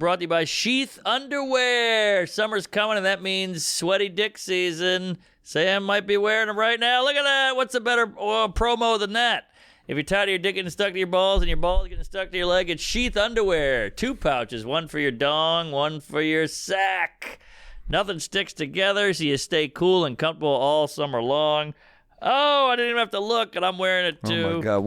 brought to you by Sheath Underwear. Summer's coming, and that means sweaty dick season. Sam might be wearing them right now. Look at that. What's a better promo than that? If you're tired of your dick getting stuck to your balls and your balls getting stuck to your leg, it's Sheath Underwear. 2 pouches, one for your dong, one for your sack. Nothing sticks together, so you stay cool and comfortable all summer long. Oh, I didn't even have to look, and I'm wearing it too. Oh my God!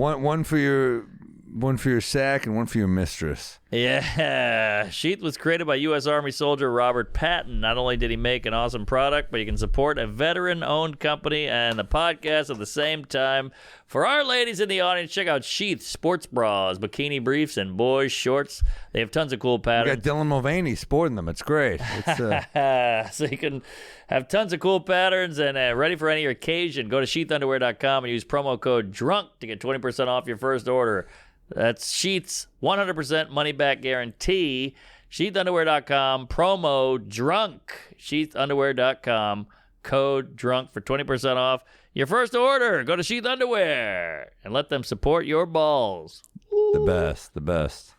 One for your sack and one for your mistress. Yeah. Sheath was created by U.S. Army soldier Robert Patton. Not only did he make an awesome product, but you can support a veteran-owned company and the podcast at the same time. For our ladies in the audience, check out Sheath sports bras, bikini briefs, and boys shorts. They have tons of cool patterns. We got Dylan Mulvaney sporting them. It's great. So you can have tons of cool patterns and ready for any occasion. Go to sheathunderwear.com and use promo code DRUNK to get 20% off your first order. That's Sheath's 100% money-back guarantee. Sheathunderwear.com, promo DRUNK. Sheathunderwear.com, code DRUNK for 20% off your first order. Go to Sheath Underwear and let them support your balls. The best.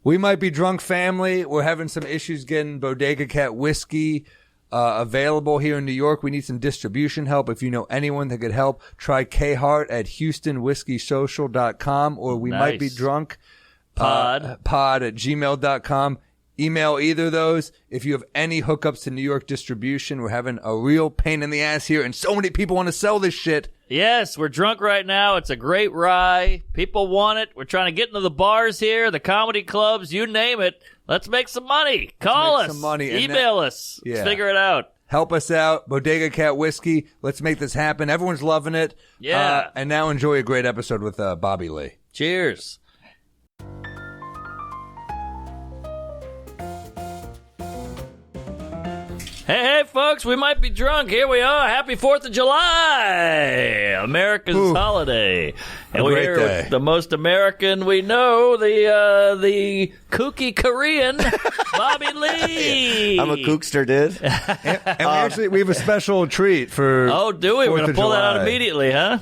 We might be drunk, family. We're having some issues getting Bodega Cat whiskey available here in New York. We need some distribution help. If you know anyone that could help, try khart at houstonwhiskeysocial.com, or we might be drunk pod at gmail.com. Email either of those. If you have any hookups to New York distribution, we're having a real pain in the ass here, and so many people want to sell this shit. Yes, we're drunk right now. It's a great rye. People want it. We're trying to get into the bars here, the comedy clubs, you name it. Let's make some money. Call us. Some money. Email us. Yeah. Let's figure it out. Help us out. Bodega Cat Whiskey. Let's make this happen. Everyone's loving it. Yeah. And now enjoy a great episode with Bobby Lee. Cheers. Hey, folks, we might be drunk. Here we are. Happy 4th of July, America's holiday. And we're here with the most American we know, the kooky Korean, Bobby Lee. I'm a kookster, dude. And we have a special treat for Oh, do we? We're going to pull that out immediately, huh?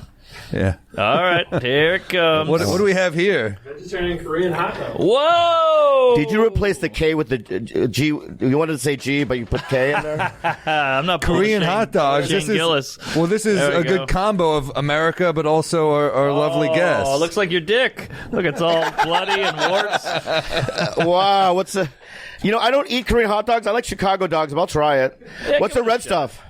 Yeah. All right, here it comes. What do we have here? Vegetarian Korean hot dog. Whoa! Did you replace the K with the G? You wanted to say G, but you put K in there? I'm not Korean hot dogs. This is a good combo of America, but also our lovely guest. Oh, looks like your dick. Look, it's all bloody and warts. Wow, what's the... You know, I don't eat Korean hot dogs. I like Chicago dogs, but I'll try it. Yeah, what's the red stuff?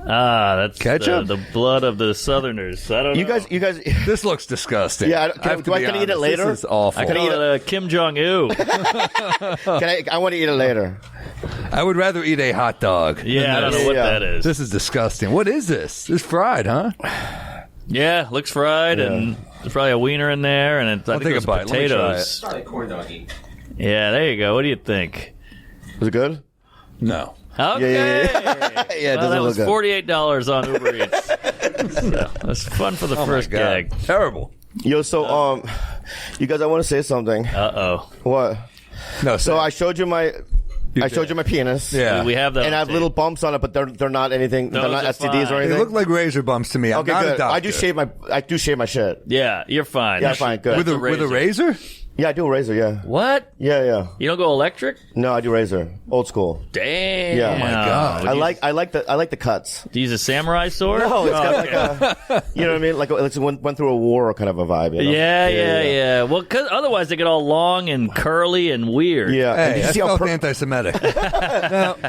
That's ketchup? The blood of the Southerners. I don't know. You guys. This looks disgusting. Yeah, can I eat it later? This is awful. I can eat it Kim Jong-un. I want to eat it later. I would rather eat a hot dog. Yeah, I don't know what that is. This is disgusting. What is this? This is fried, huh? Yeah, looks fried, and there's probably a wiener in there, and I think it's potatoes. It's probably corn doggy. Yeah, there you go. What do you think? Was it good? No. Okay. Yeah, it doesn't that look was good. $48 on Uber Eats. So, that's fun for the first gag. Terrible. Yo, so you guys, I want to say something. Uh-oh. What? No. So I showed you my penis. Yeah. We have that. And I have little bumps on it, but they're not anything. Those they're not are STDs fine. or anything. They look like razor bumps to me. I'm Okay, not good. a doctor. I do shave my shit. Yeah, you're fine. Yeah, fine, good. With a razor? Yeah, I do a razor. Yeah. What? Yeah. You don't go electric? No, I do razor. Old school. Damn. Yeah. Oh, my God. I like the cuts. Do you use a samurai sword? No, it's got like a, you know what I mean? Like it went through a war kind of a vibe. You know? Yeah. Well, cause otherwise they get all long and curly and weird. Yeah. And Hey, do you that's see how both anti-Semitic.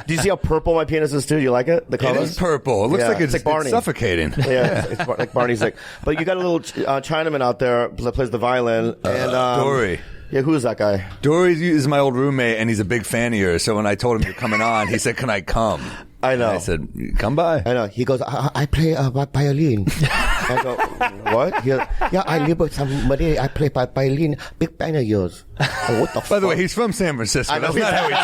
do you see how purple my penis is too? Do you like it? The It color? is purple. It looks Yeah, like it's like Barney. suffocating. Yeah, it's like Barney's like. But you got a little Chinaman out there that plays the violin. And Dory. Yeah, who is that guy? Dory is my old roommate, and he's a big fan of yours. So when I told him you're coming on, he said, "Can I come?" I know. And I said, "Come by." I know. He goes, I play violin. I go, what? He goes, yeah, I live with somebody. I play violin. Big fan of yours. Go, what the fuck? By the way, he's from San Francisco. I know. That's not how he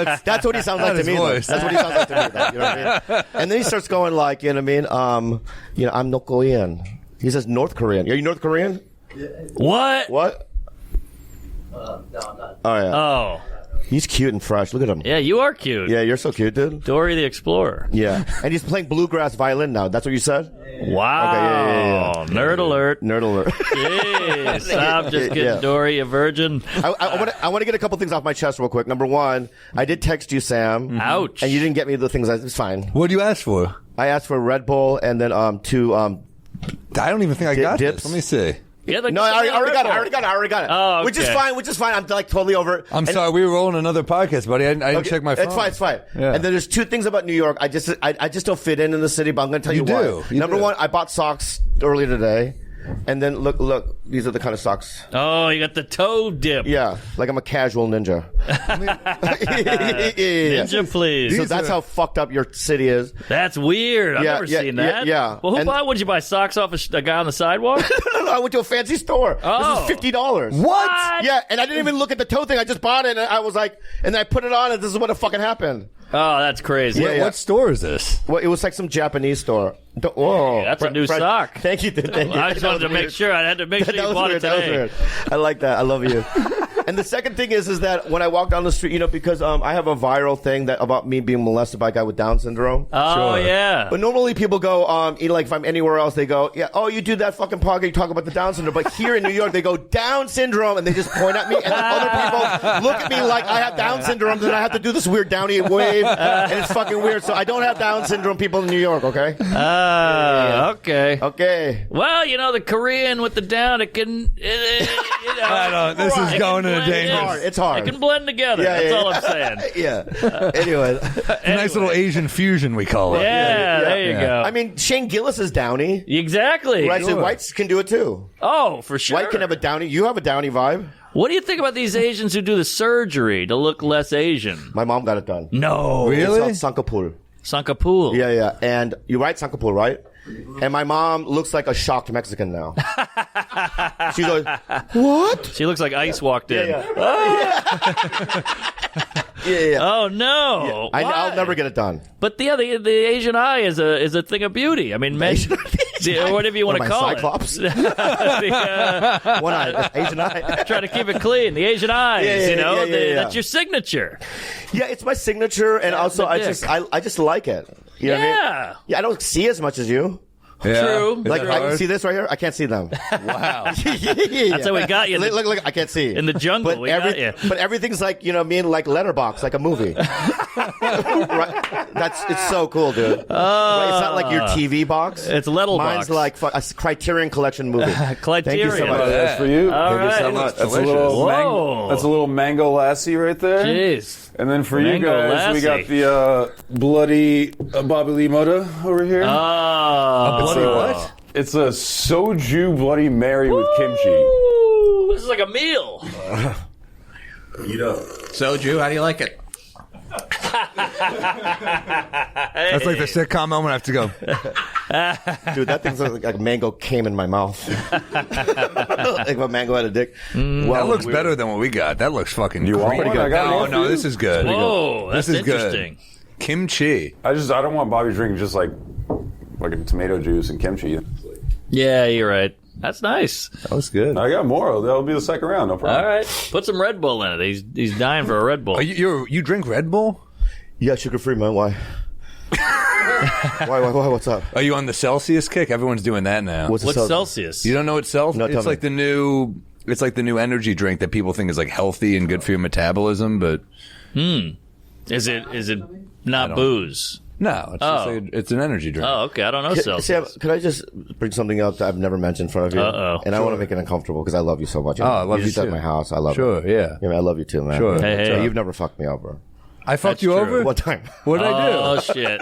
talks. That's what he sounds like to his me. voice. That's what he sounds like to me. You know what I mean? And then he starts going like, you know what I mean? I'm North Korean. He says North Korean. Are you North Korean? What? What? No, I'm not. Oh yeah. Oh. He's cute and fresh. Look at him. Yeah, you are cute. Yeah, you're so cute, dude. Dory the Explorer. Yeah. And he's playing bluegrass violin now. That's what you said? Wow. Okay, yeah. Nerd alert. Nerd alert. Jeez. I'm just getting Dory a virgin. I want to get a couple things off my chest real quick. Number one, I did text you, Sam. Ouch. And you didn't get me the things. It's fine. What did you ask for? I asked for a Red Bull and then two. I don't even think I got dips. this. Let me see. Yeah, No, I already got it. Oh, okay. Which is fine. I'm like totally over it. I'm sorry, we were rolling another podcast, buddy. I didn't check my phone. It's fine. Yeah. And then there's two things about New York. I just don't fit in the city, but I'm going to tell you why. Number one, I bought socks earlier today. And then look, these are the kind of socks. Oh, you got the toe dip. Yeah, like I'm a casual ninja. Ninja, please. So that's how fucked up your city is. That's weird. I've never seen that. Yeah. Well, would you buy socks off a guy on the sidewalk? No, I went to a fancy store. Oh. This is $50. What? Yeah, and I didn't even look at the toe thing. I just bought it, and I was like, and I put it on, and this is what fucking happened. Oh, that's crazy. What store is this? Well, it was like some Japanese store. Whoa, That's a new sock. Thank you, dude. Thank you. I just wanted to make sure. I had to make sure you bought it today. That was weird. I like that. I love you. And the second thing is that when I walk down the street, because I have a viral thing about me being molested by a guy with Down syndrome. Oh, yeah. But normally people go, like if I'm anywhere else, they go, yeah, oh, you do that fucking podcast, you talk about the Down syndrome. But here in New York, they go, Down syndrome, and they just point at me, and then other people look at me like I have Down syndrome, then I have to do this weird Downy wave, and it's fucking weird. So I don't have Down syndrome, people in New York, okay? Okay. Okay. Well, the Korean with the down, it can. I don't. This is going in a dangerous. It's hard. It can blend together. Yeah, That's yeah, all I'm saying. Yeah. Anyway. A nice little Asian fusion, we call it. Yeah, there you go. I mean, Shane Gillis is Downy. Exactly. Right, so whites can do it too. Oh, for sure. White can have a Downy. You have a Downy vibe. What do you think about these Asians who do the surgery to look less Asian? My mom got it done. No. Really? It's called Sankapur. Sankapul. Yeah. And you're right, Sankapur, right? And my mom looks like a shocked Mexican now. She goes, what? She looks like ice walked in. Yeah. Oh, no. Yeah. I'll never get it done. But the Asian eye is a thing of beauty. I mean, whatever you want to call Cyclops? it. One eye, Asian eye. Try to keep it clean. The Asian eyes, Yeah. that's your signature. Yeah, it's my signature, and also I just like it. You know what I mean? Yeah, I don't see as much as you. Yeah. True. Like I can see this right here. I can't see them. Wow. That's how we got you. Look, I can't see. In the jungle, but we got you. But everything's like, like Letterbox, like a movie. Right? It's so cool, dude. Right? It's not like your TV box. It's Letterbox. Mine's like a Criterion Collection movie. Criterion. Thank you so much. That's for you. All Thank you so right. much. That's Whoa. that's a little mango lassie right there. Jeez. And then for Mango you guys, we got lassie. the bloody Bobby Lee Moda over here. Oh. Bloody what? It's a soju Bloody Mary with kimchi. Ooh, this is like a meal. Soju, how do you like it? That's like the sitcom moment. I have to go. Dude, that thing's like a mango came in my mouth. Like if a mango had a dick. That looks better than what we got. That looks fucking You want great. one? I got one for No, you. this is good. Whoa, This that's is good. interesting. Kimchi. I don't want Bobby drinking just like a tomato juice and kimchi. Yeah, you're right. That's nice. That was good. I got more. That'll be the second round. No problem. All right, put some Red Bull in it. He's dying for a Red Bull. You drink Red Bull? Yeah, sugar free, man. Why? Why? What's up? Are you on the Celsius kick? Everyone's doing that now. What's Celsius? You don't know what Celsius? No, tell it's me. like the new. It's like the new energy drink that people think is like healthy and good for your metabolism, but Is it not booze? no, it's just it's an energy drink. Oh, okay. I don't know Celsius. Sam, could I just bring something up that I've never mentioned in front of you? Uh-oh. And I want to make it uncomfortable because I love you so much. I love you just at too. my house. I love Sure, you. yeah. Man, I love you too, man. Sure. Hey, hey. You've never fucked me over. I fucked That's you true. over? One time. What did I do? Oh shit!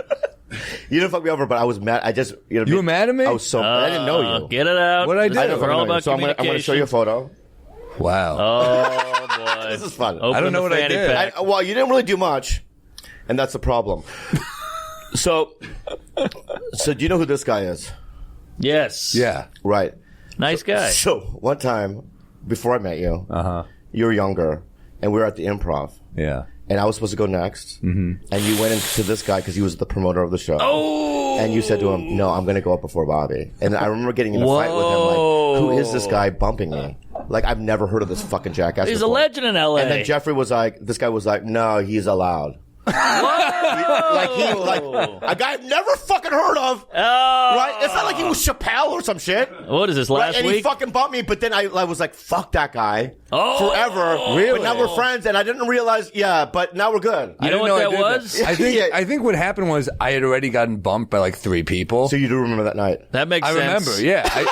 You didn't fuck me over, but I was mad. I just you were mad at me? I was so I didn't know you. Get it out. What'd I do? I didn't We're fucking all know you. about So I'm gonna show you a photo. Wow. Oh boy, This is fun. Open I don't know the what I fanny did. pack. Well, you didn't really do much, and that's the problem. So do you know who this guy is? Yes. Yeah. Right. Nice guy. So one time, before I met you, you were younger, and we were at the Improv, Yeah. and I was supposed to go next, and you went into this guy because he was the promoter of the show. Oh. And you said to him, "No, I'm going to go up before Bobby." And I remember getting in a fight with him, like, "Who is this guy bumping me?" Like, I've never heard of this fucking jackass He's before. a legend in L.A. And then Jeffrey was like, this guy was like, no, he's allowed. Like a guy I've never fucking heard of. Right? It's not like he was Chappelle or some shit. What is this, last and week? he fucking bumped me, but then I was like, fuck that guy. Forever. Really? But now we're friends, and I didn't realize, but now we're good. You know what that was? I think what happened was I had already gotten bumped by like 3 people. So you do remember that night? That makes I sense. remember, yeah.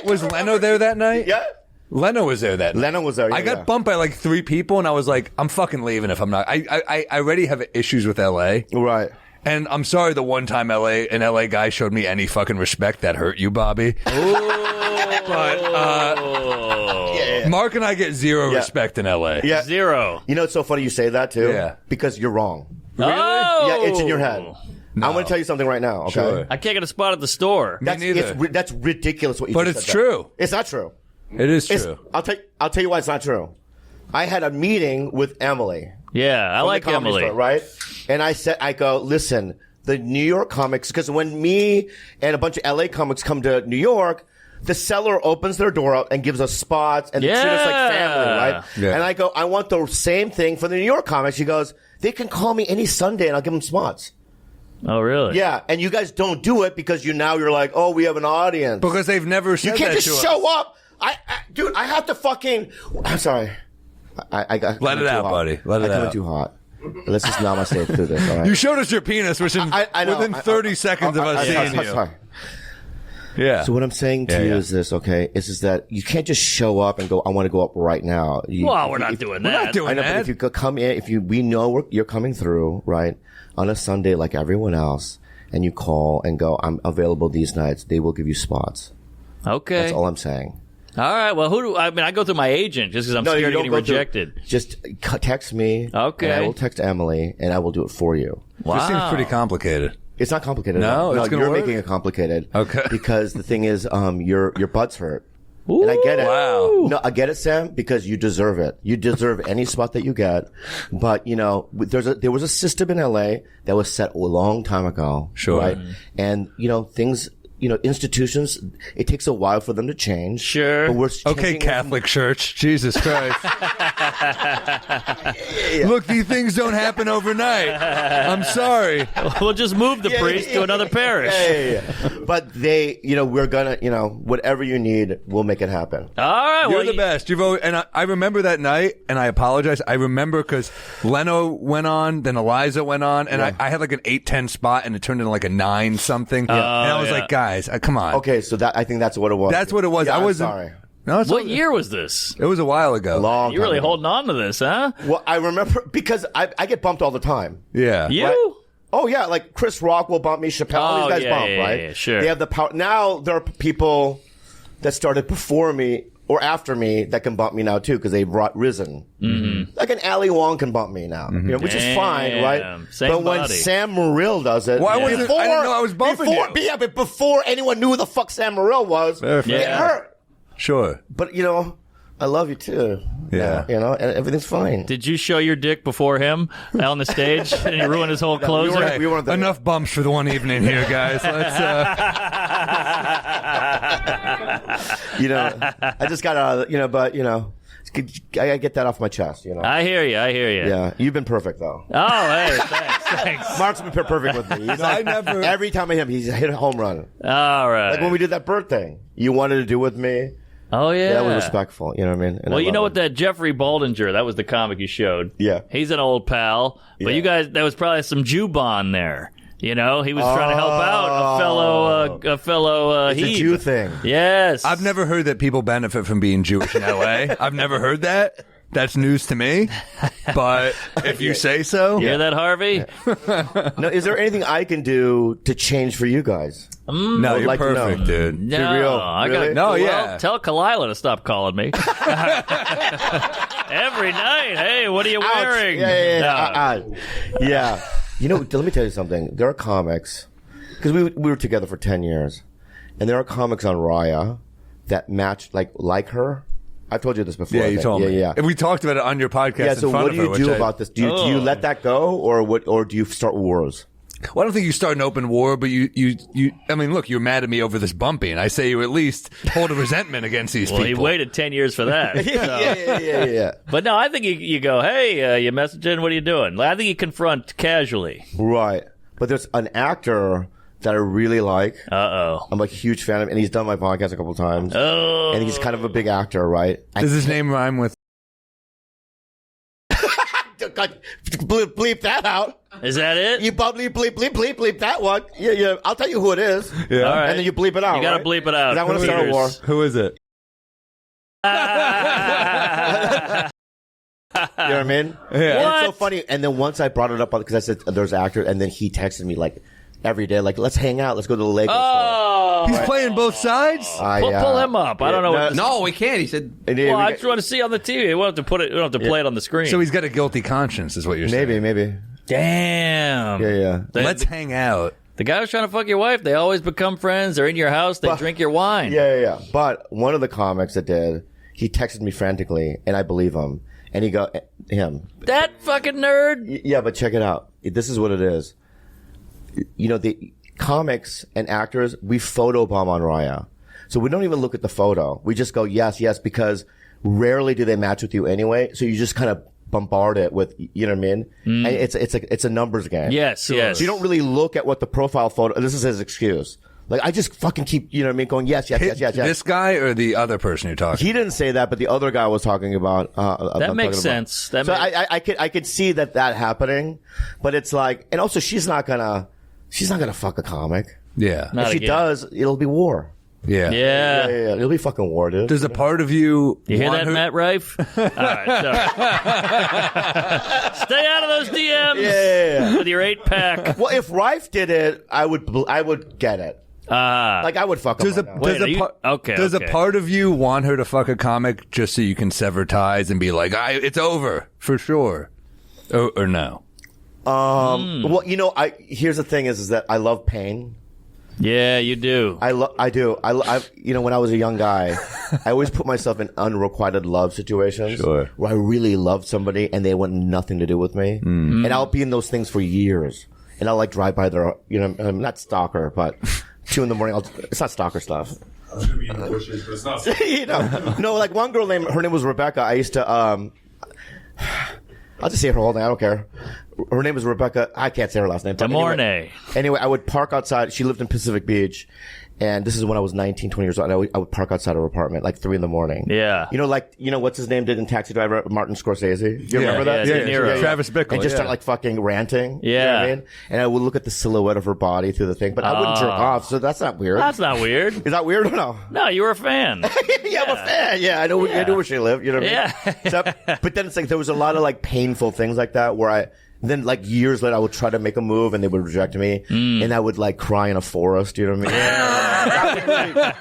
Was Leno there that night? Yeah. Leno was there that night. Leno was there, yeah, I got bumped by like 3 people, and I was like, I'm fucking leaving if I'm not. I already have issues with L.A. Right. And I'm sorry the one time an LA guy showed me any fucking respect that hurt you, Bobby. But Mark and I get zero respect in LA. Yeah. Zero. You know, it's so funny you say that, too. Yeah. Because you're wrong. Really? Yeah, it's in your head. No. I'm going to tell you something right now, okay? Sure. I can't get a spot at the store. Me neither. That's ridiculous what you But just it's said true. there. It's not true. It is true. I'll tell you why it's not true. I had a meeting with Emily. Yeah, I from like the Comedy Emily. Store, right? And I go, listen, the New York comics, because when me and a bunch of LA comics come to New York, the seller opens their door up and gives us spots and they treat us like family, right? Yeah. And I go, I want the same thing for the New York comics. She goes, they can call me any Sunday and I'll give them spots. Oh, really? Yeah, and you guys don't do it because you're like, oh, we have an audience. Because they've never said You can't that just to show us. up. Dude, I have to fucking. I'm sorry. I got. Let it out, buddy. Let it I out. too hot. Let's just namaste through this. All right? You showed us your penis, which I know. within 30 seconds of us seeing you. Sorry. Yeah. So what I'm saying to you is this, okay? Is that you can't just show up and go, I want to go up right now. Well, we're not doing that. We're not doing I know, that. but if you could come in, we know you're coming through, right? On a Sunday like everyone else, and you call and go, I'm available these nights, they will give you spots. Okay. That's all I'm saying. All right. Well, I go through my agent just because I'm scared of getting rejected. Just text me. Okay. And I will text Emily, and I will do it for you. Wow. This seems pretty complicated. It's not complicated. No, it's gonna you're work? making it complicated. Okay. Because the thing is, your butt's hurt. Ooh. And I get it. Wow. No, I get it, Sam, because you deserve it. You deserve any spot that you get. But, there was a system in LA that was set a long time ago. Sure. Right? And, things, institutions, it takes a while for them to change. Sure. But we're Okay, changing Catholic Church. Jesus Christ. Look, these things don't happen overnight. I'm sorry. We'll just move the priest to another parish. Yeah. But we're gonna, whatever you need, we'll make it happen. All right. You're the best. You've always, and I remember that night, and I apologize. I remember because Leno went on, then Eliza went on, and I had like an 8-10 spot, and it turned into like a 9 something. And I was like, guys, come on. Okay, so I think that's what it was. That's what it was. Yeah, I wasn't. sorry. No, it's What okay. year was this? It was a while ago. Long You're really time ago. holding on to this, huh? Well, I remember because I get bumped all the time. Yeah. You? Right? Oh yeah, like Chris Rock will bump me, Chappelle, these guys bump, right? Yeah, sure. They have the power. Now there are people that started before me or after me that can bump me now too because they've risen. Mm-hmm. Like an Ali Wong can bump me now, which is fine, right? Same but when body. Sam Morril does it, Why wasn't- I didn't know I was bumping you. Yeah, but before anyone knew who the fuck Sam Morril was, Fair. it Yeah. hurt. Sure. But I love you too. Yeah. And everything's fine. Did you show your dick before him on the stage and you ruined his whole closer? weren't- we weren't there. Enough bumps for the one evening here, guys. Let's. I just got out of I gotta get that off my chest, I hear you. Yeah, you've been perfect though. Oh, hey, thanks. Mark's been perfect with me. I never. Every time I hit him, he's hit a home run. All right. Like when we did that bird thing, you wanted to do with me. Oh, yeah. That was respectful. You know what I mean? And Well, I you know love what, that Jeffrey Baldinger, that was the comic you showed. Yeah. He's an old pal. But Yeah. you guys, there was probably some Jew bond there. He was trying to help out a fellow It's a Heath. Jew thing. Yes. I've never heard that people benefit from being Jewish in LA. I've never heard that. That's news to me. But if you say so. Hear that, Harvey? No, is there anything I can do to change for you guys? No, you're like to know. perfect, dude. No, real. I Really? gotta, No, well, yeah. Tell Khalyla to stop calling me. Every night. Hey, what are you Ouch. wearing? Yeah. No. Yeah. Let me tell you something. There are comics, because we were together for 10 years, and there are comics on Raya that match, like her. I've told you this before. Yeah, I you think. told me. Yeah. We talked about it on your podcast Yeah, in so front what of do her. you which do I- about this? Do you let that go, or do you start wars? Well, I don't think you start an open war, but you. I mean, look, you're mad at me over this bumping. I say you at least hold a resentment against these Well, people. he waited 10 years for that. Yeah. But no, I think you go, hey, you messaging? What are you doing? I think you confront casually. Right. But there's an actor that I really like. Uh-oh. I'm a huge fan of, and he's done my podcast a couple times. Oh. And he's kind of a big actor, right? Does his name rhyme with? Bleep that out. Is that it? You bleep that one. Yeah. I'll tell you who it is. Yeah. All right. And then you bleep it out. You got to right? bleep it out. 'Cause I want to start a war. Who is it? You know what I mean? Yeah. And it's so funny. And then once I brought it up because I said there's an actor, and then he texted me like every day, like, let's hang out, let's go to the Lego store. Oh. He's playing both sides. Pull him up. I don't know. What No, we can't. He said. well, I just want to see on the TV. We don't have to put it. We don't have to play it on the screen. So he's got a guilty conscience, is what you're saying. Maybe. Damn. Yeah. Let's hang out. The guy who's trying to fuck your wife, they always become friends. They're in your house. They drink your wine. Yeah. But one of the comics that did, he texted me frantically, and I believe him. And he go, him. That fucking nerd. Yeah, but check it out. This is what it is. You know, the comics and actors, we photobomb on Raya. So we don't even look at the photo. We just go, yes, because rarely do they match with you anyway. So you just kind of bombard it with, you know what I mean? And it's a numbers game. Yes. So you don't really look at what the profile photo, this is his excuse. Like, I just fucking keep, you know what I mean, going, yes. This guy or the other person you're talking? He didn't say that, but the other guy was talking about. That makes sense. I could see that happening, but it's like, and also she's not gonna fuck a comic. Yeah. Not If she again. does, it'll be war. Yeah. Yeah. Yeah. It'll be fucking war, dude. There's a part of you. You hear want that, her- Matt Rife? All right, sorry. Stay out of those DMs Yeah. with your 8-pack. Well, if Rife did it, I would get it. Like, I would fuck him. Does a, right now. does, Wait, a are you- par- okay, does okay. a part of you want her to fuck a comic just so you can sever ties and be like, it's over for sure, or no? Well, you know, here's the thing is that I love pain. Yeah, you do. I do. You know, when I was a young guy, I always put myself in unrequited love situations Sure. where I really loved somebody and they want nothing to do with me. And I'll be in those things for years. And I'll like drive by their, you know, I'm not stalker, but 2 a.m, it's not stalker stuff. I was gonna be in the bushes, but it's not. You know, no, like one girl her name was Rebecca. I used to, I'll just say her whole name. I don't care. Her name was Rebecca. I can't say her last name. But Anyway, I would park outside. She lived in Pacific Beach. And this is when I was 19, 20 years old. And I would park outside her apartment like 3 a.m. Yeah. You know, what's his name did in Taxi Driver? Martin Scorsese. You remember that? De Niro. Travis Bickle. And just yeah. start like fucking ranting. Yeah. You know what I mean? And I would look at the silhouette of her body through the thing, but I wouldn't jerk off, so that's not weird. That's not weird. Is that weird or no? No, you were a fan. Yeah, I'm a fan. Yeah, I know where she lived. You know what I mean? Yeah. So, but then it's like there was a lot of like painful things like that where then like years later I would try to make a move and they would reject me and I would like cry in a forest. You know what I mean?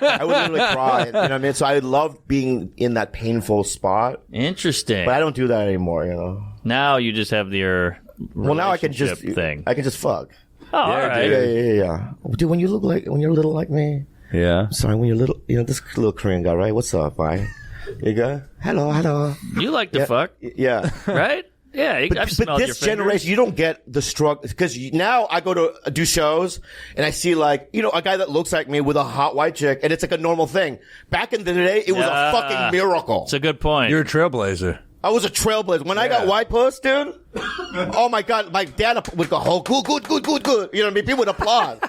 I would literally cry. You know what I mean? So I loved being in that painful spot, Interesting. but I don't do that anymore. You know? Now you just have your Well, now I can just thing. I can just fuck. Oh, all right. Yeah. Dude, when you're little like me. Yeah. Sorry, when you're little, you know, this little Korean guy, right? What's up, bye? You go, hello. You like to fuck, Yeah. right? Yeah, I've But smelled your this fingers. generation, you don't get the struggle because now I go to do shows and I see like, you know, a guy that looks like me with a hot white chick and it's like a normal thing. Back in the day, it was a fucking miracle. It's a good point. You're a trailblazer. I was a trailblazer. When I got white puss, dude, oh my God, my dad would go, oh, good. You know what I mean? People would applaud.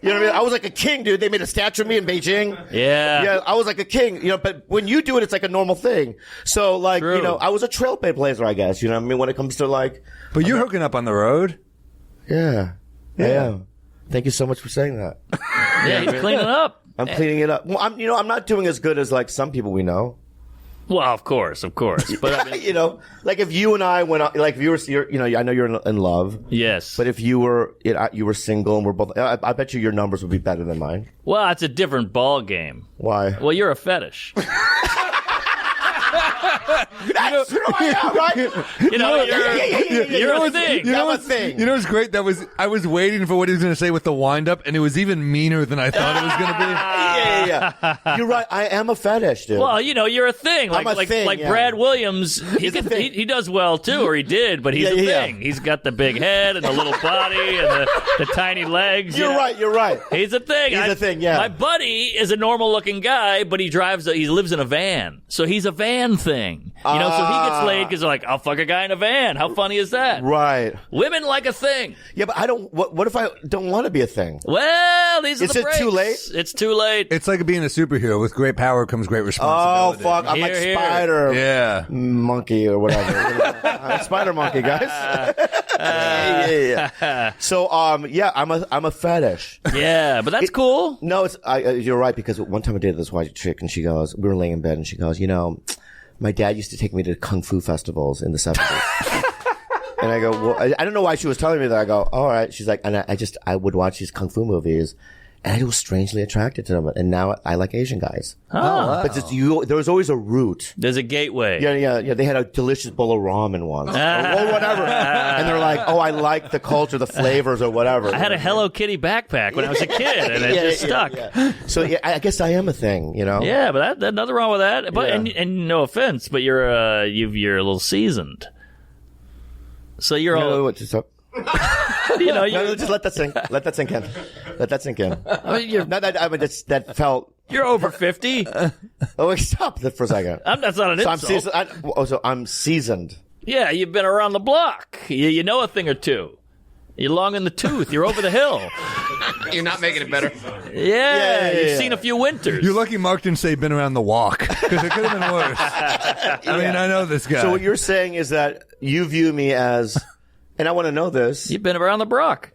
You know what I mean? I was like a king, dude. They made a statue of me in Beijing. Yeah. Yeah, I was like a king, you know, but when you do it, it's like a normal thing. So, like, True. you know, I was a trailblazer, I guess, you know what I mean? When it comes to, like... But you're hooking up on the road. Yeah. I am. Thank you so much for saying that. Yeah, he's cleaning up. I'm cleaning it up. Well, I'm not doing as good as, like, some people we know. Well, of course. But I mean, You know, like, if you and I went out, like, if you're, you know, I know you're in love. yes. But if you were single and we're both, I bet you your numbers would be better than mine. Well, it's a different ball game. Why? Well, you're a fetish. That's true, I am, right? You know, you're a thing. You know what's thing? You know what's great? I was waiting for what he was going to say with the wind up, and it was even meaner than I thought it was going to be. yeah. You're right. I am a fetish, dude. Well, you're a thing. I'm a thing, yeah. Brad Williams, He's a thing. he does well, too, or he did, but he's a thing. He's got the big head and the little body and the tiny legs. You're right. He's a thing. He's a thing, yeah. My buddy is a normal-looking guy, but he lives in a van. So he's a van thing. So he gets laid because they're like, I'll fuck a guy in a van. How funny is that? Right. Women like a thing. Yeah, but I don't. What if I don't want to be a thing? Well, these are Is the it breaks. too late? It's too late. It's like being a superhero. With great power comes great Oh responsibility. fuck! I'm like Here. Spider Yeah. Monkey or whatever. I'm Spider Monkey, guys. Yeah. So yeah, I'm a fetish. Yeah, but that's cool. No, you're right, because one time I dated this white chick, and we were laying in bed, and she goes, my dad used to take me to kung fu festivals in the 70s. And I go, well, I don't know why she was telling me that. I go, all right. She's like, and I would watch these kung fu movies, and I was strangely attracted to them. And now I like Asian guys. Oh, wow. But there was always a route. There's a gateway. Yeah. They had a delicious bowl of ramen once, or whatever. And they're like, oh, I like the culture, the flavors, or whatever. I had a Hello Kitty backpack when I was a kid, and it just stuck. Yeah. So yeah, I guess I am a thing, Yeah, but there's nothing wrong with that. But Yeah. and no offense, but you're a little seasoned. So you're all, Just let that sink. Let that sink in. Let that sink in. I mean, That felt. you're over 50. Oh, wait, stop that for a second. That's not an So insult. I'm seasoned. Yeah, you've been around the block. You know a thing or two. You're long in the tooth. You're over the hill. You're not making it better. Yeah, yeah. you've seen a few winters. You're lucky Mark didn't say been around the walk, because it could have been worse. I mean, I know this guy. So what you're saying is that you view me as, and I want to know this. You've been around the block.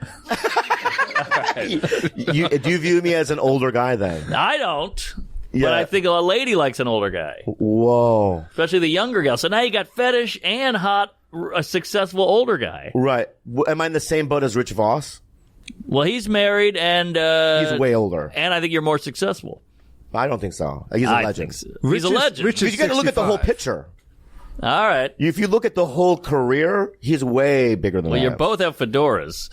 Do you view me as an older guy then? I don't. Yeah. But I think a lady likes an older guy, Whoa. especially the younger gal. So now you got fetish and hot, a successful older guy. Right. Am I in the same boat as Rich Voss? Well, he's married, and He's way older. and I think you're more successful. I don't think so. He's a I legend. think so. He's a legend. Rich is You got to look at the whole 65. picture. All right. If you look at the whole career, he's way bigger than Well, I you am. both have fedoras,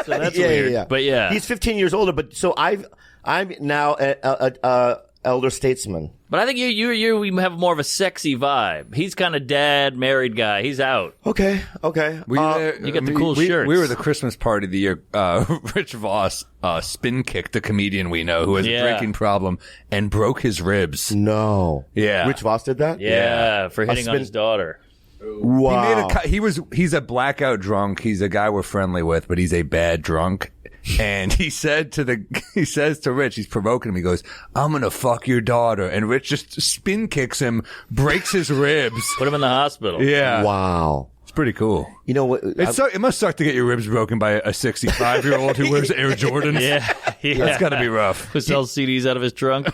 so that's Yeah, weird. yeah. But yeah, He's 15 years older, but so I'm now a elder statesman. but I think you have more of a sexy vibe. He's kind of dad, married guy. He's out. Okay. Were you there? You got the cool we, shirts. We were at the Christmas party the year Rich Voss spin kicked a comedian we know who has Yeah. a drinking problem and broke his ribs. No. Yeah. Rich Voss did that? Yeah, for hitting on spin- his daughter. Wow. He's a blackout drunk. He's a guy we're friendly with, but he's a bad drunk. And he says to Rich, he's provoking him. He goes, "I'm gonna fuck your daughter," and Rich just spin kicks him, breaks his ribs. Put him in the hospital. Yeah, Wow. it's pretty cool. You know what? It must suck to get your ribs broken by a 65-year-old who wears Air Jordans. Yeah, That's got to be rough. Who sells CDs out of his trunk?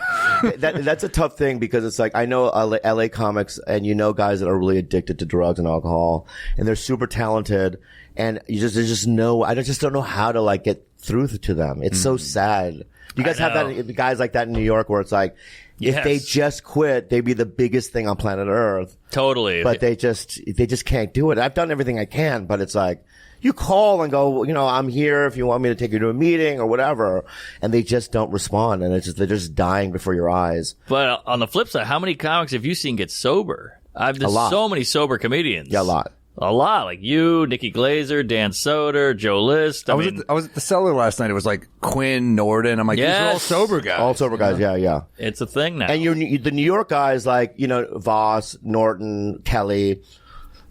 That's a tough thing, because it's like, I know LA comics, and guys that are really addicted to drugs and alcohol, and they're super talented, and I just don't know how to get through to them. It's so sad. You guys have that, guys like that in New York, where it's like, if Yes. they just quit, they'd be the biggest thing on planet Earth. Totally. But they just can't do it. I've done everything I can, but it's like, you call and go, I'm here if you want me to take you to a meeting or whatever, and they just don't respond, and they're just dying before your eyes. But on the flip side, how many comics have you seen get sober? There's lot. so many sober comedians. Yeah, a lot. A lot. Like you, Nikki Glazer, Dan Soder, Joe List. I was at the cellar last night. It was like Quinn, Norden. I'm like, these are all Yes. sober guys. All sober guys, yeah. it's a thing now. And the New York guys like, Voss, Norton, Kelly,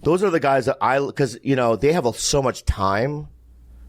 those are the guys that because, they have so much time.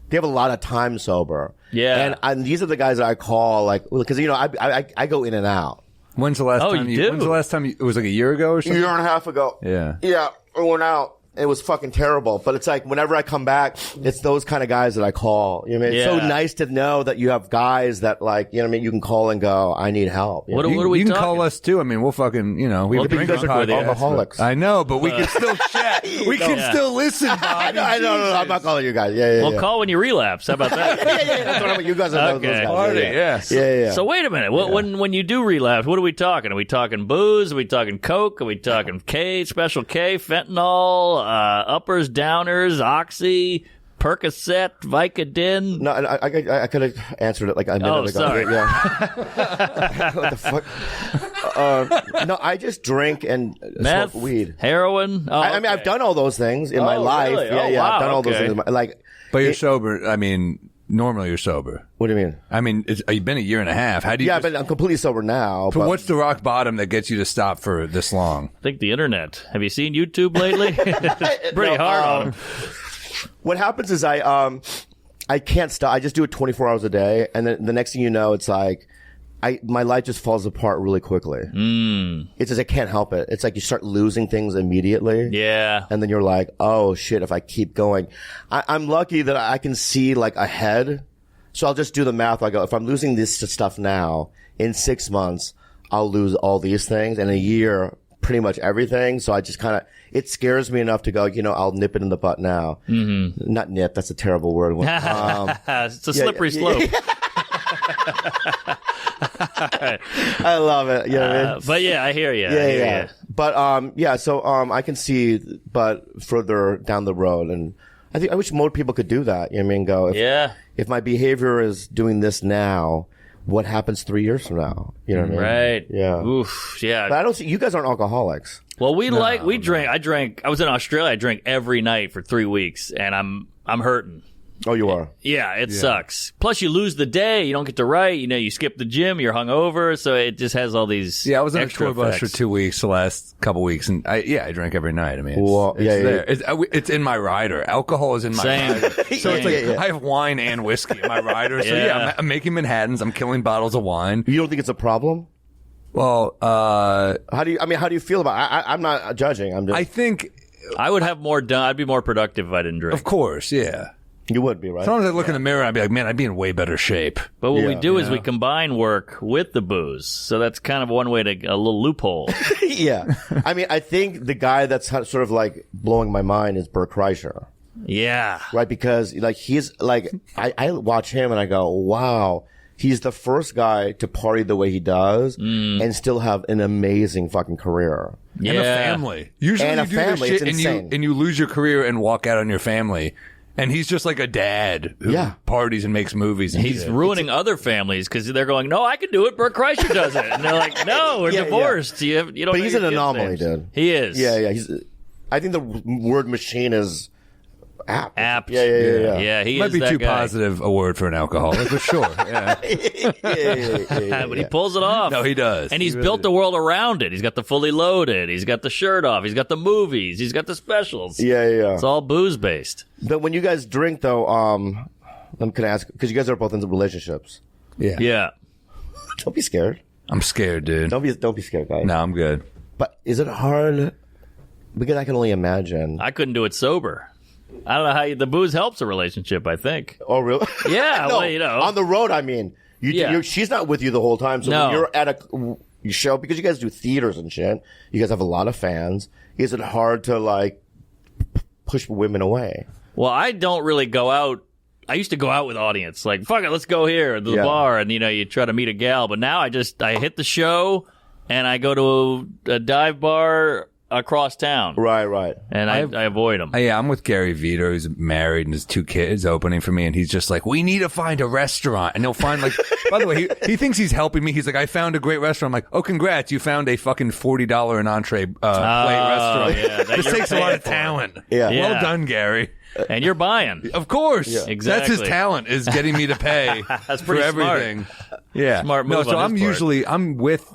They have a lot of time sober. Yeah. And these are the guys that I call, because, I go in and out. When's the last Oh, time you do? When's the last time it was like a year ago or A something? year and a half ago. Yeah. Yeah, I went out. It was fucking terrible. But it's like, whenever I come back, it's those kind of guys that I call. You know what I mean? It's so Yeah. nice to know that you have guys that you can call and go, I need help. What are You we can talking? call us too. I mean, we'll fucking, we Well, have a you drinking guys are good podcast, alcoholics. but- I know, but we can still chat. We can Yeah. still listen, Bobby. I know, no, I'm not calling you guys. Yeah. Well, call when you relapse. How about that? Yeah, that's what I'm, you guys are those Okay. guys. Party, yeah. yes. Yeah. So wait a minute. When you do relapse, what are we talking? Are we talking booze? Are we talking coke? Are we talking K, Special K, fentanyl, uppers, downers, oxy, Percocet, Vicodin. No, I could have answered it like a minute ago. sorry. Yeah. What the fuck? No, I just drink and Meth, smoke weed. heroin. Oh, I mean, I've done all those things in my life. really? Yeah, Wow, I've done all those okay. things. Like, But you're sober. I mean, normally you're sober. what do you mean? I mean, you've been a year and a half. How do you? Yeah, but I'm completely sober now. But But what's the rock bottom that gets you to stop for this long? I think the internet. Have you seen YouTube lately? Pretty hard on 'em. what happens is I can't stop. I just do it 24 hours a day, and then the next thing you know, it's like my life just falls apart really quickly. It's just I can't help it. It's like you start losing things immediately. Yeah. And then you're like, oh shit, if I keep going. I'm lucky that I can see like ahead. So I'll just do the math. I go, if I'm losing this stuff now, in 6 months, I'll lose all these things. In a year, pretty much everything. So I just kind of, it scares me enough to go, I'll nip it in the butt now. Mm-hmm. Not nip, that's a terrible word. It's a slippery slope. I love it. You know what I mean? But yeah, I hear you. Yeah. But so I can see, but further down the road, and I wish more people could do that. You know what I mean? Go, if my behavior is doing this now, what happens 3 years from now? You know what I mean? Right. Yeah. Oof. Yeah. But I don't see, you guys aren't alcoholics. Well, we drank. I was in Australia. I drank every night for 3 weeks, and I'm hurting. Oh, you are? Yeah, it sucks. Plus, you lose the day. You don't get to write. You skip the gym. You're hungover. So it just has all these. Yeah, I was on a extra tour bus for effects. 2 weeks, the last couple weeks, and I drank every night. I mean, Well, it's there. It's in my rider. Alcohol is in my Same. rider. So it's like Yeah. I have wine and whiskey in my rider. So Yeah. I'm making Manhattans. I'm killing bottles of wine. You don't think it's a problem? Well, How do you feel about it? I'm not judging. I'm just. I think, I would have more done. I'd be more productive if I didn't drink. of course, yeah. You would be, right? Sometimes I look in the mirror and I'd be like, man, I'd be in way better shape. But what we Yeah. do is we combine work with the booze. So that's kind of one way to a little loophole. Yeah. I mean, I think the guy that's sort of like blowing my mind is Bert Kreischer, Yeah. right? Because like he's like, I watch him and I go, wow, he's the first guy to party the way he does and still have an amazing fucking career. Yeah. And a family. Usually And you a do family, this shit it's insane. and you lose your career and walk out on your family. And he's just like a dad who parties and makes movies. And He's shit. ruining other families because they're going, no, I can do it. Bert Kreischer does it. And they're like, no, we're Yeah, divorced. You don't But know he's your an kids' anomaly, names." dude. He is. Yeah. I think the word machine is apt. Apt. Yeah. Yeah, he Might is be that too guy. positive a word for an alcoholic, but sure. Yeah. But he pulls it off. No, he does. And he's He built the world around it. He's got the fully loaded. He's got the shirt off. He's got the movies. He's got the specials. Yeah. It's all booze based. But when you guys drink, though, I'm gonna ask because you guys are both in relationships. Yeah. Yeah. Don't be scared. I'm scared, dude. Don't be scared, guys. No, I'm good. But is it hard? Because I can only imagine. I couldn't do it sober. I don't know how the booze helps a relationship, I think. Oh, really? Yeah, no, well, on the road. I mean, she's not with you the whole time. So No. when you're at you show because you guys do theaters and shit. You guys have a lot of fans. Is it hard to like push women away? Well, I don't really go out. I used to go out with audience, like, fuck it, let's go here to the bar, and you try to meet a gal. But now I hit the show, and I go to a dive bar across town, Right. and I avoid them. Yeah, I'm with Gary Vito, who's married and his 2 kids opening for me, and he's just like, we need to find a restaurant. And he'll find like, by the way, he thinks he's helping me. He's like, I found a great restaurant. I'm like, oh, congrats, you found a fucking $40 an entree plate restaurant. Yeah, this takes a lot of talent. Yeah. Yeah. Well done, Gary. And you're buying. Of course. Exactly. That's his talent, is getting me to pay That's for pretty everything. Yeah. Smart move No, so on his part. I'm with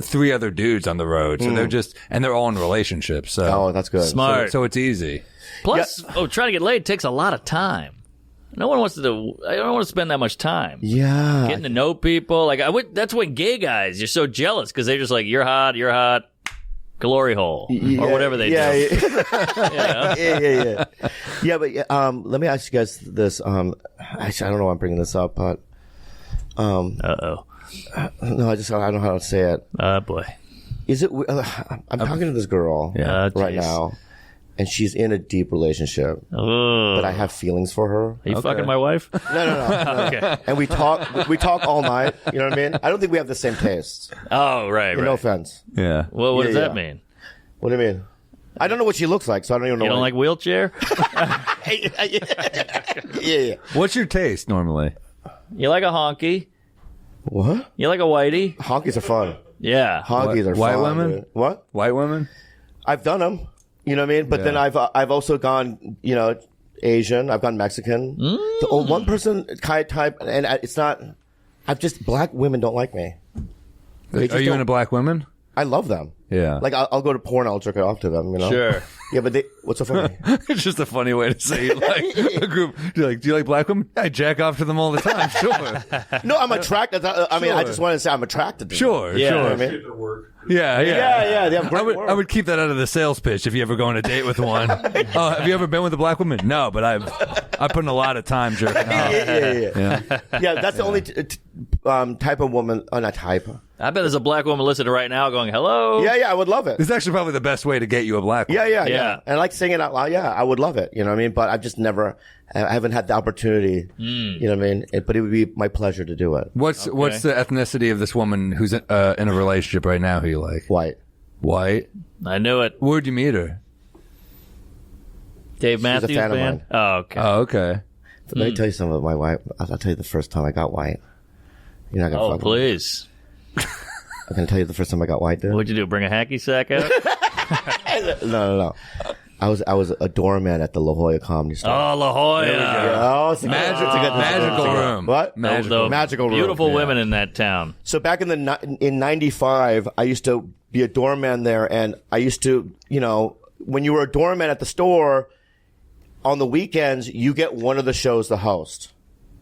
3 other dudes on the road. So they're all in relationships. So Oh, that's good. Smart. So it's easy. Plus, trying to get laid takes a lot of time. No one wants to I don't want to spend that much time. Yeah. Getting to know people. Like that's when gay guys, you're so jealous because they're just like, you're hot, glory hole, or whatever they do. Yeah. Yeah, but let me ask you guys this. Actually, I don't know why I'm bringing this up, but Uh-oh. no, I don't know how to say it. Boy. Is it? I'm talking to this girl right geez. now, and she's in a deep relationship, Ugh. but I have feelings for her. Are you fucking my wife? No. Okay. And we talk all night. You know what I mean? I don't think we have the same tastes. Oh, right. No offense. Yeah. Well, what does Yeah, that yeah. mean? What do you mean? I don't know what she looks like, so I don't even know. You don't like wheelchair? Yeah. What's your taste normally? You like a honky? What? You like a whitey? Honkies are fun. Yeah. Honkies are White fun. women? Dude. What? White women? I've done them. You know what I mean? But then I've also gone, Asian. I've gone Mexican. The one person type, and it's not. Black women don't like me. Are you into black women? I love them. Yeah. Like I'll go to porn, I'll jerk it off to them. Sure. Yeah, but what's so funny? It's just a funny way to say you like a group. Do you like black women? I jack off to them all the time. Sure. No, I'm attracted. I mean, I Sure. just want to say I'm attracted to them. Sure. Yeah. Sure. You know what I mean? Their work. Yeah. Yeah, they have great work. I would keep that out of the sales pitch if you ever go on a date with one. Oh, have you ever been with a black woman? No, but I put in a lot of time jerking off. Yeah. Yeah, that's the only type of woman. Oh, not type. I bet there's a black woman listening right now going, hello. Yeah, I would love it. This is actually probably the best way to get you a black woman. Yeah. And I like singing out loud. Yeah, I would love it. You know what I mean? But I've just never, I haven't had the opportunity. You know what I mean? But it would be my pleasure to do it. What's the ethnicity of this woman who's in a relationship right now who you like? White. White? I knew it. Where'd you meet her? Dave She's Matthews a fan of Band? mine. Oh, okay. Oh, okay. Let me tell you something about my wife. I'll tell you the first time I got white. You're not gonna Oh, fuck please. I'm gonna tell you the first time I got white, dude. What'd you do? Bring a hacky sack out? No. I was a doorman at the La Jolla Comedy Store. Oh, La Jolla. Oh, it's a good, Magical room. What? Magical room. Beautiful women in that town. So back in 95, I used to be a doorman there, and I used to, when you were a doorman at the store, on the weekends, you get one of the shows to host,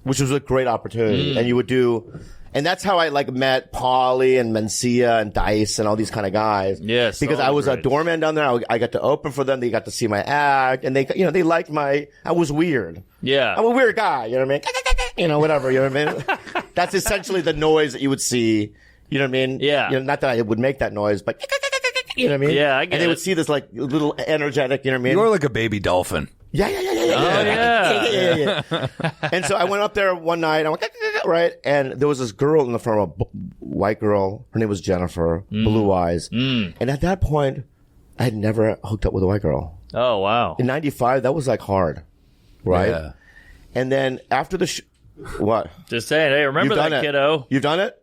which was a great opportunity. And you would do, and that's how I met Pauly and Mencia and Dice and all these kind of guys. Yes. Because I was a doorman down there. I got to open for them. They got to see my act, and they liked I was weird. Yeah. I'm a weird guy. You know what I mean? Whatever. You know what I mean? That's essentially the noise that you would see. You know what I mean? Yeah. Not that I would make that noise, but you know what I mean? Yeah, I get And they it. would see this little energetic. You know what I mean? You're like a baby dolphin. Yeah. Oh, Yeah. And so I went up there one night. I went, right? And there was this girl in the front, a white girl. Her name was Jennifer, blue eyes. And at that point, I had never hooked up with a white girl. Oh, wow. In 95, that was hard. Right? Yeah. And then after the what? Just saying. Hey, remember You've that, done it. kiddo? You've done it?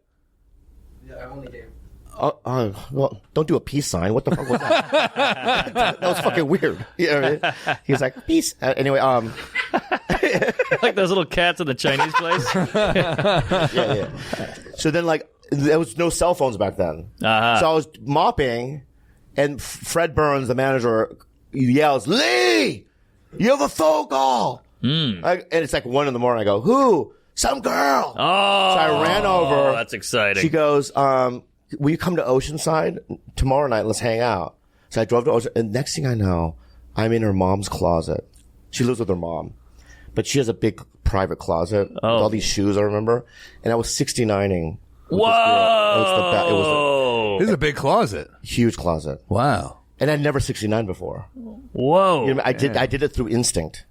Yeah, I only did. Well, don't do a peace sign. What the fuck was that? That was fucking weird. You know what I mean? He's like, peace. Anyway, Like those little cats in the Chinese place? yeah. So then, there was no cell phones back then. Uh-huh. So I was mopping, and Fred Burns, the manager, yells, "Lee, you have a phone call." And it's 1 a.m. I go, "Who? Some girl." Oh. So I ran over. That's exciting. She goes, will you come to Oceanside tomorrow night? Let's hang out. So I drove to Oceanside, and next thing I know, I'm in her mom's closet. She lives with her mom, but she has a big private closet with all these shoes, I remember. And I was 69ing. Whoa. This is a big closet. Huge closet. Wow. And I'd never 69 before. Whoa. You know, I did it through instinct.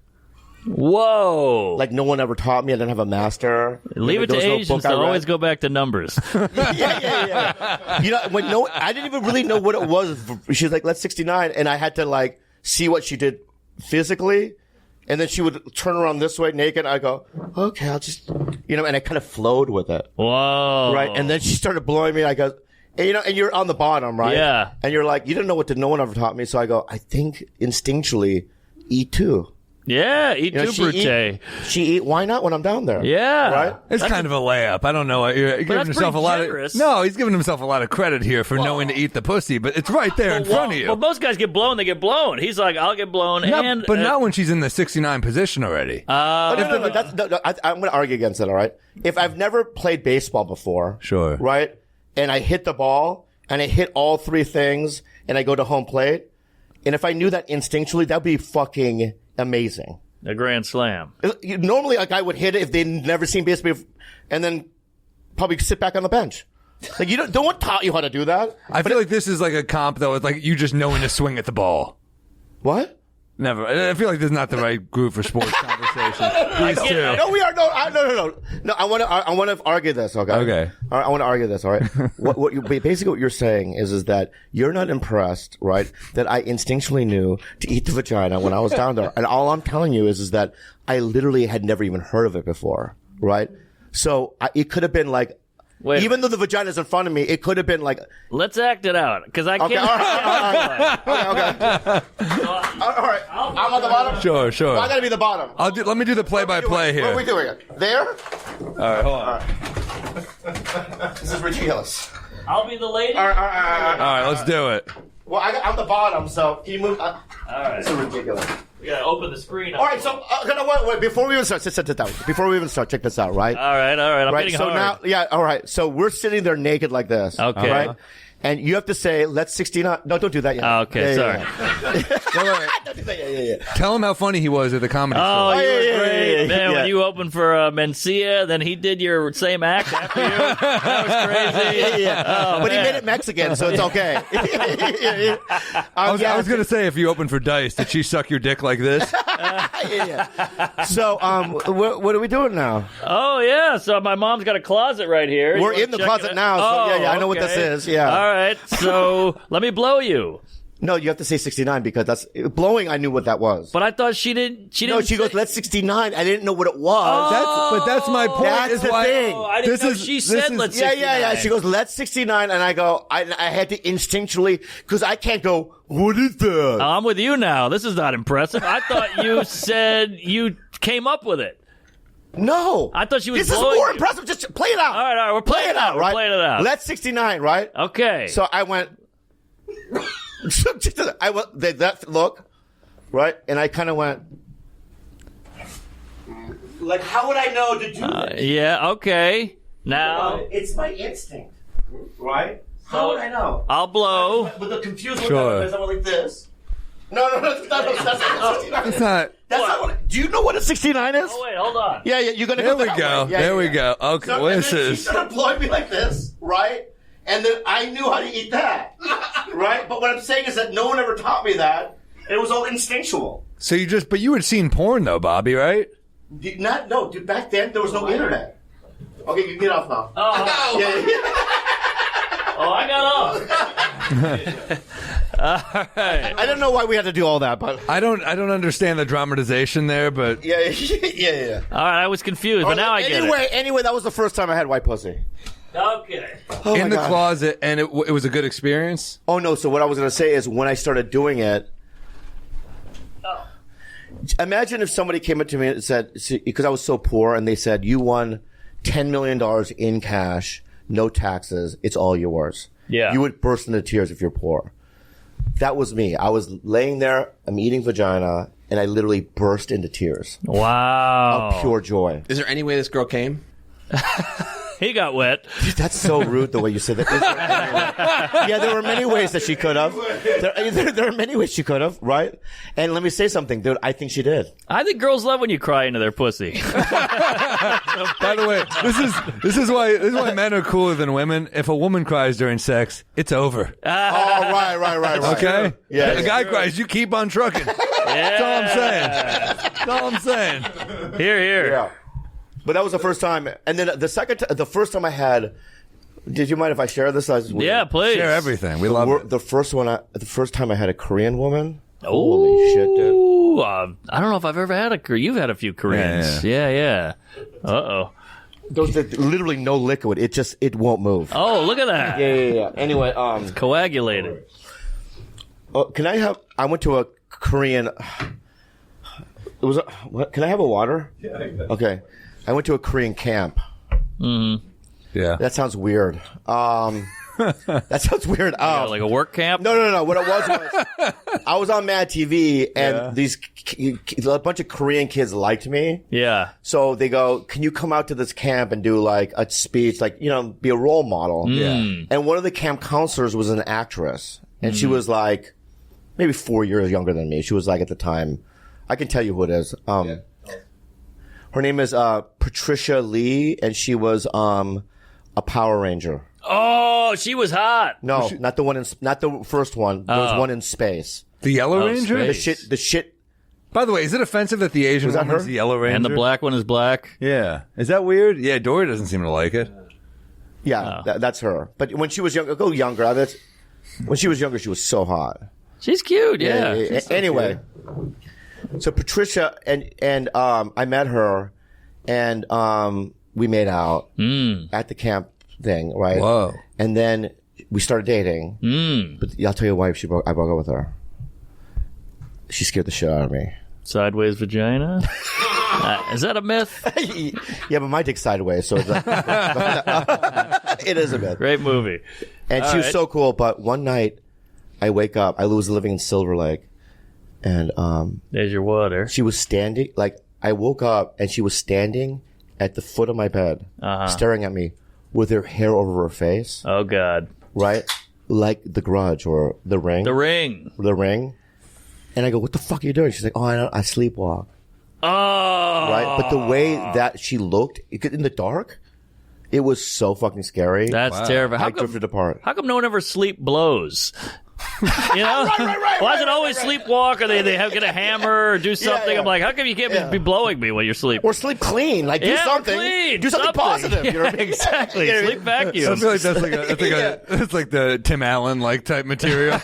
Whoa. No one ever taught me. I didn't have a master. Leave it to There was no Asians. book I They'll read. always go back to numbers. Yeah. I didn't even really know what it was. She was like, "Let's 69," and I had to see what she did physically, and then she would turn around this way naked. I go, "Okay, I'll just," and I kind of flowed with it, Whoa. right? And then she started blowing me. I go, and you're on the bottom, right? Yeah. And you're like, you didn't know what to. No one ever taught me, so I go, I think instinctually, eat too. Yeah, eat too, Brute. She eat. Why not when I'm down there? Yeah. Right. It's kind of a layup. I don't know. You're giving that's yourself a pretty lot generous. of. No, he's giving himself a lot of credit here for knowing to eat the pussy, but it's right there in front of you. Well, most guys get blown. They get blown. He's like, I'll get blown. But not when she's in the 69 position already. No. I'm going to argue against it. All right. If I've never played baseball before, Sure. right, and I hit the ball and I hit all three things and I go to home plate, and if I knew that instinctually, that'd be fucking amazing. a grand slam. Normally, I would hit it if they'd never seen baseball, and then probably sit back on the bench. No one taught you how to do that. I feel like this is like a comp, though, with you just knowing to swing at the ball. What? Never. I feel like this is not the right group for sports conversation. These two. No, we are no. No, I want to argue this. Okay. Okay. All right, I want to argue this. All right. Basically what you're saying is that you're not impressed, right? That I instinctually knew to eat the vagina when I was down there, and all I'm telling you is that I literally had never even heard of it before, right? So it could have been like. Wait. Even though the vagina's in front of me, it could have been like. Let's act it out, because I can't. Okay, all right. I'm on the bottom. Sure. Well, I gotta be the bottom. Let me do the play-by-play here. What are we doing? There? All right, hold on. This is ridiculous. I'll be the lady. All right, Let's do it. Well, I'm the bottom, so can you move? All right. This is ridiculous. We gotta open the screen up. All right, so wait. Before we even start, sit down. Before we even start, check this out, right? All right. I'm Right. getting So hard. now, all right. So we're sitting there naked like this. Okay. Right. And you have to say, let's 69. No, don't do that yet. Oh, okay, sorry. Don't do that. Yeah. Tell him how funny he was at the comedy Oh, show. you were yeah, great. yeah. Man, Yeah. when you opened for Mencia, then he did your same act after you. That was crazy. Oh, But he man. made it Mexican, so it's okay. I was going to say, if you opened for Dice, did she suck your dick like this? So, what are we doing now? Oh, yeah. So my mom's got a closet right here. You We're wanna in the check closet it now, out? so yeah, I know what this okay. is, yeah. All right. So let me blow you. No, you have to say 69 because that's blowing. I knew what that was. But I thought she didn't. No, she goes, let's 69. I didn't know what it was. But that's my point. That's is the why thing. Oh, I didn't know she said let's 69. Yeah. She goes, let's 69. And I go, I had to instinctually, because I can't go, what is that? I'm with you now. This is not impressive. I thought you said you came up with it. No. I thought she was This is blowing more you. impressive. Just play it out. All right. We're playing it out. right? We're playing it out. Let's 69, right? Okay. So I went, that look, right? And I kind of went, like, how would I know to do this? yeah. Okay. Now It's my instinct, right? How would I know? I'll blow. With the confused look Sure. on my face, I went like this. No, that's not what 69 is. It's not. That's not what. Do you know what a 69 is? Oh wait, hold on. Yeah, you're gonna There go we that go. way. Yeah, There we yeah. go. Okay, So, well, and this then is. she started blowing me like this, right? And then I knew how to eat that, right? But what I'm saying is that no one ever taught me that. It was all instinctual. So but you had seen porn though, Bobby, right? Dude, back then there was no internet. Okay, you can get off now. Oh, Yeah. oh, I got off. All right. I don't know why we had to do all that, but I don't understand the dramatization there, but yeah. All right, I was confused, but now I get it. Anyway, that was the first time I had white pussy. Okay. Oh in my the God. closet, and it was a good experience. Oh no! So what I was going to say is when I started doing it, imagine if somebody came up to me and said, because I was so poor, and they said, "You won $10 million in cash, no taxes, it's all yours." Yeah. You would burst into tears if you're poor. That was me. I was laying there, I'm eating vagina, and I literally burst into tears Wow. of pure joy. Is there any way this girl came? He got wet. Dude, that's so rude the way you said that. Yeah, there were many ways that she could have. There are many ways she could have, right? And let me say something, dude. I think she did. I think girls love when you cry into their pussy. By the way, this is why men are cooler than women. If a woman cries during sex, it's over. Oh, right. Okay? Yeah. A guy cries, you keep on trucking. That's all I'm saying. That's all I'm saying. Here. Yeah. But that was the first time. And then the first time I had, did you mind if I share this? Yeah, please. Share everything. We love it. The first time I had a Korean woman. Holy shit, dude. Ooh, I don't know if I've ever had a Korean. You've had a few Koreans. Yeah. Uh-oh. There's literally no liquid. It won't move. Oh, look at that. Yeah. Anyway, Coagulated. I went to a Korean. Can I have a water? Yeah. Okay. I went to a Korean camp. Mm-hmm. Yeah. That sounds weird. That sounds weird. Like a work camp? No. What it was I was on MadTV, and a bunch of Korean kids liked me. Yeah. So they go, "Can you come out to this camp and do like a speech, like be a role model?" Yeah. And one of the camp counselors was an actress, and she was like maybe 4 years younger than me. She was like at the time, I can tell you who it is. Her name is Patricia Lee, and she was a Power Ranger. Oh, she was hot. No, not the first one. There was one in space. The Yellow Ranger? space. The shit By the way, is it offensive that the Asian that woman's her? the Yellow Ranger? And the black one is black. Yeah. Is that weird? Yeah, Dory doesn't seem to like it. Yeah, that's her. But when she was younger, go younger. When she was younger, she was so hot. She's cute, yeah. Anyway, so Patricia and I met her, and we made out at the camp thing, right? Whoa. And then we started dating. But I'll tell you why I broke up with her. She scared the shit out of me. Sideways vagina? Is that a myth? Yeah, but my dick's sideways, so it's it is a myth. Great movie. And she was so cool, but one night I wake up, I was living in Silver Lake, and There's your water. she was standing, like, I woke up and she was standing at the foot of my bed, staring at me with her hair over her face, Oh, God. right? Like The Grudge or The Ring. The Ring. The Ring. And I go, what the fuck are you doing? She's like, oh, I sleepwalk. Oh. Right? But the way that she looked, in the dark, it was so fucking scary. That's terrible. I drifted apart. How come no one ever sleep blows? You know? Why is it always sleepwalk, or they get a hammer or do something? yeah. I'm like, how come you can't be blowing me when you're sleeping? Or sleep clean. Like, do something. Clean. Do something positive. Yeah, You know what I mean? exactly. You know what I Sleep mean? vacuum. I feel like that's like the Tim Allen type material.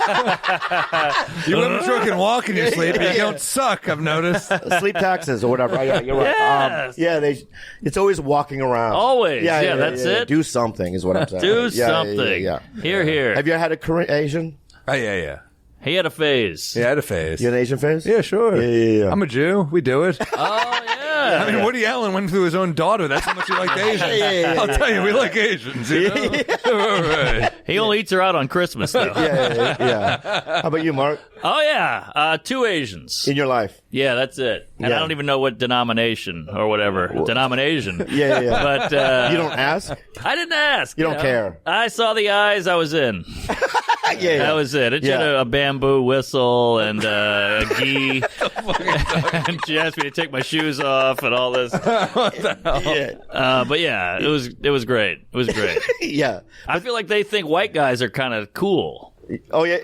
You wouldn't fucking walk in your sleep, but you don't suck. I've noticed. Sleep taxes or whatever. Yeah, you're right. Yes. It's always walking around. Always. Yeah, that's it. Do something is what I'm saying. Do Yeah, something. Yeah. Here. Have you had a Korean Asian? Oh, yeah. He had a phase. Yeah, I had a phase. You had an Asian face? Yeah, sure. Yeah. I'm a Jew. We do it. Oh, yeah. I mean, Woody Allen went through his own daughter. That's how much he liked Asians. Yeah. I'll tell you, we like Asians. You know? All right. He only eats her out on Christmas, though. Yeah. How about you, Mark? Oh, yeah. 2 Asians. In your life? Yeah, that's it. And Yeah. I don't even know what denomination or whatever. Denomination. Yeah. But You don't ask? I didn't ask. You don't care. I saw the eyes. I was in. Yeah. That was it. It Yeah. had a bamboo whistle and a gi. And she asked me to take my shoes off and all this. Yeah. But yeah, it was great. It was great. Yeah. I feel like they think white guys are kind of cool, Oh, yeah.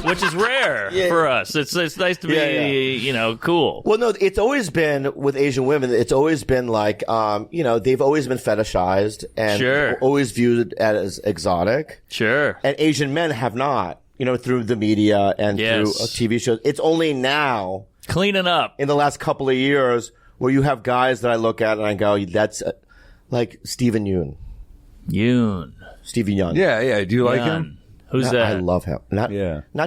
which is rare for us. It's nice to be, cool. Well, no, it's always been with Asian women. It's always been like, they've always been fetishized and always viewed as exotic. Sure. And Asian men have not, through the media and through TV shows. It's only now, Cleaning up. in the last couple of years, where you have guys that I look at and I go, that's like Steven Yeun. Steven Yeun. Yeah. Do you like him? Who's No, that? I love him. Not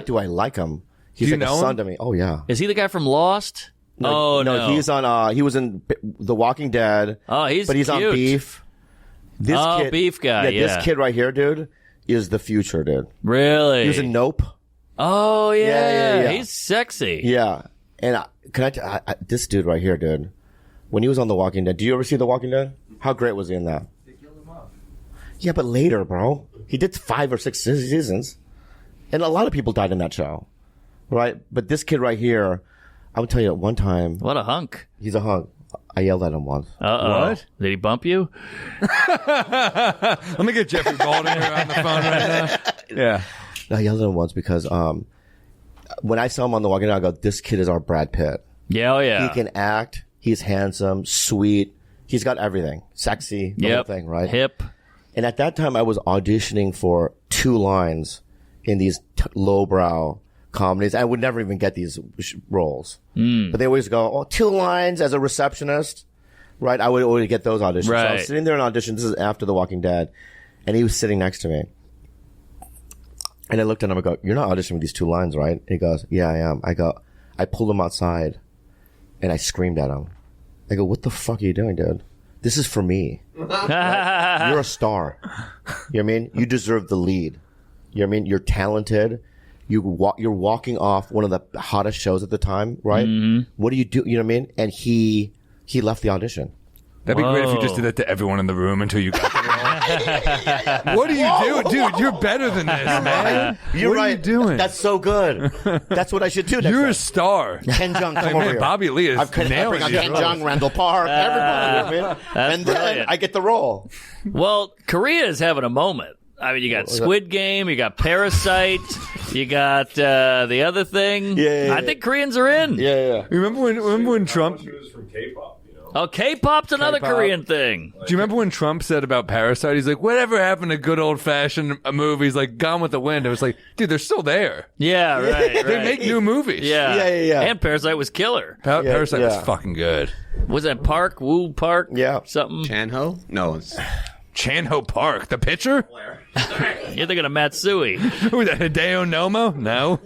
do I like him. He's Do you like know a son him? to me. Oh, yeah. Is he the guy from Lost? No, he's on. He was in The Walking Dead. Oh, but he's on cute. Beef. This kid, Beef guy. Yeah, this kid right here, dude, is the future, dude. Really? He was in Nope. Oh yeah. Yeah. He's sexy. Yeah, and this dude right here, dude. When he was on The Walking Dead, do you ever see The Walking Dead? How great was he in that? They killed him off. Yeah, but later, bro, he did 5 or 6 seasons, and a lot of people died in that show, right? But this kid right here, I will tell you, one time, What a hunk. he's a hunk. I yelled at him once. Uh-oh. What? Did he bump you? Let me get Jeffrey Baldwin here on the phone right now. Yeah. I yelled at him once because when I saw him on The Walking Dead, I go, this kid is our Brad Pitt. Yeah, oh yeah. He can act. He's handsome, sweet. He's got everything. Sexy, the whole thing, right? Hip. And at that time, I was auditioning for 2 lines in these lowbrow comedies. I would never even get these roles. But they always go, 2 lines as a receptionist, right? I would always get those auditions. Right. So I was sitting there in audition. This is after The Walking Dead. And he was sitting next to me. And I looked at him, I go, you're not auditioning with these 2 lines, right? He goes, yeah, I am. I go, I pulled him outside and I screamed at him. I go, what the fuck are you doing, dude? This is for me. Right? You're a star. You know what I mean? You deserve the lead. You know what I mean? You're talented. You're walking off one of the hottest shows at the time, right? Mm-hmm. What do you do? You know what I mean? And he left the audition. That'd be great if you just did that to everyone in the room until you got the role. What do you do? Dude, you're better than this, man. You're what right. are you doing? That's so good. That's what I should do next You're time. a star. Ken Jeong, come Hey, over man, here. Bobby Lee is I bring nailing out these Ken roles. Jeong, Randall Park, everybody. You know what I mean? And then brilliant. I get the role. Well, Korea is having a moment. I mean, you got Squid Game, you got Parasite, you got the other thing. Yeah. I think Koreans are in. Yeah. Remember when Trump? From K-pop, Oh, K-pop's another K-pop. Korean thing. Do you remember when Trump said about Parasite? He's like, whatever happened to good old-fashioned movies like Gone with the Wind? It was like, dude, they're still there. Yeah, right. They make new movies. Yeah. And Parasite was killer. Parasite was fucking good. Was that Park? Woo Park? Yeah. Something? Chan-ho? No, it's... Chan-ho Park, the pitcher? You're thinking of Matsui. Who, that Hideo Nomo? No.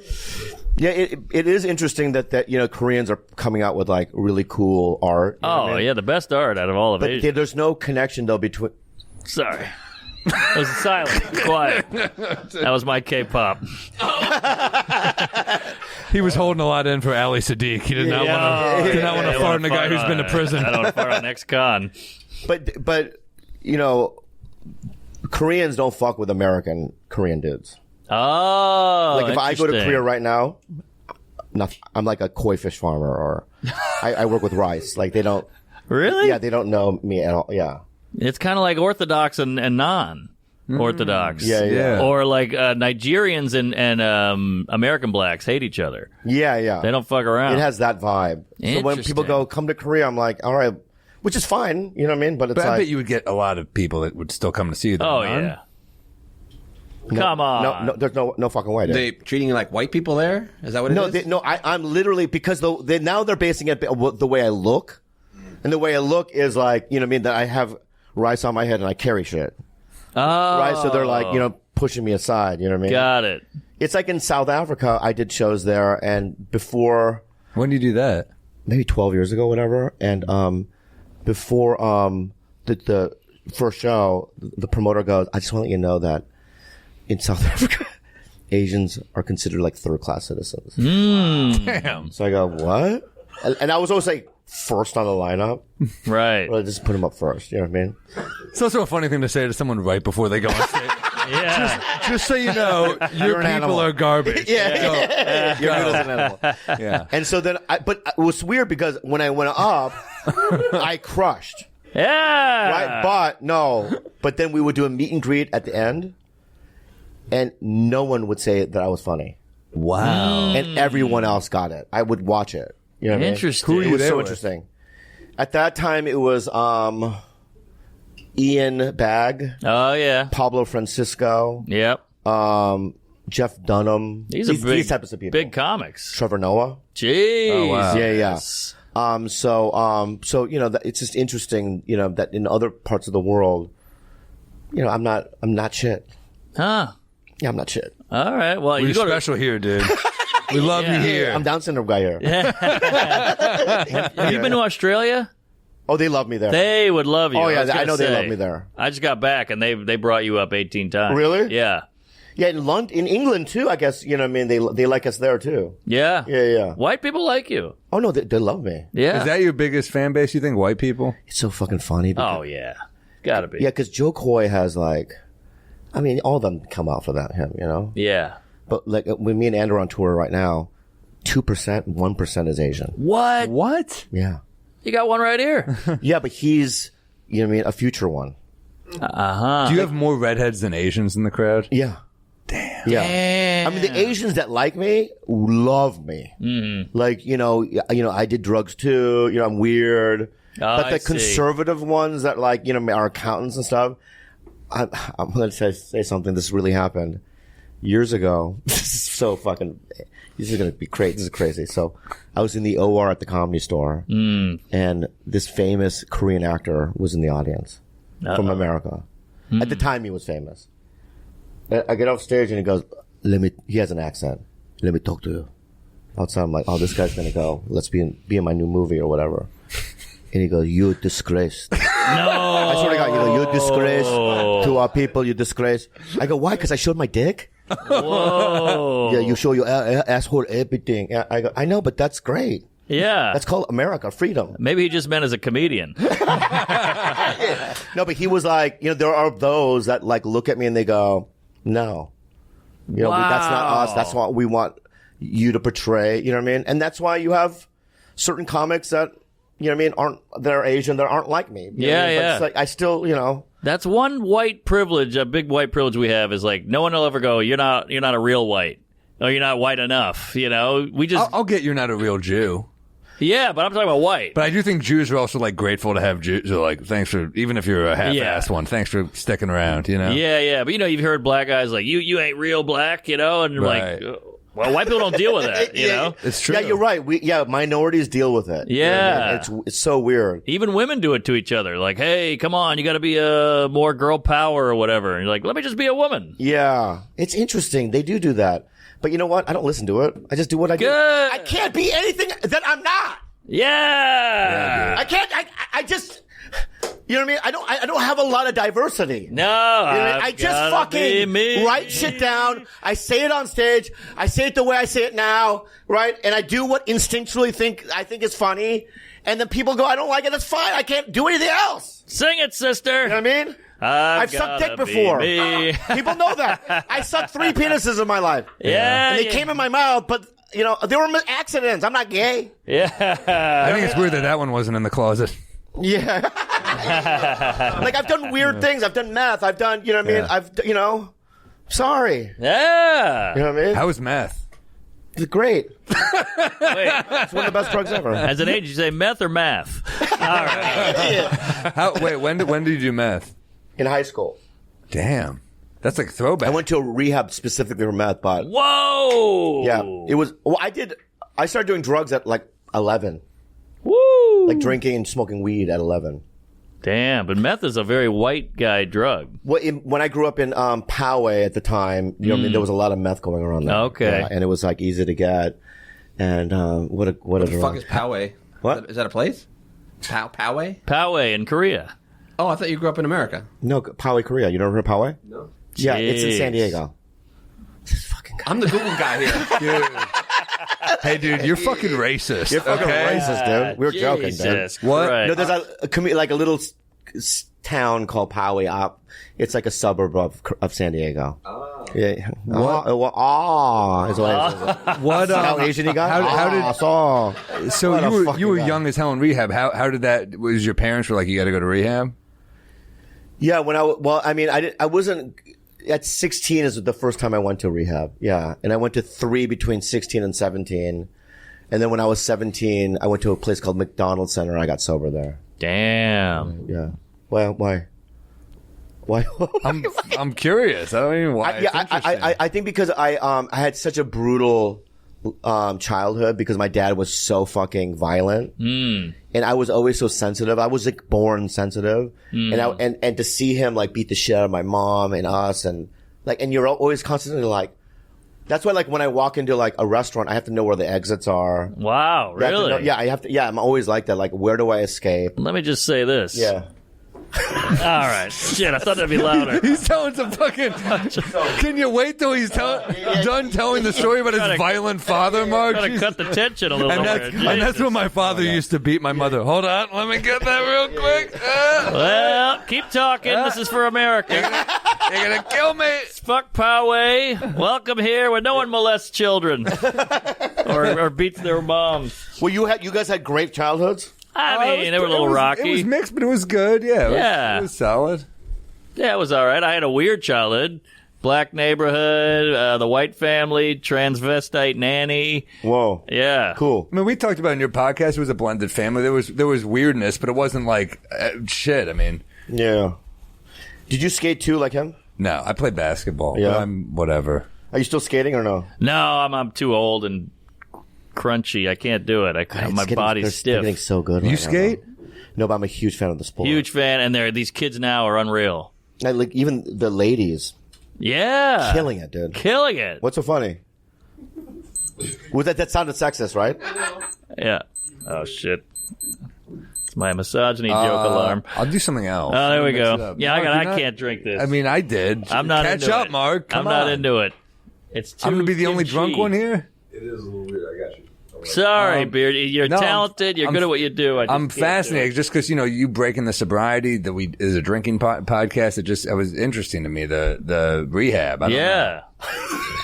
Yeah, it is interesting that Koreans are coming out with like really cool art. You know what I mean? Yeah, the best art out of all of But Asia. there's no connection though between. Sorry. It was silent, quiet. That was my K-pop. He was holding a lot in for Ali Sadiq. He did not want to fart on a guy who's been to prison. I don't want to fart on ex-con. But Koreans don't fuck with American Korean dudes. Oh, Like if I go to Korea right now, I'm like a koi fish farmer, or I work with rice. Like they don't. Really? Yeah, they don't know me at all. Yeah. It's kind of like Orthodox and non-Orthodox. Yeah. Or like Nigerians and American blacks hate each other. Yeah. They don't fuck around. It has that vibe. So when people go, come to Korea, I'm like, all right, which is fine. You know what I mean? But it's But I like, bet you would get a lot of people that would still come to see you. Oh, None? yeah. Come on. No, there's no fucking way. Dude. They treating you like white people there? Is that what it is? I'm literally, because now they're basing it the way I look. And the way I look is like, you know what I mean, that I have rice on my head and I carry shit. Oh. Right? So they're like, pushing me aside. You know what I mean? Got it. It's like in South Africa, I did shows there, and before, When did you do that? maybe 12 years ago, whatever, and before the first show, the promoter goes, I just want to let you know that in South Africa, Asians are considered like third-class citizens. Damn. So I go, what? And I was always like first on the lineup. Right. Well, I just put him up first. You know what I mean? It's also a funny thing to say to someone right before they go on stage. Yeah. Just so you know, your an people animal. are garbage. Yeah. Your noodle's an animal. Yeah. And so then, but it was weird because when I went up, I crushed. Yeah. Right? But then we would do a meet and greet at the end, and no one would say that I was funny. Wow. And everyone else got it. I would watch it. You know what I mean? Interesting. Who are It you was there so with? interesting. At that time, it was Ian Bagg, Oh, yeah. Pablo Francisco, Yep. Jeff Dunham. These are big, these types of people. big comics. Trevor Noah. Jeez. Oh, wow. Yeah. So it's just interesting, that in other parts of the world, I'm not shit. Huh. Yeah, I'm not shit. All right. Well, You're you go to... special here, dude. We love you here. I'm Down syndrome guy here. Have you been to Australia? Oh, they love me there. They would love you. Oh, yeah, was gonna I know they say. love me there. I just got back, and they brought you up 18 times. Really? Yeah. Yeah, in London, in England too, I guess, you know what I mean? They like us there too. Yeah. Yeah. White people like you. Oh, no, they love me. Yeah. Is that your biggest fan base, you think, white people? It's so fucking funny. Because, Oh, yeah. Gotta be. Yeah, because Joe Coy has all of them come out for him, Yeah. But like when me and Andrew are on tour right now, 2%, 1% is Asian. What? What? Yeah. You got one right here. Yeah, but he's, you know what I mean, a future one. Uh-huh. Do you have more redheads than Asians in the crowd? Yeah. Damn. Yeah. I mean, the Asians that like me love me. Mm-hmm. Like, I did drugs too. I'm weird. But I the see. conservative ones that are accountants and stuff, I'm going to say something. This really happened years ago. This is so fucking, this is going to be crazy. This is crazy. So I was in the OR at the Comedy Store and this famous Korean actor was in the audience from America. At the time he was famous. I get off stage and he goes, he has an accent. Let me talk to you. Outside I'm like, oh, this guy's going to go. Let's be in my new movie or whatever. And he goes, you disgraced. No. I swear to God, you disgrace to our people, you disgrace. I go, why? Because I showed my dick? Whoa. Yeah, you show your asshole everything. Yeah, I go, I know, but that's great. Yeah. That's called America, freedom. Maybe he just meant as a comedian. No, but he was like, there are those that look at me and they go, no. That's not us. That's what we want you to portray. You know what I mean? And that's why you have certain comics that, they're Asian, that aren't like me. You know what I mean? But it's like, I still, That's one white privilege, a big white privilege we have is like no one will ever go, you're not a real white. Or you're not white enough, you know? We just I'll get you're not a real Jew. Yeah, but I'm talking about white. But I do think Jews are also like grateful to have Jews. So like, thanks for, even if you're a half-assed one, thanks for sticking around, you know? Yeah. But you've heard black guys like, you ain't real black, and Right. like, well, white people don't deal with that, you know? It's true. Yeah, you're right. Minorities deal with it. Yeah. It's so weird. Even women do it to each other. Like, hey, come on, you got to be more girl power or whatever. And you're like, let me just be a woman. Yeah. It's interesting. They do that. But you know what? I don't listen to it. I just do what I do. Good. I can't be anything that I'm not. Yeah. I can't. I just. You know what I mean? I don't have a lot of diversity. No. You know what I mean? I just fucking me. write shit down. I say it on stage. I say it the way I say it now, right? And I do what instinctually I think is funny. And then people go, I don't like it. That's fine. I can't do anything else. Sing it, sister. You know what I mean? I've sucked dick before. People know that. I sucked 3 penises in my life. Yeah. And they came in my mouth, but, you know, they were accidents. I'm not gay. Yeah. I think it's weird that one wasn't in the closet. Yeah. Like, I've done weird things. I've done meth. I've done, you know what I mean? Sorry. Yeah. You know what I mean? How was meth? It's great. Wait. It's one of the best drugs ever. As an age, you say meth or math? All right. When did you do meth? In high school. Damn. That's like throwback. I went to a rehab specifically for meth, but Whoa. yeah, it was. Well, I started doing drugs at like 11, Woo. like drinking and smoking weed at 11. Damn, but meth is a very white guy drug. Well, when I grew up in Poway at the time, you know, what I mean, there was a lot of meth going around there. Okay. Yeah, and it was like easy to get. And what a What the drug. fuck is Poway? What? Is that a place? Poway? Poway in Korea. Oh, I thought you grew up in America. No, Poway, Korea. You never heard of Poway? No. Yeah, it's in Jeez. San Diego. This fucking guy. I'm the Google guy here. Dude. Hey, dude, you're fucking racist. You're fucking okay? racist, dude. We're joking, dude. Jesus What? Christ. No, there's like a little town called Poway. It's like a suburb of San Diego. Oh. Yeah. What? Is what I says. What? How Asian he got? How did? So what a you fucking were guy. young as hell in rehab. How did that? Was your parents were like, you got to go to rehab? Yeah, I wasn't. At 16 is the first time I went to rehab. Yeah, and I went to 3 between 16 and 17, and then when I was 17, I went to a place called McDonald Center. I got sober there. Damn. Yeah. Well, why? Why? I'm curious. I don't even why. It's interesting. I think because I had such a brutal childhood because my dad was so fucking violent, and I was always so sensitive. I was like born sensitive, and to see him like beat the shit out of my mom and us, and like, and you're always constantly like. That's why, like, when I walk into like a restaurant, I have to know where the exits are. Wow, I have to really? know- I have to. Yeah, I'm always like that. Like, where do I escape? Let me just say this. Yeah. All right. Shit, I thought that'd be louder. He's telling some fucking. Can you wait till he's done telling the story about his violent father, Mark? Gotta Jeez. cut the tension a little And bit. that's what my father used to beat my mother. Hold on, let me get that real quick. Well, keep talking. This is for America. You're gonna kill me. Fuck Poway. Welcome here where no one molests children or beats their moms. Well, you guys had great childhoods. I mean, they were a little rocky. It was mixed, but it was good. Yeah, Yeah. it was solid. Yeah, it was all right. I had a weird childhood. Black neighborhood, the white family, transvestite nanny. Whoa. Yeah. Cool. I mean, we talked about in your podcast. It was a blended family. There was weirdness, but it wasn't like shit. I mean, Yeah. Did you skate too, like him? no, I played basketball. Yeah. But I'm whatever. Are you still skating or no? No, I'm too old and crunchy. I can't do it. My body's They're getting stiff. so good. You right now, skate? though. No, but I'm a huge fan of the sport. Huge fan, and these kids now are unreal. Like even the ladies Yeah. killing it, dude. Killing it. What's so funny? Was that sounded sexist, right? Yeah. Oh, shit. It's my misogyny joke alarm. I'll do something else. Oh, there we Mix it go. up. Yeah, Mark, I you're not- can't drink this. I mean, I did. I'm not Catch into up, it. Mark. Come I'm not on. into it. It's too I'm gonna be the only drunk kimchi. one here. It is a little weird. I got you. Sorry, Beard. You're no, talented. You're I'm- good at what you do. I just I'm can't do fascinated it. just because you breaking the sobriety that we is a drinking podcast. It was interesting to me the rehab. I don't know. Yeah.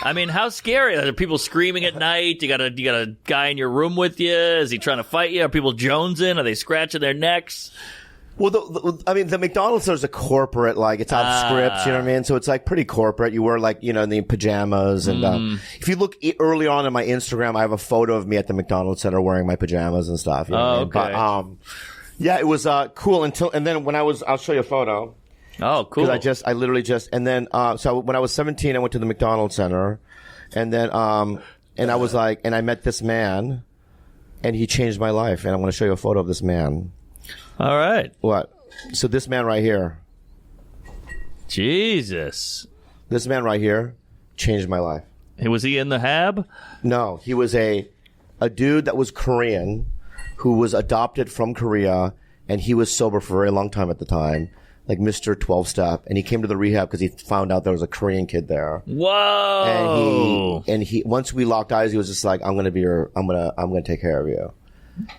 I mean, how scary are people screaming at night? You got a guy in your room with you? Is he trying to fight you? Are people jonesing? Are they scratching their necks? Well, the McDonald's there's a corporate, like, it's out scripts, you know what I mean? So it's like pretty corporate. You wear like, in the pajamas. And if you look early on in my Instagram, I have a photo of me at the McDonald's Center wearing my pajamas and stuff. You know what I mean? But, yeah, it was cool and then when I'll show you a photo. Oh, cool. Because I literally and then, so when I was 17, I went to the McDonald's Center. And then, and I was like, and I met this man, and he changed my life. And I want to show you a photo of this man. All right. What? So this man right here. Jesus. This man right here changed my life. Was he in the Hab? No, he was a dude that was Korean who was adopted from Korea, and he was sober for a very long time at the time, like Mr. 12-Step, and he came to the rehab because he found out there was a Korean kid there. Whoa! And he once we locked eyes, he was just like, I'm gonna take care of you.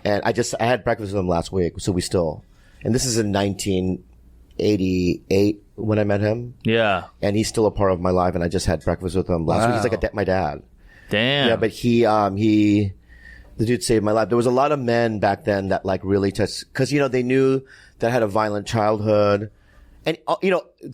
And I had breakfast with him last week, so and this is in 1988 when I met him. Yeah. And he's still a part of my life, and I just had breakfast with him last week. He's like my dad. Damn. Yeah, but the dude saved my life. There was a lot of men back then that like really because they knew that I had a violent childhood. And,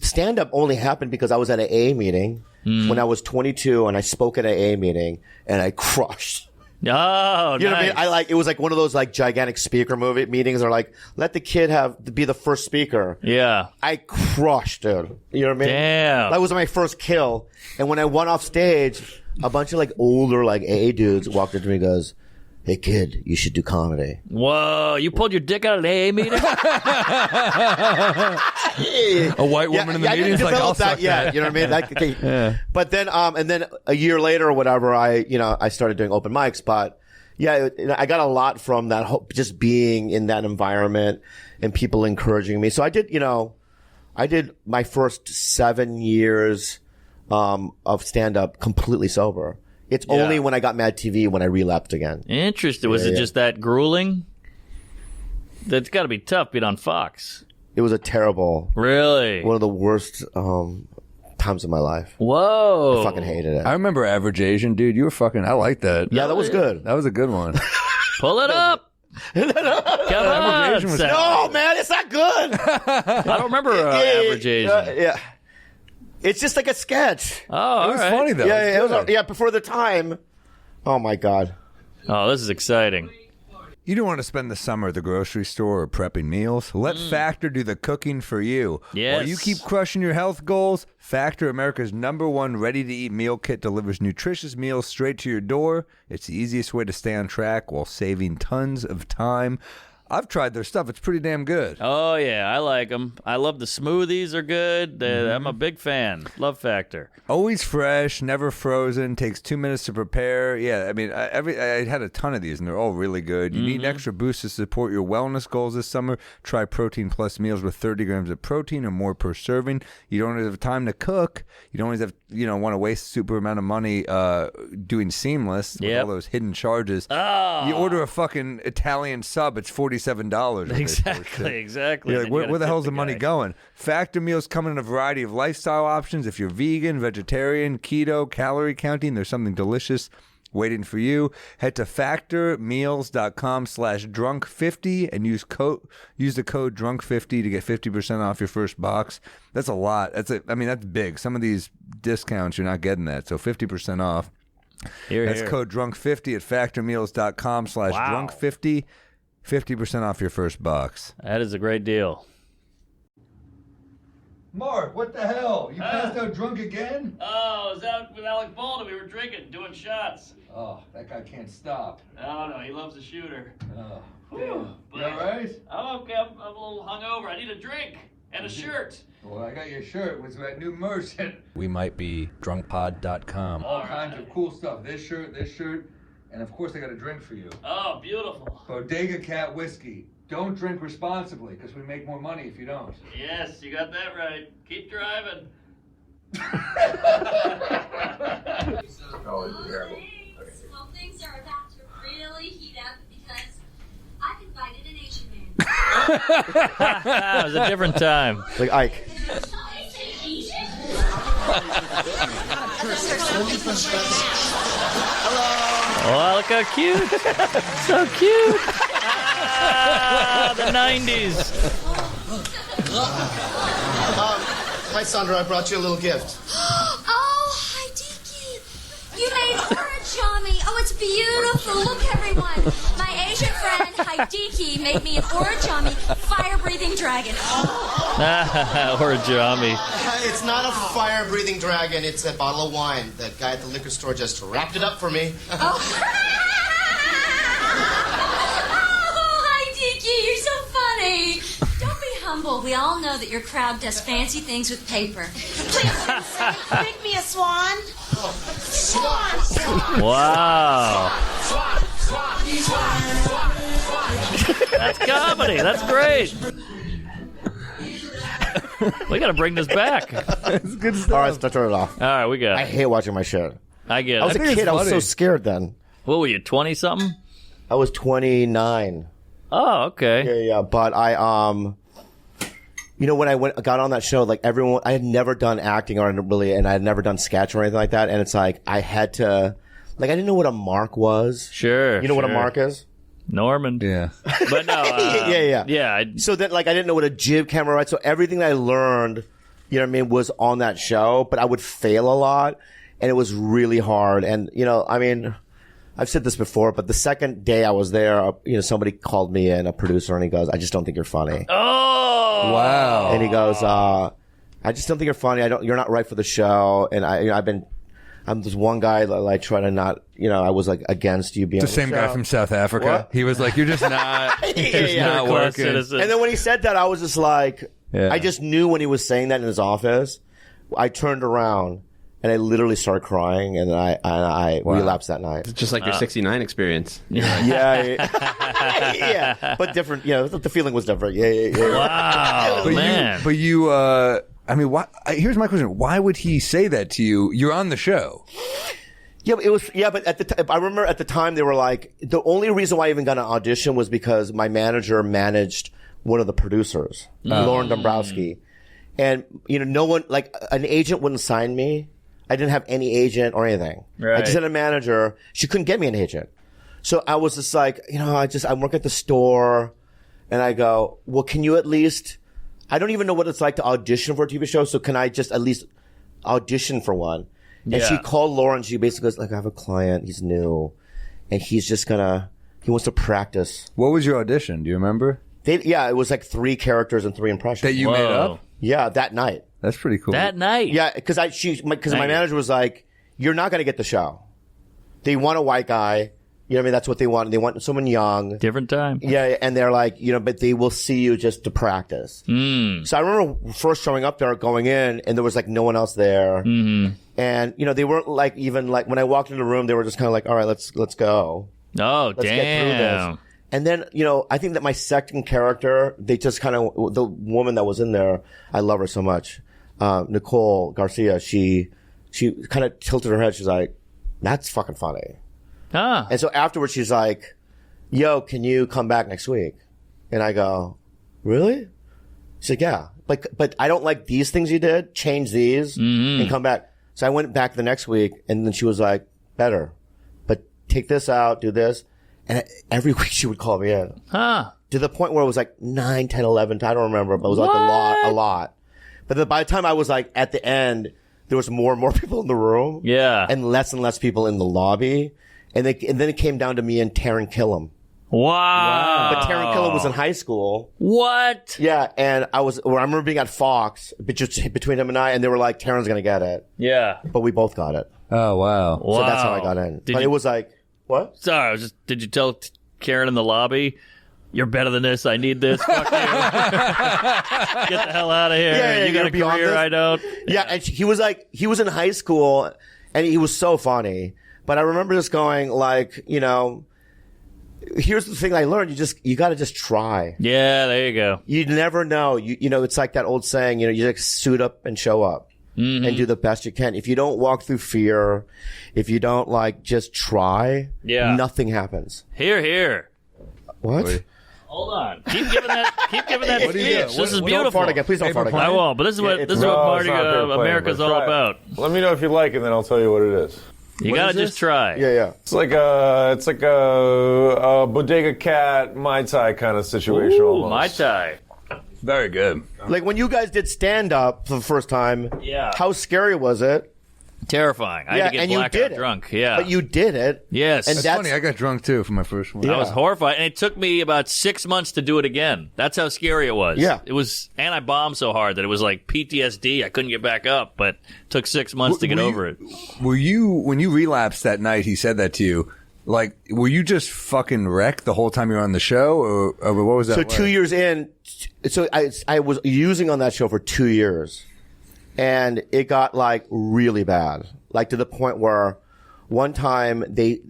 stand up only happened because I was at an AA meeting when I was 22, and I spoke at an AA meeting, and I crushed. Oh, You know nice. what I mean? It was like one of those like gigantic speaker meetings, or like, let the kid be the first speaker. Yeah. I crushed, dude. You know what I mean? Damn. That was my first kill. And when I went off stage, a bunch of like older like AA dudes walked up to me and goes, hey kid, you should do comedy. Whoa, you pulled your dick out of an AA meeting? A white woman in the meeting is like, I'll suck that. You know what I mean? Yeah. But then, and then a year later or whatever, I started doing open mics. But yeah, I got a lot from that, just being in that environment and people encouraging me. So I did my first 7 years of stand up completely sober. It's only when I got MadTV when I relapsed again. Interesting. Was it just that grueling? That's got to be tough being on Fox. It was a terrible, Really? one of the worst times of my life. Whoa. I fucking hated it. I remember Average Asian, dude. You were fucking. I like that. Yeah, that was good. That was a good one. Pull it up. Come on. Asian was- Sam. No, man, it's not good. I don't remember Average Asian. Yeah. It's just like a sketch. Oh, It was funny though. Yeah, It was good. before the time. Oh my God. Oh, this is exciting. You don't want to spend the summer at the grocery store or prepping meals? Let Factor do the cooking for you. Yes. While you keep crushing your health goals, Factor, America's #1 ready-to-eat meal kit, delivers nutritious meals straight to your door. It's the easiest way to stay on track while saving tons of time. I've tried their stuff. It's pretty damn good. Oh, yeah, I like them. I love the smoothies are good. I'm a big fan. Love Factor. Always fresh, never frozen, takes 2 minutes to prepare. Yeah, I mean, I had a ton of these, and they're all really good. You need an extra boost to support your wellness goals this summer. Try Protein Plus meals with 30 grams of protein or more per serving. You don't always have time to cook. You don't always have, want to waste a super amount of money doing seamless with all those hidden charges. Oh. You order a fucking Italian sub, it's $47. Exactly. You're like, where the hell's the money going? Factor meals come in a variety of lifestyle options. If you're vegan, vegetarian, keto, calorie counting, there's something delicious waiting for you. Head to factormeals.com/drunk50 and use the code drunk50 to get 50% off your first box. That's a lot. That's big. Some of these discounts you're not getting that. So 50% off. That's code drunk50 at factormeals.com/drunk50. 50% off your first box. That is a great deal. Mark, what the hell? You passed out drunk again? Oh, I was out with Alec Baldwin. We were drinking, doing shots. Oh, that guy can't stop. No, he loves the shooter. Oh, Whew, you all right? I'm okay. I'm a little hungover. I need a drink and a shirt. Well, I got your shirt with that new merch. We might be drunkpod.com. All kinds of cool stuff. This shirt, and of course I got a drink for you. Oh, beautiful. Bodega Cat Whiskey. Don't drink responsibly, because we make more money if you don't. Yes, you got that right. Keep driving. Well, things are about to really heat up because I've invited an Asian man. It was a different time. Like Ike. Asian? Oh, look how cute. So cute. The 90s. Hi, Sandra. I brought you a little gift. Oh, hi, Tiki. You made origami. Oh, it's beautiful. Look, everyone. My Asian friend, Haidiki, made me an origami fire-breathing dragon. Origami. It's not a fire-breathing dragon. It's a bottle of wine. That guy at the liquor store just wrapped it up for me. Oh, Haidiki, you're so funny. Don't be humble. We all know that your crowd does fancy things with paper. Please, Sensei, make me a swan. Swan. Wow. That's comedy. That's great. We got to bring this back. It's good stuff. All right, let's turn it off. All right, we got I it. hate watching my shit. I get it. I was a think kid. it's I was so funny. scared then. What were you, 20-something? I was 29. Oh, okay. Yeah. But I, when I got on that show, like everyone, I had never done acting and I had never done sketch or anything like that. And it's like, I had to, like, I didn't know what a mark was. Sure. You know what a sure. mark is? Norman. Yeah. But no. Yeah. Yeah. So then, like, I didn't know what a jib camera was. So everything that I learned, you know what I mean, was on that show, but I would fail a lot and it was really hard. And, I mean, I've said this before, but the second day I was there, somebody called me in, a producer, and he goes, I just don't think you're funny. Oh. Wow. And he goes, I just don't think you're funny. You're not right for the show. And I'm this one guy that like trying to not, I was like against you being The on same show. guy from South Africa. What? He was like, you're just not, just not working. Citizen. And then when he said that, I was just like, Yeah. I just knew when he was saying that in his office. I turned around and I literally started crying, and I relapsed that night. Just like your 69 experience. Yeah, but different. The feeling was different. Yeah. Wow, man. But you, I mean, why? Here's my question: why would he say that to you? You're on the show. Yeah, but it was. Yeah, but I remember at the time they were like, the only reason why I even got an audition was because my manager managed one of the producers, Lauren Dombrowski, and no one, like an agent wouldn't sign me. I didn't have any agent or anything. Right. I just had a manager. She couldn't get me an agent. So I was just like, I work at the store, and I go, well, can you at least, I don't even know what it's like to audition for a TV show, so can I just at least audition for one? And she called Lauren. She basically goes, like, I have a client. He's new, and he wants to practice. What was your audition? Do you remember? It was like 3 characters and 3 impressions. That you made up? Yeah, that night. That's pretty cool. That night. Yeah, because my manager was like, you're not going to get the show. They want a white guy. You know what I mean? That's what they want. They want someone young. Different time. Yeah, and they're like, but they will see you just to practice. So I remember first showing up there, going in, and there was like no one else there. Mm-hmm. And, they weren't like, even like, when I walked into the room, they were just kind of like, all right, let's go. Oh, Let's get through this. And then, I think that my second character, they just kind of, the woman that was in there, I love her so much. Nicole Garcia, she kind of tilted her head. She's like, that's fucking funny. Huh. And so afterwards, she's like, yo, can you come back next week? And I go, really? She's like, yeah. But I don't like these things you did. Change these and come back. So I went back the next week, and then she was like, better. But take this out, do this. And every week she would call me in. Huh. To the point where it was like 9, 10, 11, I don't remember, but it was like a lot. But then by the time I was like at the end, there was more and more people in the room. Yeah. And less people in the lobby. And then it came down to me and Taron Killam. Wow. But Taron Killam was in high school. What? Yeah, and I remember being at Fox, just between him and I, and they were like, Taron's gonna get it. Yeah. But we both got it. Oh, wow. Wow. So that's how I got in. But it was like, what? Sorry, did you tell Karen in the lobby, you're better than this, I need this, fuck you. Get the hell out of here. Yeah, you got you're a beyond career, this. I don't. Yeah, and he was in high school, and he was so funny. But I remember just going like, here's the thing I learned: you got to just try. Yeah, there you go. You never know. It's like that old saying, you just suit up and show up and do the best you can. If you don't walk through fear, if you don't just try, nothing happens. Here. What? Wait. Hold on. Keep giving that What do you speech. do? This is Don't beautiful. fart again. Please don't fart again. I won't, but this is what it's what Marty, it's not fair play, America's but all try it. about. Let me know if you like it, and then I'll tell you what it is. You gotta just try. Yeah. It's like a Bodega Cat Mai Tai kind of situation. Ooh, almost. Mai Tai. Very good. Like when you guys did stand up for the first time, how scary was it? Terrifying. I had to get and you blackout did it. drunk. Yeah. But you did it. Yes. And It's that's funny. I got drunk too for my first one. I was horrified, and it took me about 6 months to do it again. That's how scary it was. Yeah. It was, and I bombed so hard that it was like PTSD. I couldn't get back up, but it took 6 months to get over it. Were you, when you relapsed that night, he said that to you, like, were you just fucking wrecked the whole time you were on the show, or what was that? so like? 2 years in. So I was using on that show for 2 years, and it got like really bad, like to the point where one time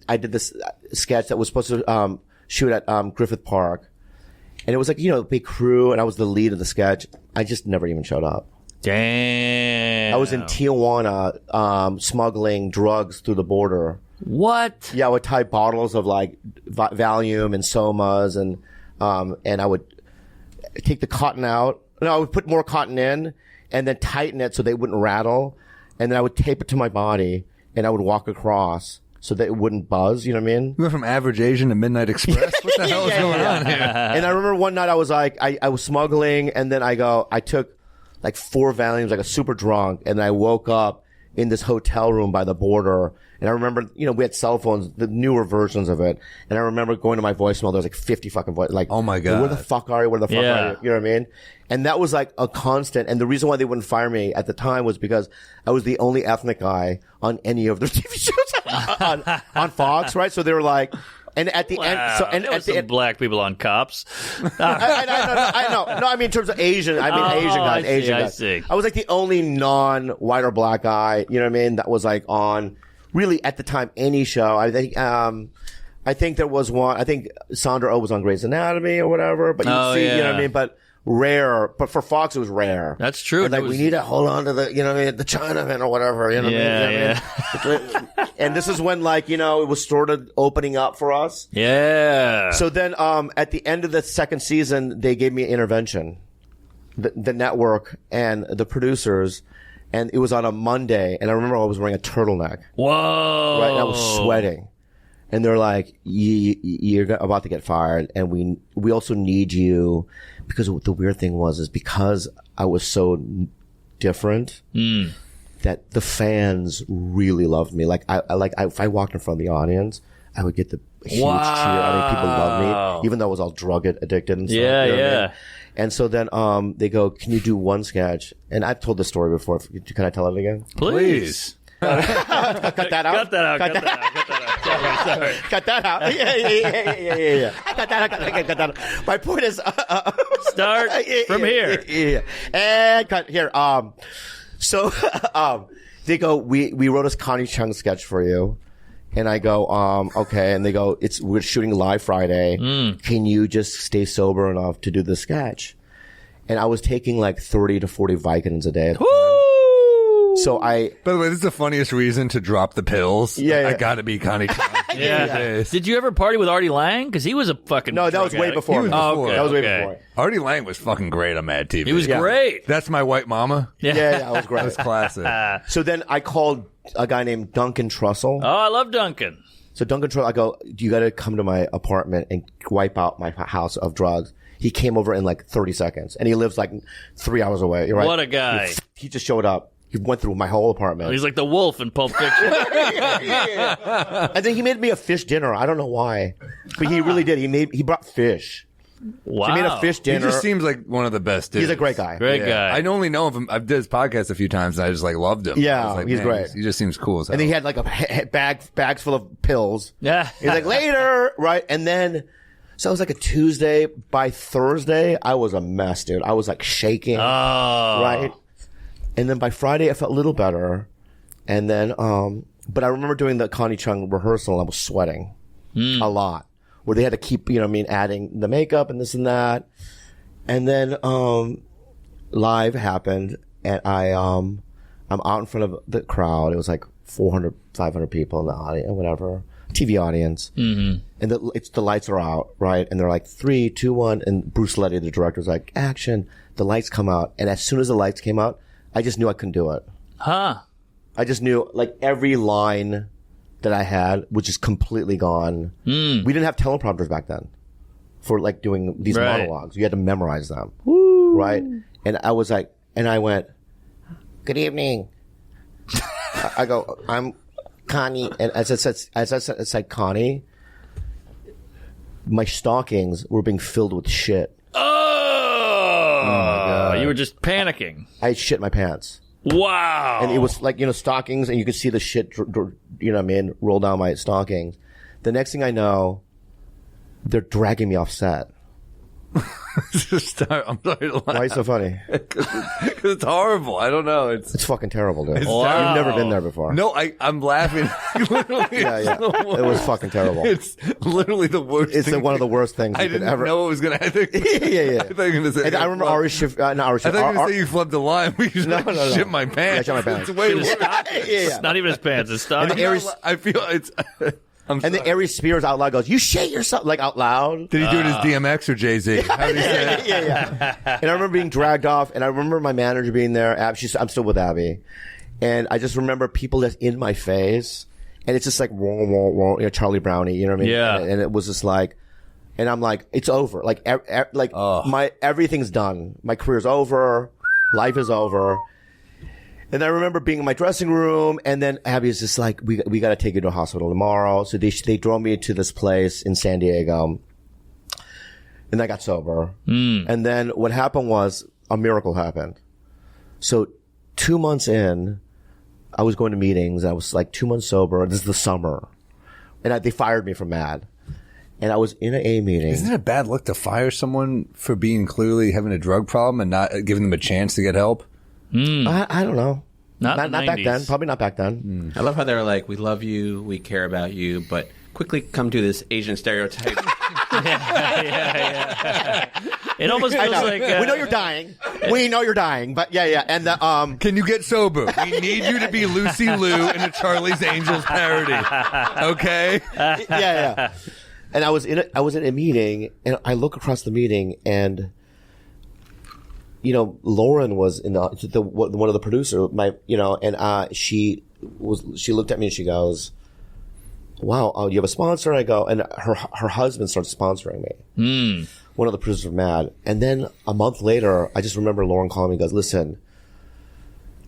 I did this sketch that was supposed to shoot at Griffith Park, and it was like big crew, and I was the lead of the sketch. I just never even showed up. Damn. I was in Tijuana smuggling drugs through the border. What? Yeah, I would tie bottles of like Valium and Somas, and I would take the cotton out. No, I would put more cotton in and then tighten it so they wouldn't rattle, and then I would tape it to my body and I would walk across so that it wouldn't buzz. You know what I mean? You went from Average Asian to Midnight Express. What the hell is going on here? And I remember one night I was like, I was smuggling, and then I took like 4 Valiums, like a super drunk, and I woke up in this hotel room by the border. And I remember, we had cell phones, the newer versions of it. And I remember going to my voicemail. There was like 50 fucking voice, like, oh my God, where the fuck are you? Where the fuck are you? You know what I mean? And that was like a constant. And the reason why they wouldn't fire me at the time was because I was the only ethnic guy on any of their TV shows on Fox, right? So they were like, and at the end, so and there at was the some end, black people on Cops. I know. No, I mean in terms of Asian. I mean Asian guys. Asian guys. I see. I was like the only non-white or black guy. You know what I mean? That was like on really at the time any show. I think there was one. I think Sandra Oh was on Grey's Anatomy or whatever. But you see, you know what I mean. But rare. But for Fox, it was rare. That's true. And like we need to hold on to the, what I mean, the Chinaman or whatever. You know what I mean? And this is when like it was sort of opening up for us. Yeah. So then, at the end of the second season, they gave me an intervention, the network and the producers, and it was on a Monday. And I remember I was wearing a turtleneck. Whoa. Right, and I was sweating. And they're like, "You're about to get fired, and we also need you," because the weird thing is because I was so different. That the fans really loved me. Like if I walked in front of the audience, I would get the huge cheer. I mean, people loved me, even though I was all drug addicted and stuff. Yeah, you know what I yeah. mean? And so then, they go, "Can you do one sketch?" And I've told this story before. Can I tell it again? Please. Cut that out. Cut that out. Sorry. Cut that out. Yeah. Cut that out. My point is, Start from here. Yeah. And cut here. So, they go, we wrote a Connie Chung sketch for you. And I go, okay. And they go, we're shooting live Friday. Can you just stay sober enough to do the sketch? And I was taking like 30 to 40 Vicodins a day. So By the way, this is the funniest reason to drop the pills. Yeah. I gotta be Connie Chung. Yeah. Did you ever party with Artie Lang? Because he was a fucking No, that was drug way addict. before. He was Oh, before. okay. That was way Okay. before. Artie Lang was fucking great on Mad TV. He was great. That's My White Mama. Yeah, it was great. That's classic. So then I called a guy named Duncan Trussell. Oh, I love Duncan. So Duncan Trussell, I go, you got to come to my apartment and wipe out my house of drugs. He came over in like 30 seconds, and he lives like 3 hours away. You're right. What a guy. He just showed up. He went through my whole apartment. He's like the wolf in Pulp Fiction. And then he made me a fish dinner. I don't know why, but he really did. He brought fish. Wow. He made a fish He dinner. just seems like one of the best dudes. He's a great guy. Great guy. I only know of him. I've did his podcast a few times, and I just like loved him. Yeah, I was like, he's man, great. He just seems cool as hell. And then he had like a bags full of pills. Yeah. He's like, later, right? And then, so it was like a Tuesday. By Thursday, I was a mess, dude. I was like shaking, right? And then by Friday, I felt a little better. And then, but I remember doing the Connie Chung rehearsal, and I was sweating a lot, where they had to keep, adding the makeup and this and that. And then, live happened, and I'm out in front of the crowd. It was like 400, 500 people in the audience, whatever, TV audience. Mm-hmm. And the lights are out, right? And they're like 3, 2, 1. And Bruce Letty, the director's like, action. The lights come out. And as soon as the lights came out, I just knew I couldn't do it. Huh. I just knew like every line that I had was just completely gone. We didn't have teleprompters back then for like doing these monologues. You had to memorize them. right? And I was like, and I went, good evening. I go, I'm Connie. And as I said, Connie, my stockings were being filled with shit. Oh, you were just panicking. I shit my pants. Wow. And it was like, stockings, and you could see the shit, roll down my stockings. The next thing I know, they're dragging me off set. I'm sorry to laugh. Why are you so funny? Because it's horrible. I don't know. It's fucking terrible, dude. Wow. You've never been there before. no. I'm laughing. Literally, Yeah. It was fucking terrible. It's literally the worst. It's thing. one of the worst things I you could didn't ever. know it was gonna. I think. Yeah. I thought you were gonna say. And I remember Ari's shift. Not Ari's I shift. thought you were gonna say you flubbed the line. We just No. shit my pants. Yeah, shit my pants. It's way worse. It's not even his pants. It's And stockings. the Aries, I feel it's. I'm and the sorry. Aries Spears out loud goes, "You shit yourself," like out loud. Did he do it as DMX or Jay Z? How did he say it? Yeah. And I remember being dragged off, and I remember my manager being there. I'm still with Abby, and I just remember people just in my face, and it's just like, Charlie Brownie, you know what I mean? Yeah. And it was just like, and I'm like, it's over. Like, my everything's done. My career's over. Life is over. And I remember being in my dressing room, and then Abby's just like, we got to take you to a hospital tomorrow. So they drove me to this place in San Diego, and I got sober. And then what happened was a miracle happened. So 2 months in, I was going to meetings. I was like 2 months sober. This is the summer, and they fired me from Mad. And I was in an A meeting. Isn't it a bad look to fire someone for being clearly having a drug problem and not giving them a chance to get help? I don't know. Not Not the back 90s. then. Probably not back then. I love how they're like, we love you, we care about you, but quickly come to this Asian stereotype. It almost I feels know. like We know you're dying. We know you're dying. But yeah. And Can you get sober? We need you to be Lucy Liu in a Charlie's Angels parody. Okay? yeah. And I was in a meeting, and I look across the meeting, and Lauren was in one of the producers. And she looked at me and she goes, "Wow, you have a sponsor?" I go, and her husband started sponsoring me. One of the producers of Mad. And then a month later, I just remember Lauren calling me and goes, "Listen,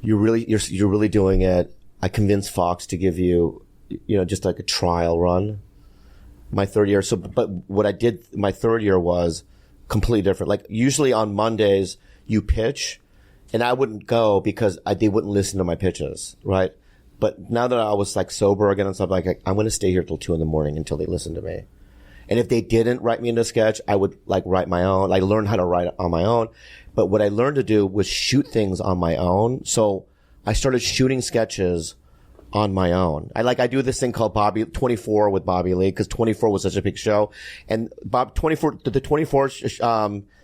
you're really doing it. I convinced Fox to give you, just like a trial run." My third year. But what I did my third year was completely different. Like usually on Mondays you pitch, and I wouldn't go because they wouldn't listen to my pitches, right? But now that I was like sober again and stuff, like I'm going to stay here till 2 a.m. until they listen to me. And if they didn't write me into a sketch, I would like write my own. I learned how to write on my own. But what I learned to do was shoot things on my own. So I started shooting sketches on my own. I do this thing called 24 with Bobby Lee, because 24 was such a big show. And the 24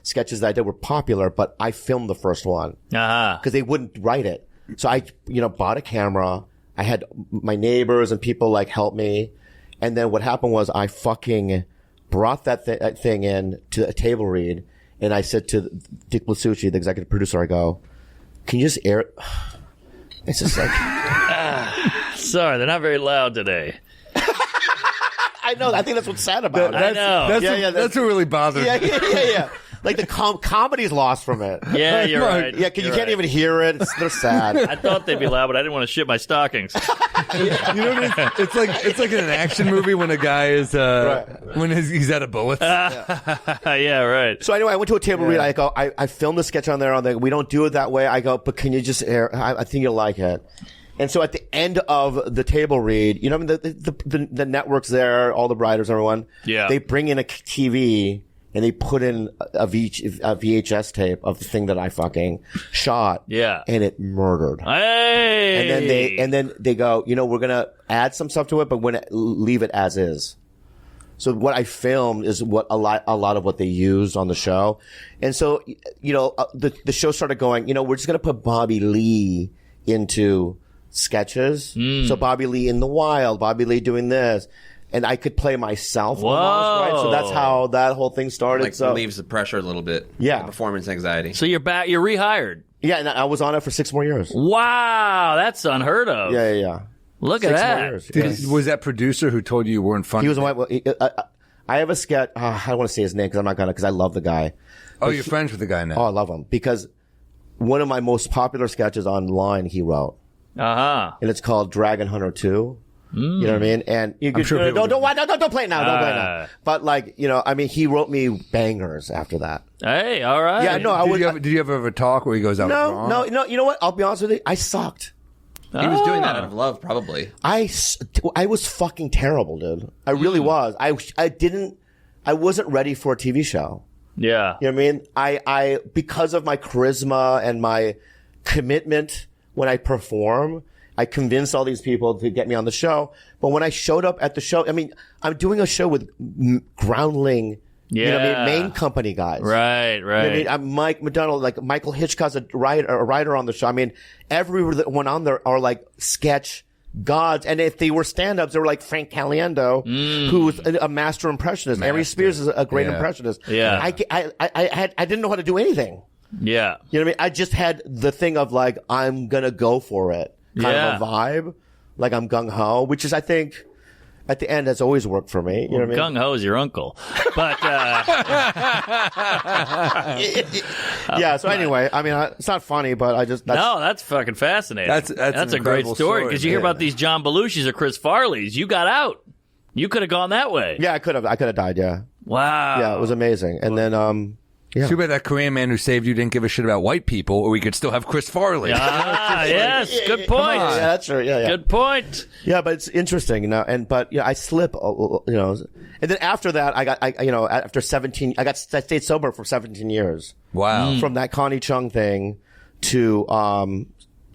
sketches that I did were popular, but I filmed the first one because they wouldn't write it. So I, bought a camera. I had my neighbors and people like help me. And then what happened was I fucking brought that thing in to a table read. And I said to Dick Blasucci, the executive producer, I go, "Can you just air it?" It's just like, Sorry, they're not very loud today. I know. I think that's what's sad about it. I know. That's what really bothers me. Yeah. Like the comedy's lost from it. Yeah, you're right. Yeah, you can't even hear it. They're sad. I thought they'd be loud, but I didn't want to shit my stockings. You know what it is? It's like in an action movie when a guy is when he's out of bullets. Yeah, right. So anyway, I went to a table read. I go, I filmed a sketch on there. We don't do it that way. I go, but can you just air? I think you'll like it. And so at the end of the table read, the network's there, all the writers, everyone. Yeah. They bring in a TV and they put in a VHS tape of the thing that I fucking shot. Yeah. And it murdered. Hey. And then they go, we're gonna add some stuff to it, but we're gonna leave it as is. So what I filmed is what a lot of what they used on the show. And so, the show started going, we're just gonna put Bobby Lee into sketches. So Bobby Lee in the wild, Bobby Lee doing this. And I could play myself almost, right? So that's how that whole thing started. Like so relieves the pressure a little bit. Yeah. The performance anxiety. So you're back. You're rehired. Yeah, and I was on it for 6 more years. Wow, that's unheard of. Yeah. Look at 6 that. more years. Was that producer who told you weren't funny? He was I have a sketch. I don't want to say his name because I'm not gonna, because I love the guy. Oh, you're friends with the guy now. Oh, I love him because one of my most popular sketches online he wrote, and it's called Dragon Hunter 2. You know what I mean? And you could, sure don't play it now. Don't play it now. But like, I mean, he wrote me bangers after that. Hey, all right. Yeah, no, Did you ever have a talk where he goes out wrong? No. You know what? I'll be honest with you. I sucked. He was doing that out of love, probably. I was fucking terrible, dude. I really was. I wasn't ready for a TV show. Yeah. You know what I mean? I because of my charisma and my commitment when I perform, I convinced all these people to get me on the show. But when I showed up at the show, I mean, I'm doing a show with groundling, you know what I mean, main company guys. Right. You know what I mean? I'm Mike McDonald, like Michael Hitchcock's a writer on the show. I mean, everyone on there are like sketch gods. And if they were stand-ups, they were like Frank Caliendo, who's a master impressionist. Ari Spears is a great impressionist. Yeah. I didn't know how to do anything. Yeah. You know what I mean? I just had the thing of like, I'm going to go for it. Kind of a vibe. Like I'm gung-ho, which is, I think, at the end has always worked for me. You know what I mean? Gung-ho is your uncle. But, yeah, so anyway, I mean, it's not funny, but I just... no, that's fucking fascinating. That's a great story because you hear about these John Belushis or Chris Farleys. You got out. You could have gone that way. Yeah, I could have died, yeah. Wow. Yeah, it was amazing. And then, yeah. Too bad that Korean man who saved you didn't give a shit about white people, or we could still have Chris Farley. Yes, good point. Yeah, that's true. Yeah. Good point. Yeah, but it's interesting, but I slip, and then after that, after 17, I stayed sober for 17 years. Wow. From that Connie Chung thing to, and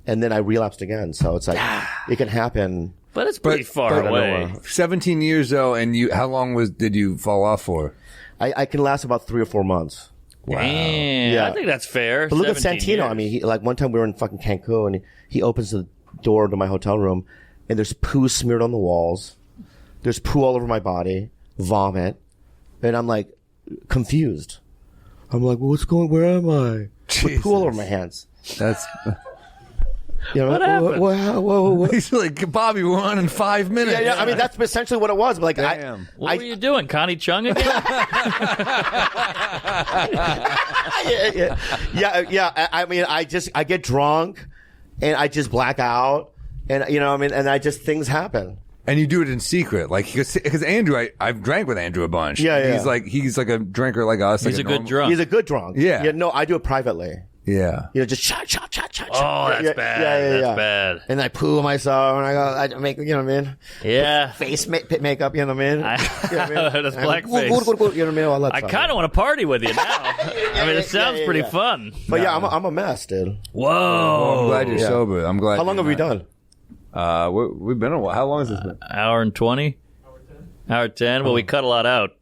then I relapsed again. So it's like, it can happen. But it's pretty far away. 17 years though, and how long did you fall off for? I can last about 3 or 4 months. Wow. Damn, yeah. I think that's fair. But look at Santino. Years. I mean, like one time we were in fucking Cancun and he opens the door to my hotel room and there's poo smeared on the walls. There's poo all over my body, vomit. And I'm like confused. I'm like, where am I? With poo all over my hands. That's... What happened? Whoa. He's like, Bobby, we're on in 5 minutes. Yeah. I mean, that's essentially what it was. But like, damn. What were you doing? Connie Chung again? Yeah. I mean, I get drunk and I just black out and, and things happen. And you do it in secret, like, because Andrew, I've drank with Andrew a bunch. Yeah. He's like a drinker like us. He's like a good drunk. He's a good drunk. Yeah. No, I do it privately. Yeah. Just shot. Oh, that's bad. That's bad. And I poo myself and I make, you know what I mean? Yeah. Face makeup, you know what I mean? That's blackface. You know what I mean? All that I stuff. kind of want to party with you now. I mean, it sounds pretty fun. But yeah, I'm a mess, dude. Whoa. Well, I'm glad you're sober. I'm glad. How long have we done? We've been a while. How long has this been? Hour and 20? Hour 10? Well, we cut a lot out.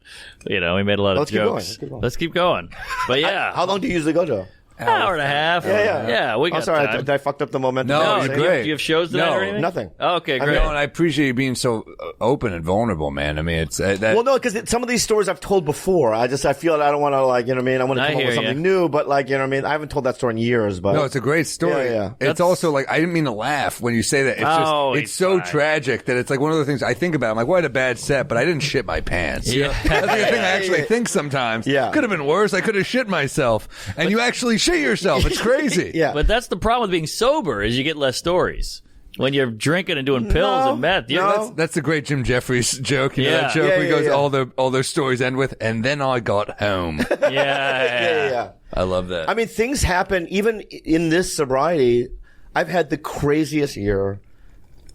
We made a lot of jokes. Let's keep going. But yeah. How long do you usually go, Joe? Hour and a half. Yeah, we got I'm sorry, time. did I fucked up the momentum? No, do great. you have shows tonight or anything? Nothing. Oh, okay, great. And I appreciate you being so open and vulnerable, man. I mean, it's that. Well, no, because some of these stories I've told before. I feel like I don't want to, like, you know what I mean? I want to come up with something new, but, like, you know what I mean? I haven't told that story in years, but. No, it's a great story. Yeah. It's also like, I didn't mean to laugh when you say that. It's it's so tragic that it's like one of the things I think about. I'm like, well, I had a bad set, but I didn't shit my pants. Yeah. That's like a thing I actually think sometimes. Yeah. Could have been worse. I could have shit myself. And you actually shit yourself. It's crazy. Yeah. But that's the problem with being sober is you get less stories. When you're drinking and doing pills and meth. That's a great Jim Jeffries joke. You know that joke Yeah, where he goes, yeah. all those stories end with, and then I got home. Yeah. I love that. I mean, things happen, even in this sobriety. I've had the craziest year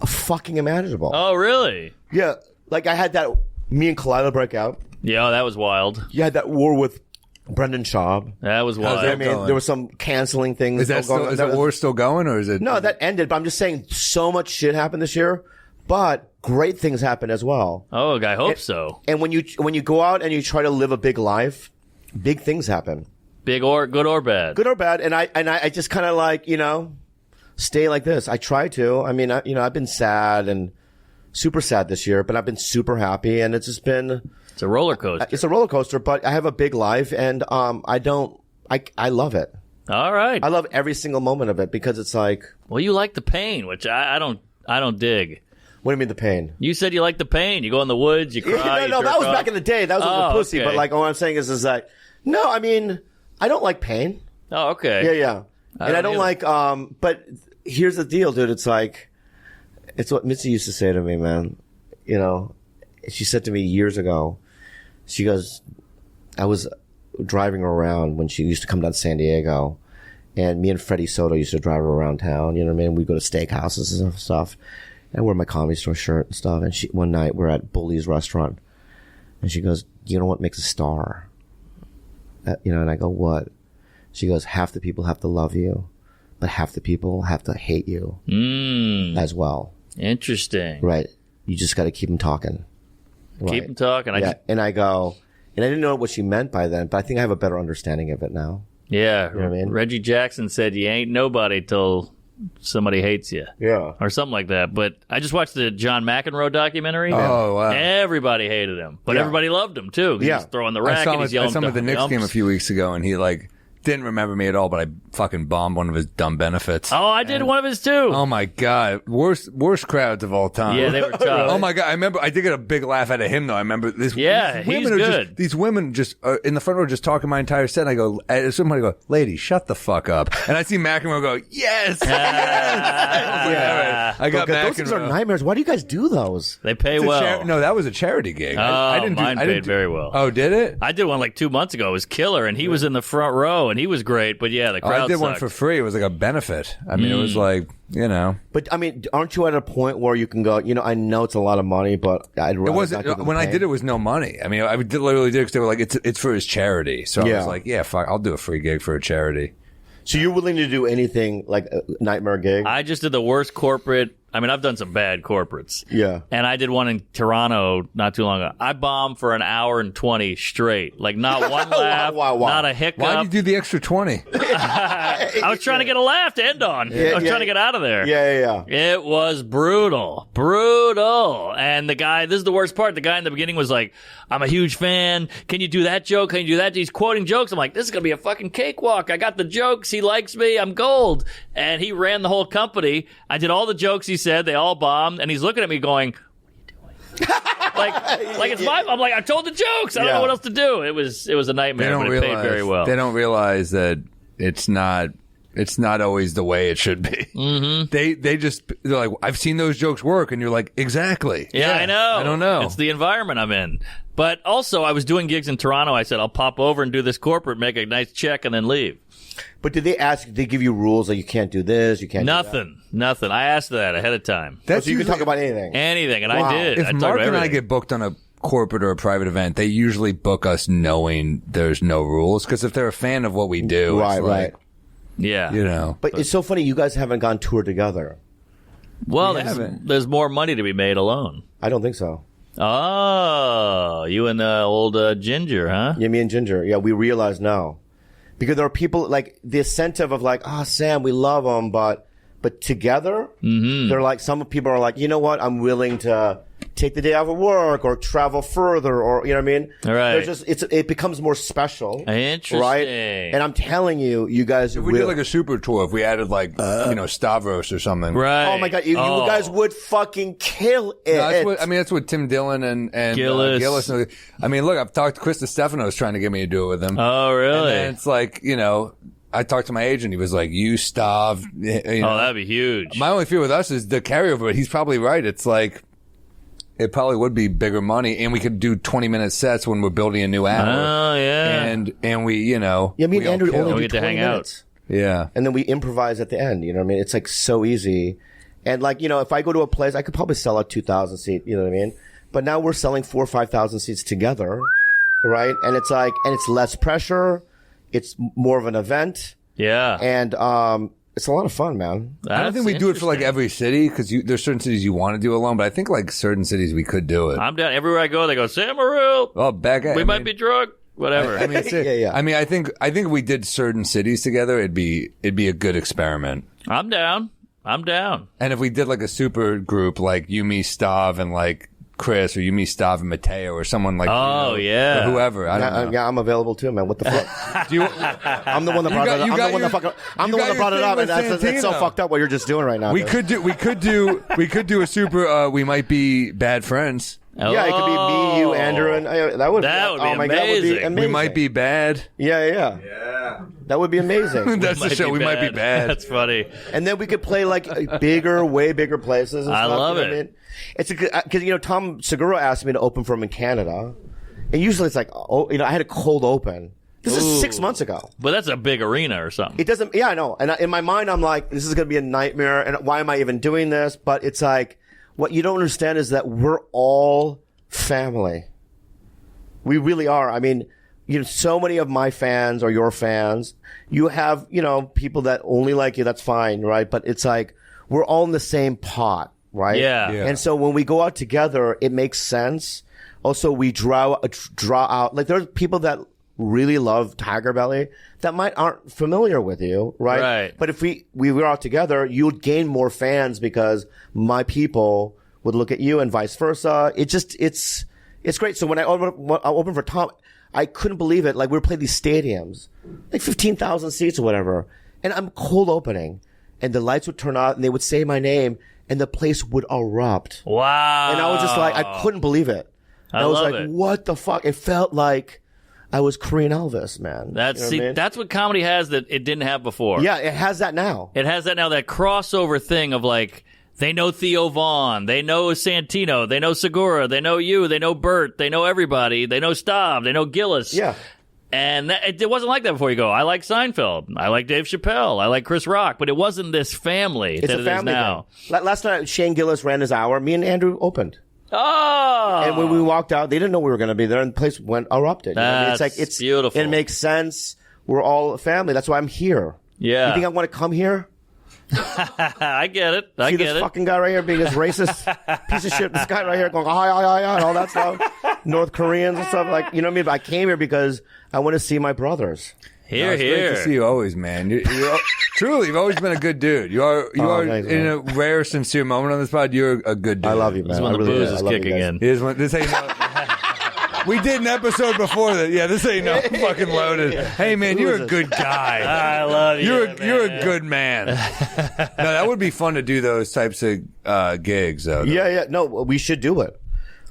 fucking imaginable. Oh, really? Yeah. Like, I had that, me and Khalyla break out. Yeah, that was wild. You had that war with Brendan Schaub. That was wild. I mean, there was some canceling things. Is that war still going, or is it? No, that ended. But I'm just saying, so much shit happened this year, but great things happened as well. Oh, I hope so. And when you go out and you try to live a big life, big things happen. Big or good or bad. Good or bad. And I just kind of like, stay like this. I try to. I mean, I've been sad and super sad this year, but I've been super happy, and it's just been. It's a roller coaster. It's a roller coaster, but I have a big life, and I love it. All right. I love every single moment of it because it's like. Well, you like the pain, which I don't dig. What do you mean the pain? You said you like the pain. You go in the woods, you cry. No, that was back in the day. That was a little pussy. okay. But like, what I'm saying is like, no, I mean, I don't like pain. Oh, okay. Yeah. And I don't like, but here's the deal, dude. It's like, it's what Mitzi used to say to me, man. You know, she said to me years ago, she goes, I was driving her around when she used to come down to San Diego, and me and Freddie Soto used to drive her around town. You know what I mean? We'd go to steakhouses and stuff. And I wear my Comedy Store shirt and stuff. And one night we're at Bully's restaurant, and she goes, you know what makes a star? You know, and I go, what? She goes, half the people have to love you, but half the people have to hate you as well. Interesting. Right. You just got to keep them talking. Right. Keep them talking. And I go, and I didn't know what she meant by that, but I think I have a better understanding of it now. Yeah. You know what I mean? Reggie Jackson said, you ain't nobody till somebody hates you. Yeah. Or something like that. But I just watched the John McEnroe documentary. Oh, wow. Everybody hated him. But everybody loved him, too. He was throwing the racket. He's yelling. I saw him at the Knicks game a few weeks ago, and he, like, didn't remember me at all, but I fucking bombed one of his dumb benefits. Oh, I did one of his, too. Oh, my God. Worst crowds of all time. Yeah, they were tough. Oh, my God. I remember, I did get a big laugh out of him, though. I remember this. Yeah, he's good. These women just, in the front row just talking my entire set. And I go, somebody go, lady, shut the fuck up. And I see McEnroe go, yes, yes. I got McEnroe. Those things are nightmares. Why do you guys do those? They pay well. No, that was a charity gig. Mine paid very well. Oh, did it? I did one like 2 months ago. It was killer, and he was in the front row, and he was great. But yeah, the crowd I did sucked. one for free. It was like a benefit. I mean, it was like, you know. But I mean, aren't you at a point where you can go, you know, I know it's a lot of money, but I'd rather It wasn't when I did it was no money. I mean, literally did it because they were like, it's for his charity. So I was like, yeah, fuck, I'll do a free gig for a charity. So you're willing to do anything like a nightmare gig? I just did the worst corporate. I mean, I've done some bad corporates. Yeah. And I did one in Toronto not too long ago. I bombed for an hour and 20 straight. Like, not one laugh, Wow. not a hiccup. Why did you do the extra 20? I was trying to get a laugh to end on. I was trying to get out of there. Yeah. It was brutal. Brutal. And the guy, this is the worst part, the guy in the beginning was like, I'm a huge fan. Can you do that joke? Can you do that? He's quoting jokes. I'm like, this is going to be a fucking cakewalk. I got the jokes. He likes me. I'm gold. And he ran the whole company. I did all the jokes he said. They all bombed. And he's looking at me going, what are you doing? like it's my, I'm like, I told the jokes. I don't know what else to do. It was a nightmare, but it paid very well. They don't realize that it's not always the way it should be. Mm-hmm. They're like, I've seen those jokes work, and you're like, exactly. Yeah, I know. I don't know. It's the environment I'm in. But also, I was doing gigs in Toronto. I said, I'll pop over and do this corporate, make a nice check, and then leave. But did they give you rules like you can't do this, you can't do that? Nothing. I asked that ahead of time. So you can talk about anything. And I did. If I talked Mark about and I everything. get booked on a corporate or a private event, they usually book us knowing there's no rules. Because if they're a fan of what we do, Right. Yeah. You know. But it's so funny you guys haven't gone tour together. Well, We there's more money to be made alone. I don't think so. Oh, you and old Ginger, huh? Yeah, me and Ginger. Yeah, we realize now. Because there are people, like, the incentive of like, Sam, we love him, but together, they're like, some people are like, you know what, I'm willing to take the day off of work or travel further, or, you know what I mean? All right. It becomes more special. Interesting. Right? And I'm telling you, you guys If we did like a super tour, if we added like, Stavros or something. Right. Oh my God, you guys would fucking kill it. No, that's what Tim Dillon and Gillis. I mean, look, I've talked to Chris Stefano's trying to get me to do it with him. Oh, really? And it's like, you know, I talked to my agent. He was like, you Stav. You know. Oh, that'd be huge. My only fear with us is the carryover, but he's probably right. It's like, it probably would be bigger money, and we could do 20-minute sets when we're building a new hour. Oh, yeah. And we, you know. Yeah, me and Andrew only We do get to 20 hang out. minutes. Yeah. And then we improvise at the end. You know what I mean? It's like so easy. And like, you know, if I go to a place, I could probably sell a 2,000 seat, you know what I mean? But now we're selling 4,000 or 5,000 seats together, right? And it's like, and it's less pressure. It's more of an event. Yeah. And, it's a lot of fun, man. I don't think we do it for like every city, because there's certain cities you want to do alone, but I think like certain cities we could do it. I'm down. Everywhere I go, they go, Sam Morril. Oh, back at We might be drunk. Whatever. I mean, Yeah. I mean, I think if we did certain cities together, it'd be a good experiment. I'm down. And if we did like a super group, like you, me, Stav, and like Chris, or you, me, Stav, and Mateo, or someone like yeah, or whoever. I don't know. Yeah, I'm available too, man. What the fuck? Do you, I'm the one that brought it up. I'm the one that brought it up, and that's so fucked up what you're just doing right now. we could do a super. We might be bad friends. Yeah, it could be me, you, Andrew, and that would be amazing. God, would be amazing. We might be bad. Yeah. Yeah. That would be amazing. That's the show. We might be bad. That's funny. And then we could play like way bigger places. And I stuff, love you know it. what I mean? It's because Tom Segura asked me to open for him in Canada, and usually it's like, I had a cold open. This is 6 months ago. But that's a big arena or something. It doesn't. Yeah, I know. And in my mind, I'm like, this is going to be a nightmare. And why am I even doing this? But it's like, what you don't understand is that we're all family. We really are. I mean, so many of my fans are your fans. You have, people that only like you. That's fine, right? But it's like we're all in the same pot, right? Yeah. And so when we go out together, it makes sense. Also, we draw out. Like there's people that really love Tiger Belly that aren't familiar with you, right? Right. But if we were out together, you'd gain more fans because my people would look at you and vice versa. It's great. So when I opened for Tom, I couldn't believe it. Like we were playing these stadiums, like 15,000 seats or whatever, and I'm cold opening, and the lights would turn on, and they would say my name, and the place would erupt. Wow. And I was just like, I couldn't believe it. I was love like, it. what the fuck? It felt like I was Korean Elvis, man. That's You know what I mean? that's what comedy has that it didn't have before. Yeah, it has that now. It has that now, that crossover thing of like, they know Theo Vaughn, they know Santino, they know Segura, they know you, they know Bert, they know everybody, they know Stav, they know Gillis. Yeah. And it wasn't like that before you go. I like Seinfeld, I like Dave Chappelle, I like Chris Rock, but it wasn't this family It's that a it family is now. thing. Last night, Shane Gillis ran his hour. Me and Andrew opened. Oh! And when we walked out, they didn't know we were going to be there, and the place went erupted. You know what I mean? That's It's beautiful. It makes sense. We're all a family. That's why I'm here. Yeah. You think I want to come here? I get it. I See get this it. fucking guy right here being this racist piece of shit. This guy right here going hi, and all that stuff. North Koreans and stuff like, you know what I mean? But I came here because I want to see my brothers. Here, It's great here. to see you always, man. Truly, you've always been a good dude. You are thanks, in man. a rare, sincere moment on this pod. You're a good dude. I love you, man. This is when I the really booze do. is I love you kicking guys. in. Here's one. This ain't no. We did an episode before that. Yeah, this ain't no fucking loaded. Hey, man, Who you're is a this? good guy. I love you. You're a good man. No, that would be fun to do those types of gigs, though. Yeah. No, we should do it.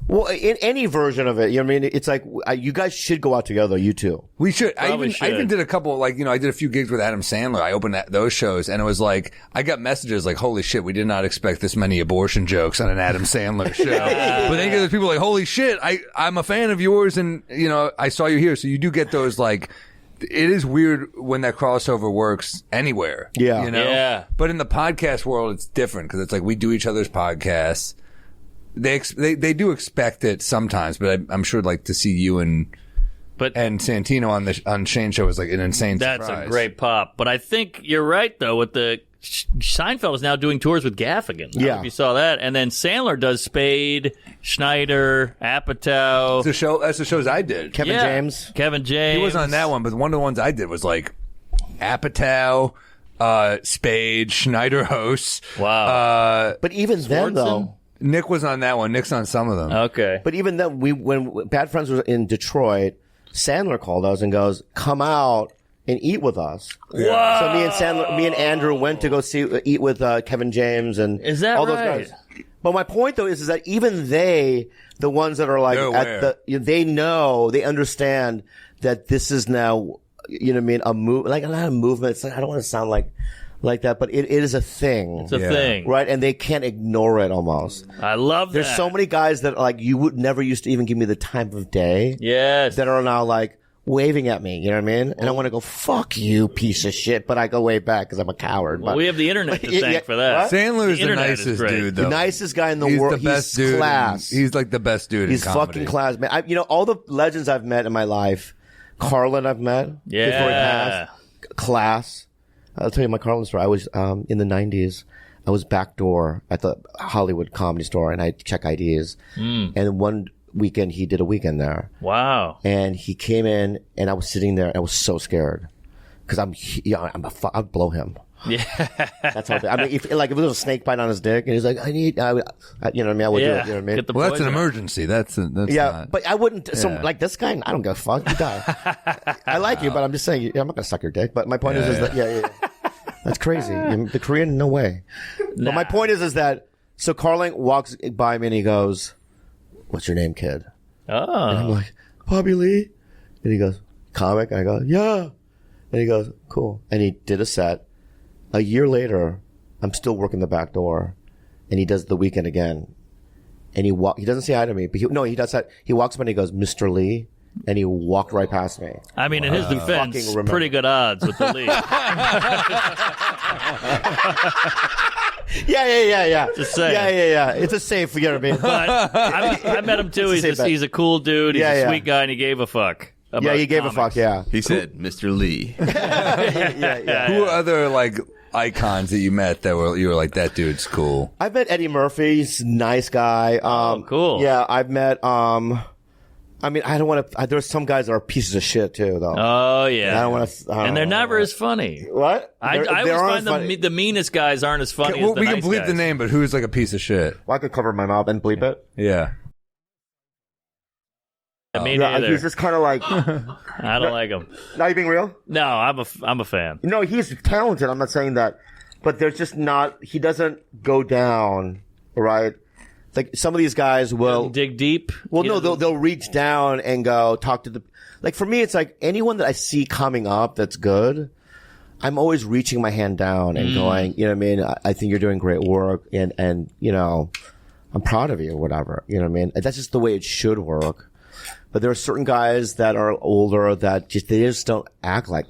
Well, in any version of it, you know what I mean? It's like, you guys should go out together, you two. We should. Probably I even should. did a couple, I did a few gigs with Adam Sandler. I opened those shows, and it was like, I got messages like, holy shit, we did not expect this many abortion jokes on an Adam Sandler show. But then you get those people like, holy shit, I'm a fan of yours, and, I saw you here. So you do get those, like, it is weird when that crossover works anywhere. Yeah. Yeah. But in the podcast world, it's different, because it's like, we do each other's podcasts. They do expect it sometimes, but I'm sure like to see you and Santino on Shane's show was like an insane That's surprise. a great pop. But I think you're right, though, with the Seinfeld is now doing tours with Gaffigan. I don't know if you saw that. And then Sandler does Spade, Schneider, Apatow. That's the shows I did. Kevin James. Kevin James. He was on that one, but one of the ones I did was like Apatow, Spade, Schneider hosts. Wow. But even then, though. Nick was on that one. Nick's on some of them. Okay. But even then, when Bad Friends was in Detroit, Sandler called us and goes, "Come out and eat with us." Whoa. So me and Andrew went to go eat with Kevin James and Is that all those right? guys. But my point though is that even the ones that are like They're aware. they understand that this is now, you know what I mean, a move, like not a movement. It's like, I don't want to sound like that, but it is a thing. It's a thing. Right? And they can't ignore it almost. I love that. There's so many guys that like you would never used to even give me the time of day. Yes. That are now like waving at me. You know what I mean? And I want to go, fuck you, piece of shit. But I go way back because I'm a coward. Well, but we have the internet to Yeah, thank yeah. for that. What? Sandler's the internet is nicest great. dude, though. the nicest guy in the He's world. the best He's dude. class. He's like the best dude He's in comedy. fucking class, man. All the legends I've met in my life, Carlin I've met before he passed. Class. I'll tell you my Carlin story. I was in the 90s. I was backdoor at the Hollywood Comedy Store, and I check IDs. And one weekend, he did a weekend there. Wow. And he came in, and I was sitting there, and I was so scared. Because I'd blow him. Yeah. That's how I mean, if there was a snake bite on his dick, and he's like, you know what I mean? I would do it. You know what I mean? Get the Well, that's an poison. emergency. That's Yeah, not. but I wouldn't. So, Yeah. like this guy, I don't give a fuck. You die. I like you, but I'm just saying, I'm not gonna suck your dick. But my point is that, yeah. That's crazy. The Korean, no way. But my point is that, so Carling walks by me and he goes, "What's your name, kid?" And I'm Oh. like, "Bobby Lee." And he goes, "Comic?" And I go, "Yeah." And he goes, cool. And he did a set. A year later, I'm still working the back door, and he does The Weeknd again. And he doesn't say hi to me, but he does that. He walks up and he goes, Mr. Lee, and he walked right past me. I mean, in his defense, pretty good odds with the Lee. Yeah. Just saying. Yeah. It's a safe, you know what I mean? But I met him too. He's a cool dude. He's a sweet guy, and he gave a fuck. Yeah, he gave a fuck, yeah. He said, Mr. Lee. Who are other, like, icons that you met that you were like, that dude's cool? I've met Eddie Murphy. He's a nice guy. Cool. Yeah, I've met, I mean, I don't want to, there's some guys that are pieces of shit too, though. Oh, yeah. I don't want to, and they're never as funny. What? I always find the meanest guys aren't as funny as the we nice can bleep guys. the name, but who's like a piece of shit? Well, I could cover my mouth and bleep it. Yeah. Me neither. He's just kind of like, I don't like him. Not you being real? No, I'm a fan. No, he's talented. I'm not saying that, but there's just not. He doesn't go down, right? Like some of these guys will dig deep. Well, no, they'll reach down and go talk to the. Like for me, it's like anyone that I see coming up that's good. I'm always reaching my hand down and going, you know what I mean? I think you're doing great work, and you know, I'm proud of you, or whatever. You know what I mean? That's just the way it should work. But there are certain guys that are older that they just don't act like,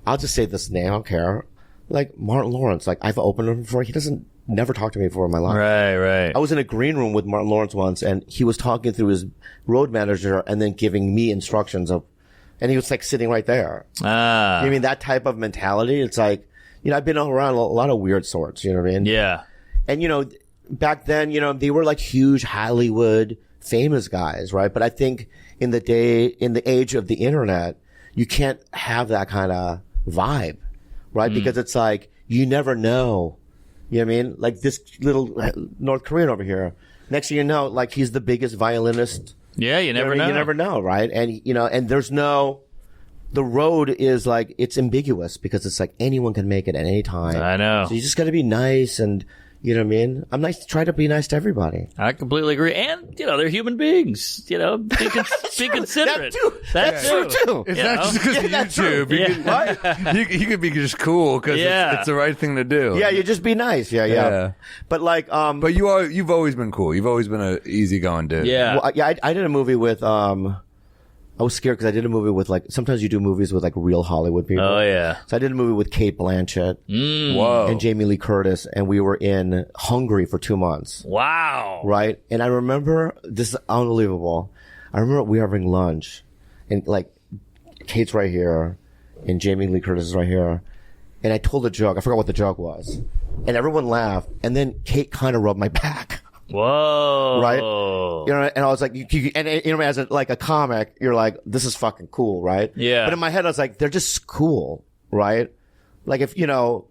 I'll just say this name, I don't care. Like Martin Lawrence, like I've opened him before. He doesn't never talk to me before in my life. Right. I was in a green room with Martin Lawrence once, and he was talking through his road manager and then giving me instructions and he was like sitting right there. Ah. You know, I mean, that type of mentality, it's like, you know, I've been around a lot of weird sorts, you know what I mean? Yeah. And, you know, back then, you know, they were like huge Hollywood famous guys, right? But I think in the age of the internet, you can't have that kind of vibe, right? Because it's like, you never know. You know what I mean? Like this little North Korean over here. Next thing you know, like he's the biggest violinist. Yeah, you never know. You never know, right? And, you know, and the road is like, it's ambiguous because it's like anyone can make it at any time. I know. So you just got to be nice and, you know what I mean? Try to be nice to everybody. I completely agree. And, you know, they're human beings. You know, be considerate. That's true, too. It's not just because of YouTube. You could be just cool because it's the right thing to do. Yeah, you just be nice. Yeah. But like, but you've always been cool. You've always been an easygoing dude. Yeah. Well, I did a movie with, I was scared because I did a movie with like, sometimes you do movies with like real Hollywood people. Oh, yeah. So I did a movie with Cate Blanchett Whoa. and Jamie Lee Curtis, and we were in Hungary for 2 months. Wow. Right? And I remember, this is unbelievable. I remember we were having lunch, and like, Kate's right here, and Jamie Lee Curtis is right here, and I told a joke. I forgot what the joke was. And everyone laughed, and then Kate kind of rubbed my back. Whoa. Right? You know, and I was like, you know, as a comic, you're like, this is fucking cool, right? Yeah. But in my head, I was like, they're just cool, right? Like if, you know,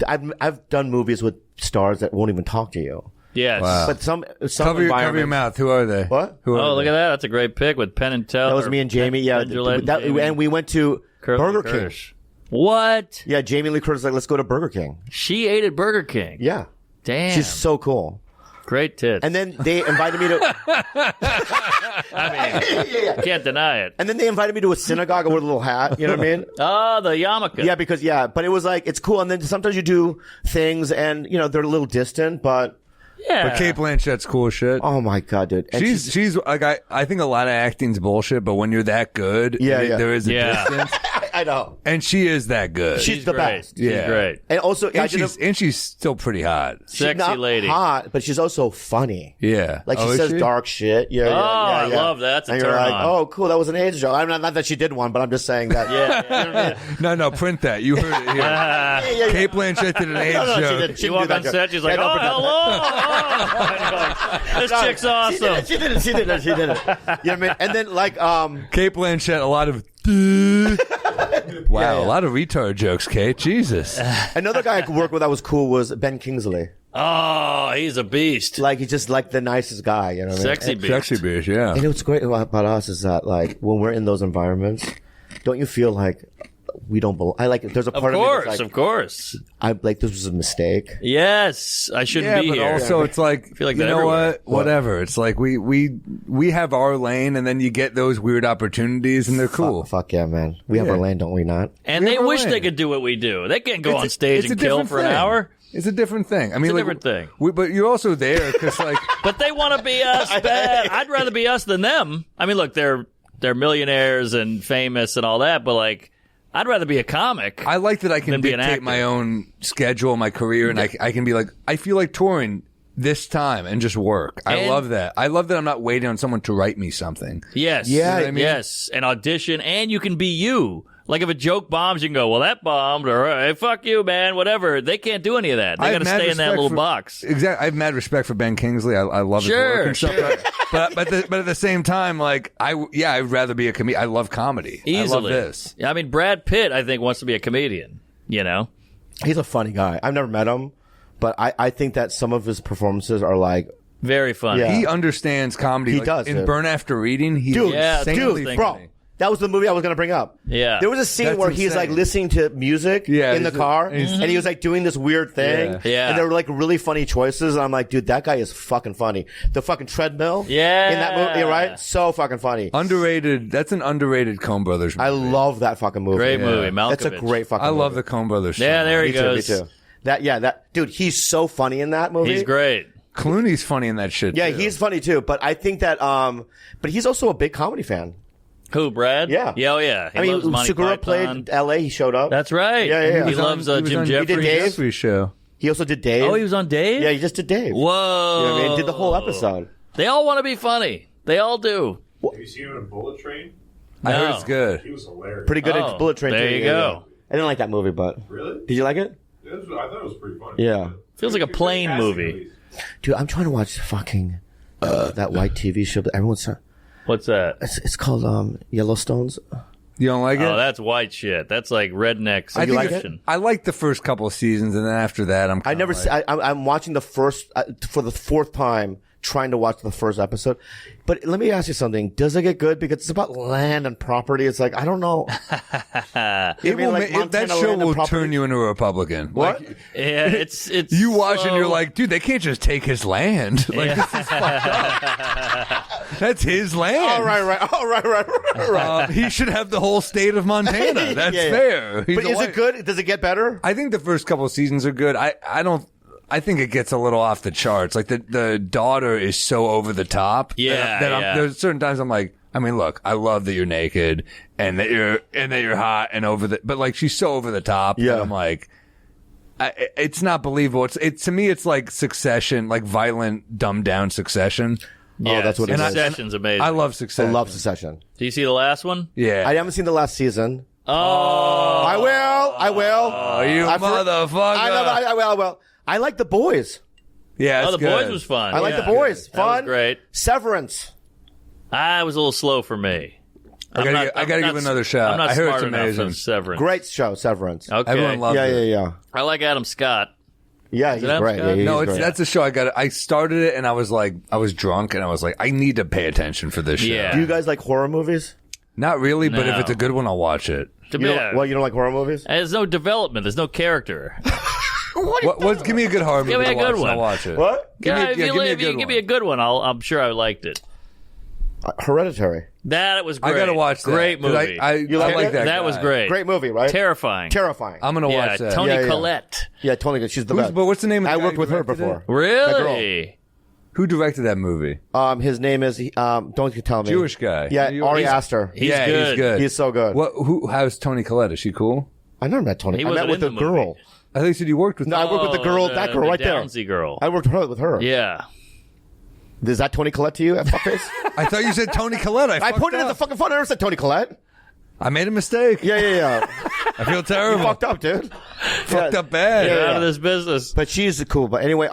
I've done movies with stars that won't even talk to you. Yes. Wow. But some Cover your mouth. Who are they? What? Look at that. That's a great pick with Penn and Teller. That was me and Jamie. Yeah. And we went to Burger King. What? Yeah. Jamie Lee Curtis was like, let's go to Burger King. She ate at Burger King. Yeah. Damn. She's so cool. Great tits. And then they invited me to. I mean, can't deny it. And then they invited me to a synagogue with a little hat. You know what I mean? Oh, the yarmulke. Yeah, but it was like, it's cool. And then sometimes you do things and, you know, they're a little distant, but. Yeah. But Cate Blanchett's cool shit. Oh my God, dude. And she's like, I think a lot of acting's bullshit, but when you're that good, there is a distance. I know. And she is that good. She's the great. best. She's great. And also, and she's still pretty hot. Sexy not lady. hot, but she's also funny. Yeah. Like she says dark shit. Yeah. I love that. That's a and you're turn like, on. oh, cool. That was an AIDS joke. I'm not that she did one, but I'm just saying that. No, print that. You heard it here. Cate Blanchett did an AIDS No, joke. she didn't. She walked on set. She's like, hello. This chick's awesome. She did it. You know what I mean? And then like, Cate Blanchett, a lot of. Wow, a lot of retard jokes, Kate. Jesus. Another guy I could work with that was cool was Ben Kingsley. Oh, he's a beast. Like he's just like the nicest guy, you know what I mean? Sexy beast. Sexy beast, yeah. And what's great about us is that like when we're in those environments, don't you feel like we don't belong. I like it. There's a part of me that's like, Of course. I'm like, this was a mistake. Yes, I shouldn't be but here. also it's like, I feel like you that know everywhere. what? Whatever. It's like we have our lane, and then you get those weird opportunities, and they're cool. Fuck yeah, man. We have our lane, don't we not? And We they have our wish lane. they could do what we do. They can't go It's on a- stage it's and a kill different for an thing. hour. It's a different thing. I mean, a like, different thing. But you're also there because, like, But they want to be us bad. I'd rather be us than them. I mean, look, they're millionaires and famous and all that, but like, I'd rather be a comic. I like that I can Than be an dictate actor. my own schedule, my career, and I can be like, I feel like touring this time and just work. I And- love that. I love that I'm not waiting on someone to write me something. Yes. Yeah, You know what I mean? Yes. And audition, and you can be you. Like if a joke bombs, you can go, well, that bombed, or hey, fuck you, man, whatever. They can't do any of that. They I got have to mad stay in that respect little for- box. Exactly. I have mad respect for Ben Kingsley. I love his work and stuff. But at the same time, like I'd rather be a comedian. I love comedy. Easily. I love this. I mean, Brad Pitt, I think, wants to be a comedian, you know? He's a funny guy. I've never met him, but I think that some of his performances are like, Very funny. Yeah. He understands comedy. He Like, does, in dude. Burn After Reading. He dude, Yeah, that's what I was dude, thinking. bro. That was the movie I was going to bring up. Yeah. There was a scene That's where he's like insane. listening to music Yeah, in the he's- car, he's- and he was like doing this weird thing. Yeah. Yeah. And there were like really funny choices. And I'm like, dude, that guy is fucking funny. The fucking treadmill. Yeah. In that movie, right? So fucking funny. underrated. That's an underrated Coen Brothers movie. I love that fucking movie. Great movie, Malkovich. That's a great fucking I movie. love the Coen Brothers. Yeah, so there much. he Me too, me goes. too. That dude, he's so funny in that movie. He's great. Clooney's funny in that shit. Yeah, too. he's funny too. But I think that, but he's also a big comedy fan. Who, Brad? Yeah. Yeah, oh, yeah. He I mean, loves Monty Segura Python. played L.A. He showed up. That's right. Yeah, yeah, yeah. He He was loves He was Jim on Jeffries. did Dave. Jeffrey's show. He also did Dave. Oh, he was on Dave? Yeah, he just did Dave. Whoa. You know what I mean? Did the whole episode. They all want to be funny. They all do. Have you seen him in Bullet Train? I heard No. it's good. He was hilarious. Pretty good Oh, at Bullet Train. there too. you Yeah, go. yeah. I didn't like that movie, but Really? did you like it? I thought it was pretty funny. Yeah. Feels like a plane Casting, movie. at least. Dude, I'm trying to watch fucking that white TV show that everyone's. What's that? It's called Yellowstone's. You don't like it? Oh, that's white shit. That's like redneck I think fiction. I like the first couple of seasons, and then after that, I'm. I never. I'm watching the first for the fourth time, trying to watch the first episode. But let me ask you something: does it get good? Because it's about land and property. It's like I don't know. It will like that Montana show land and will property? turn you into a Republican. What? Like, Yeah, it's you watch and you're so- like, dude, they can't just take his land. Like, this is fucked up. That's his land. All right. He should have the whole state of Montana. That's Yeah. fair. He's But a is white- it good? Does it get better? I think the first couple of seasons are good. I don't. I think it gets a little off the charts. Like the daughter is so over the top. Yeah, that yeah. there's certain times I'm like, I mean, look, I love that you're naked and that you're hot and over the, but like she's so over the top. Yeah. that I'm like, it's not believable. It's to me, it's like Succession, like violent, dumbed down Succession. Yeah, that's what it is. Succession's amazing. I love I Succession. love Succession. Do you see the last one? Yeah. I haven't seen the last season. Oh, I will. Oh, you I for- motherfucker. I will. I like The Boys. Yeah, oh, it's the good. boys was fun. I like Yeah. The Boys. That was Fun. great. Severance. It was a little slow for me. I gotta give another shot. I'm not I heard smart it's enough amazing. of Severance. Great show, Severance. Okay. Everyone loves it. Yeah. I like Adam Scott. Yeah, he's Adam great. Scott? Yeah, he's No, great. that's a show I started it and I was like, I was drunk and I was like, I need to pay attention for this show. Yeah. Do you guys like horror movies? Not really, but if No. it's a good one, I'll watch it. To You me, don't, you don't like horror movies? there's no development. There's no character. Give me a good horror movie Give me to a good watch, one. I'll watch it. What? Give me a if you good give me a good one, I'm sure I liked it. Hereditary. That was I great. gotta watch that. Great 'cause movie. You like like it? that. That was guy. great. Great movie, right? Terrifying. Terrifying. I'm gonna Yeah, watch that. Tony Yeah, yeah. Collette. Yeah, Tony, she's the best. But what's the name of the I guy worked who with her directed before. it? Really? Who directed that movie? His name is, don't you tell me. Jewish guy. Yeah, You- Ari he's- Aster. He's yeah, good. he's good. He's so good. How's Tony Collette? Is she cool? I never met Tony. He I met wasn't with in the the movie. girl. I think you said you worked with. No, I worked with the girl, that girl right there. Downsy girl. I worked with her. Yeah. Is that Tony Collette to you, fuckface? I thought you said Tony Collette. I put it in the fucking phone. I never said Tony Collette. I made a mistake. Yeah. I feel terrible. You fucked up, dude. Fucked up bad. Get Yeah. out of this business. But she's cool. But anyway,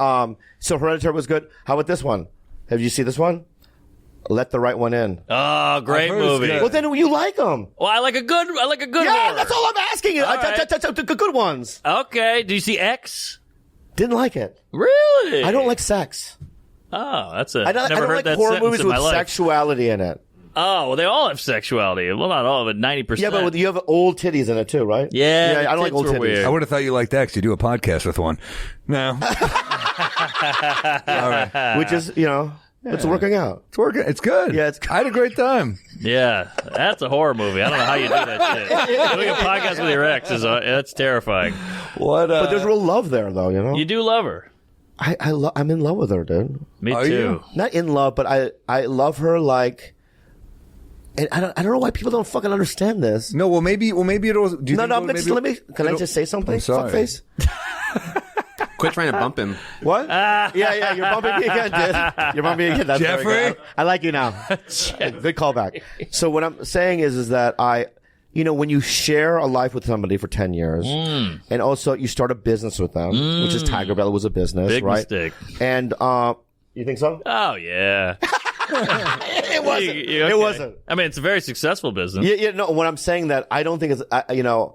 so Hereditary was good. How about this one? Have you seen this one? Let the Right One In. Oh, great I've heard it's movie. good. Well, then you like them. Well, I like a good Yeah, horror. that's all I'm asking you. All right. The good ones. Okay. Do you see X? Didn't like it. Really? I don't like sex. Oh, that's a. I don't never heard like that horror sentence movies in with my life. sexuality in it. Oh, well, they all have sexuality. Well, not all, but 90%. Yeah, but you have old titties in it too, right? Yeah, I don't like tits old were titties. weird. I would have thought you liked that because you do a podcast with one. No. All right. Which is, it's working out. It's working. It's good. Yeah, I had a great time. Yeah, that's a horror movie. I don't know how you do that shit. Doing a podcast with your ex that's terrifying. What? But there's real love there, though, You do love her. I'm in love with her, dude. Me Are too. you? Not in love, but I love her like. And I don't know why people don't fucking understand this. No, well, maybe it'll. Do you No, think let me. Can I just say something? I'm sorry. Fuckface. Quit trying to bump him. What? Yeah, you're bumping me again, dude. You're bumping me again. That's very Jeffrey? good. I like you now. Good callback. So what I'm saying is that when you share a life with somebody for 10 years, and also you start a business with them, which is Tiger Belly was a business, Big right? mistake. And you think so? Oh, yeah. It wasn't. Okay. It wasn't. I mean, it's a very successful business. Yeah, no, when I'm saying that, I don't think it's,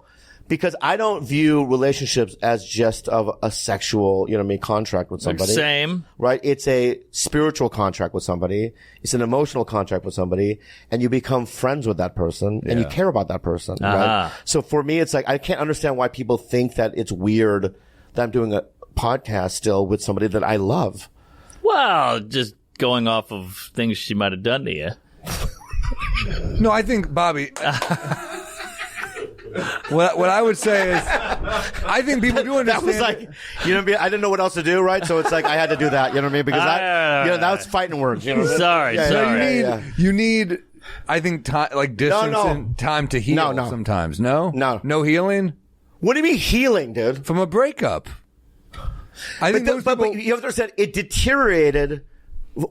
because I don't view relationships as just of a sexual, contract with somebody. Same. Right? It's a spiritual contract with somebody. It's an emotional contract with somebody. And you become friends with that person and you care about that person. Right? So for me, it's like, I can't understand why people think that it's weird that I'm doing a podcast still with somebody that I love. Well, just going off of things she might have done to you. No, I think Bobby. What I would say is, I think people do understand. That was like, I didn't know what else to do, right? So it's like I had to do that. You know what I mean? Because that was fighting words. You know what I mean? Sorry. You need, I think, time, like distance and time to heal. No. Sometimes, no healing. What do you mean healing, dude? From a breakup. I think But you have to understand, it deteriorated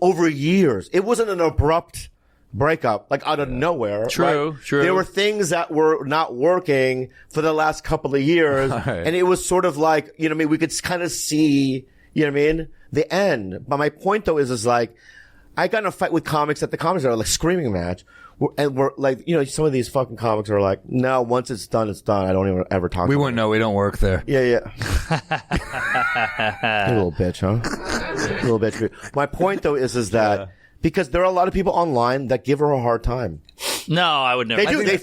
over years. It wasn't an abrupt breakup, like out of nowhere. True, right? true. There were things that were not working for the last couple of years, and it was sort of like, we could kind of see, the end. But my point though is like, I got in a fight with comics at the comics are like screaming match. And we're like, some of these fucking comics are like, no, once it's done, it's done. I don't even ever talk. We wouldn't know. We don't work there. Yeah. You little bitch, huh? You little bitch. My point though is that because there are a lot of people online that give her a hard time. No, I would never. They do. They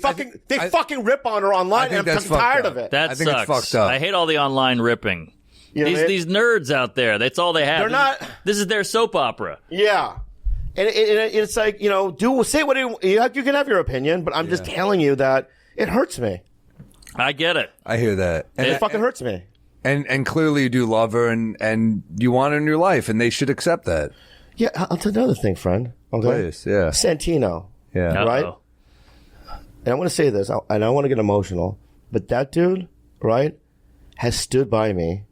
fucking rip on her online, and I'm tired of it. That think sucks. it's fucked up. I hate all the online ripping. You know what I mean? These nerds out there. That's all they have. They're not. This is their soap opera. Yeah. And it's like, say what you can have your opinion, but I'm just telling you that it hurts me. I get it. I hear that. It fucking hurts me. And clearly you do love her and you want her in your life and they should accept that. Yeah, I'll tell you another thing, friend. Okay? Please, yeah. Santino. Yeah. Uh-oh. Right? And I want to say this, and I want to get emotional, but that dude, right, has stood by me,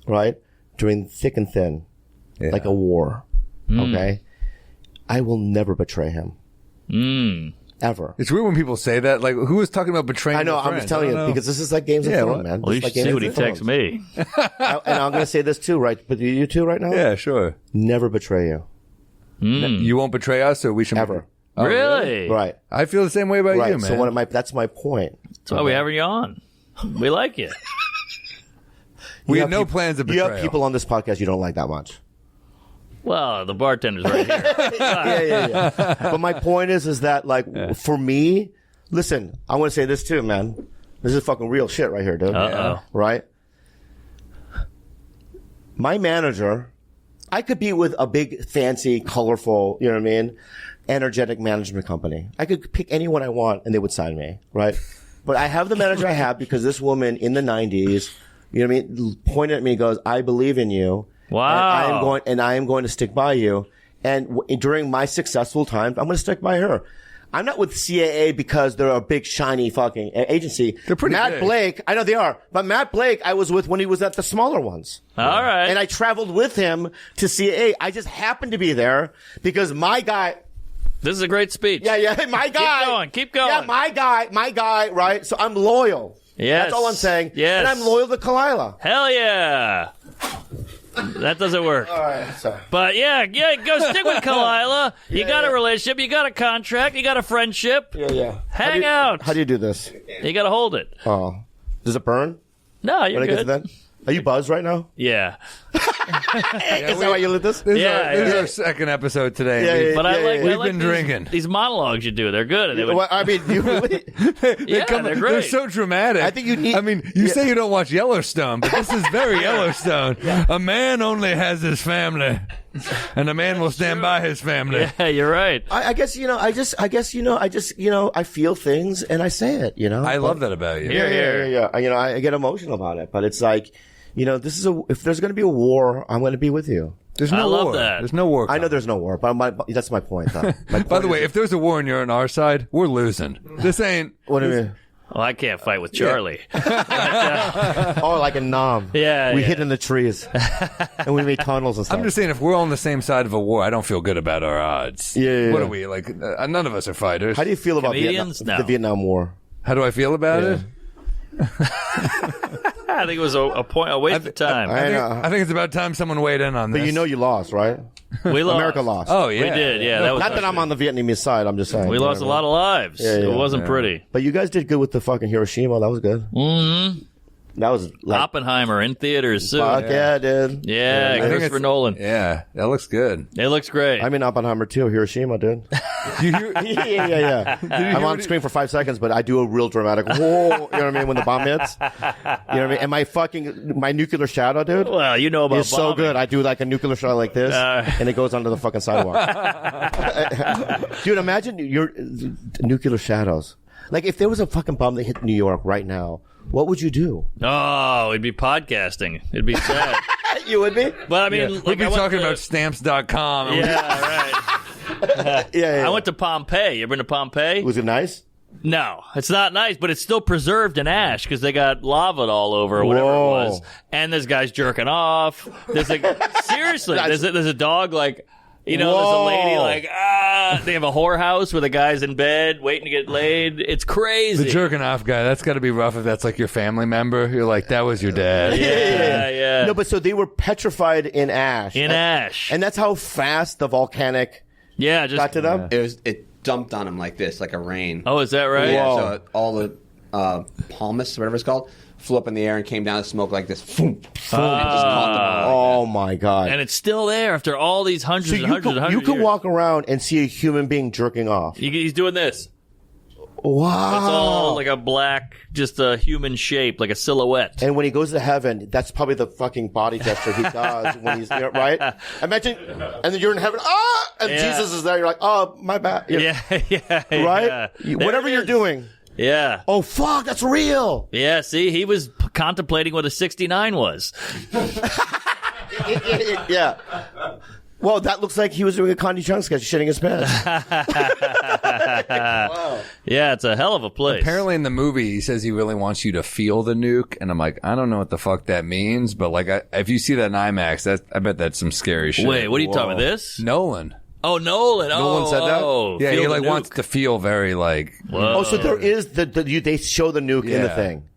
right, during thick and thin, like a war. Okay? I will never betray him. Ever. It's weird when people say that. Like, who was talking about betraying I know, their I'm friends? just telling you, because this is like Games of Thrones, man. Well, you This should is like see Games what he of texts Thrones. me. And I'm going to say this too, right? But you two right now? Yeah, sure. Never betray you. You won't betray us or we should Ever. Oh, Really? Right. I feel the same way about Right. you, man. So that's my point. That's why we have you on. We like you. we You have no peop- plans of You betrayal. have people on this podcast you don't like that much. Well, the bartender's right here. Yeah. But my point is that like for me, listen, I want to say this too, man. This is fucking real shit right here, dude. Uh-oh. Right? My manager, I could be with a big, fancy, colorful, you know what I mean, energetic management company. I could pick anyone I want and they would sign me, right? But I have the manager I have because this woman in the 90s, you know what I mean, pointed at me and goes, I believe in you. Wow. And I am going to stick by you. And during my successful times, I'm going to stick by her. I'm not with CAA because they're a big, shiny fucking agency. They're pretty Matt big. Blake, I know they are, but Matt Blake I was with when he was at the smaller ones. All right. And I traveled with him to CAA. I just happened to be there because my guy, This is a great speech. yeah, my guy. Keep going. Yeah, my guy, right? So I'm loyal. Yes. That's all I'm saying. Yes. And I'm loyal to Khalyla. Hell yeah. That doesn't work. All right, sorry. But yeah, go stick with Khalyla. You got a relationship, you got a contract, you got a friendship. Yeah. Hang out. How do you do this? You got to hold it. Oh. Does it burn? No, you're When I get to good. that? Are you buzzed right now? Yeah. Is that why you lit this? This Yeah, is yeah. our second episode today. Yeah, yeah, But I like, We've I like been these, drinking. these monologues you do. They're good. They would- Well, I mean, you really. yeah, they're great. They're so dramatic. I think you need- I mean, you say you don't watch Yellowstone, but this is very Yellowstone. A man only has his family, and a man will stand by his family. Yeah, you're right. I guess I feel things and I say it. I love that about you. Here. Yeah. I get emotional about it, but it's like, this is if there's going to be a war, I'm going to be with you. There's no I love war. that. There's no war. I know there's no war, but that's my point, though. By the way, if there's a war and you're on our side, we're losing. This ain't. what do you mean? Well, I can't fight with Charlie. Oh, like a nom. Yeah, we yeah. hid in the trees, and we made tunnels and stuff. I'm just saying, if we're on the same side of a war, I don't feel good about our odds. Yeah. What are we like? None of us are fighters. How do you feel about Comedians? No. the Vietnam War? How do I feel about it? I think it was a waste of time. I think it's about time someone weighed in on this. But you lost, right? We lost. America lost. Oh yeah, We did, yeah. That was Not that I'm on the Vietnamese side. I'm just saying. We lost a lot of lives. Yeah, yeah, it wasn't pretty. But you guys did good with the fucking Hiroshima. That was good. Mm-hmm. That was like, Oppenheimer in theaters soon. fuck yeah, dude. Yeah, I think Christopher it's- Nolan. Yeah, that looks good. It looks great. I'm in Oppenheimer too. Hiroshima, dude. You hear, yeah. I'm on screen for 5 seconds, but I do a real dramatic. Whoa, you know what I mean? When the bomb hits, you know what I mean? And my nuclear shadow, dude. well, you know about It's so bombing. good. I do like a nuclear shot like this, and it goes onto the fucking sidewalk. Dude, imagine your nuclear shadows. Like, if there was a fucking bomb that hit New York right now, what would you do? Oh, it'd be podcasting. It'd be sad. You would be? But I mean, we'd like, be I went talking to- about stamps.com. and Yeah, right. Yeah. I went to Pompeii. You ever been to Pompeii? Was it nice? No, it's not nice, but it's still preserved in ash because they got lava all over or whatever Whoa. it was. And there's guys jerking off. There's seriously, there's a dog like, there's a lady Whoa. like, they have a whorehouse where the guy's in bed waiting to get laid. It's crazy. The jerking off guy, that's got to be rough if that's like your family member. You're like, that was your dad. Yeah. No, but so they were petrified in ash. in ash. And that's how fast the volcanic yeah, just got to them? It dumped on him like this, like a rain. Oh, is that right? Yeah, Whoa. so all the pumice, whatever it's called, flew up in the air and came down in smoke like this. Boom, boom, and just caught them all. Oh, my God. And it's still there after all these hundreds So and hundreds and hundreds you of can years. walk around and see a human being jerking off. He's doing this. Wow. It's all like a black, just a human shape, like a silhouette. And when he goes to heaven, that's probably the fucking body gesture he does when he's right. Imagine, and then you're in heaven, and Yeah. Jesus is there. You're like, oh, my bad. Yeah, Right? yeah. Whatever There it you're is. doing. Yeah. Oh, fuck, that's real. Yeah, see, he was contemplating what a 69 was. Yeah. Well, that looks like he was doing a Connie Chung sketch, shitting his pants. Yeah, it's a hell of a place. Apparently in the movie, he says he really wants you to feel the nuke. And I'm like, I don't know what the fuck that means. But like, if you see that in IMAX, I bet that's some scary shit. Wait, what are you talking about? This? Nolan. Oh, Nolan. Nolan said that? Oh, Yeah, feel he the like nuke. wants to feel very like. Whoa. Oh, so there is they show the nuke in the Yeah. thing.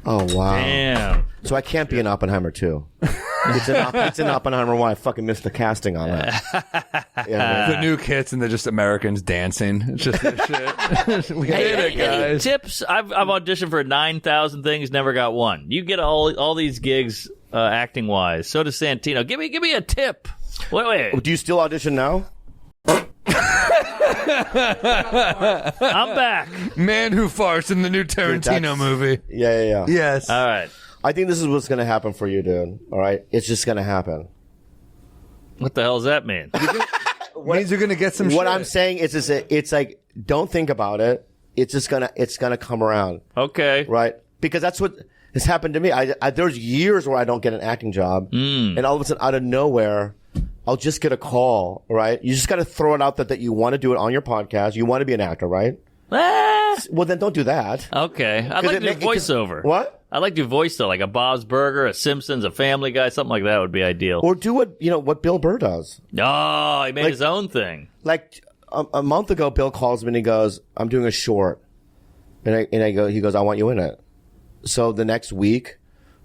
Oh, wow. Damn. So I can't be an Oppenheimer too. It's an Oppenheimer 1. I fucking missed the casting on that. Yeah, The nuke hits and they're just Americans dancing. It's just this shit. We did it, Hey, guys. tips. I've auditioned for 9,000 things, never got one. You get all these gigs acting wise. So does Santino. Give me a tip. Wait. Do you still audition now? I'm back. Man who farts in the new Tarantino that's- movie. Yeah. Yes. All right. I think this is what's going to happen for you, dude. All right? It's just going to happen. What the hell does that mean? Means you're gonna get some. What shit. I'm saying is it's like, don't think about it. It's just it's gonna come around, Okay. right? Because that's what has happened to me. There's years where I don't get an acting job, and all of a sudden, out of nowhere, I'll just get a call, right? You just got to throw it out that you want to do it on your podcast. You want to be an actor, right? Well, then don't do that. Okay. I'd like to do voiceover. What? I'd like to do voice though, like a Bob's Burger, a Simpsons, a Family Guy, something like that would be ideal. Or do what Bill Burr does. Oh, he made Like- his own thing. Like a month ago, Bill calls me and he goes, "I'm doing a short," and I go, he goes, "I want you in it." So the next week,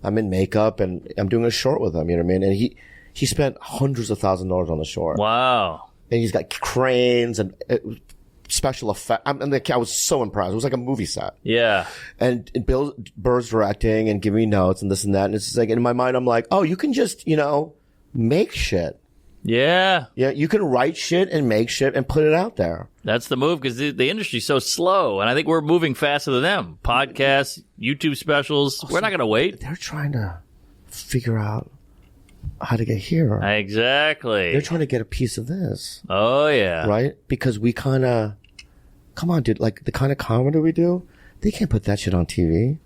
I'm in makeup and I'm doing a short with him. You know what I mean? And he spent hundreds of $1,000s on the short. Wow. And he's got cranes and special effect. I was so impressed. It was like a movie set. Yeah. And Bill Burr's directing and giving me notes and this and that. And it's just like, in my mind, I'm like, oh, you can just, make shit. Yeah. Yeah. You can write shit and make shit and put it out there. That's the move because the industry's so slow. And I think we're moving faster than them. Podcasts, YouTube specials. We're not going to wait. They're trying to figure out how to get here. Exactly. They're trying to get a piece of this. Oh, yeah. Right? Because we kind of, come on, dude, like the kind of comedy we do, they can't put that shit on TV.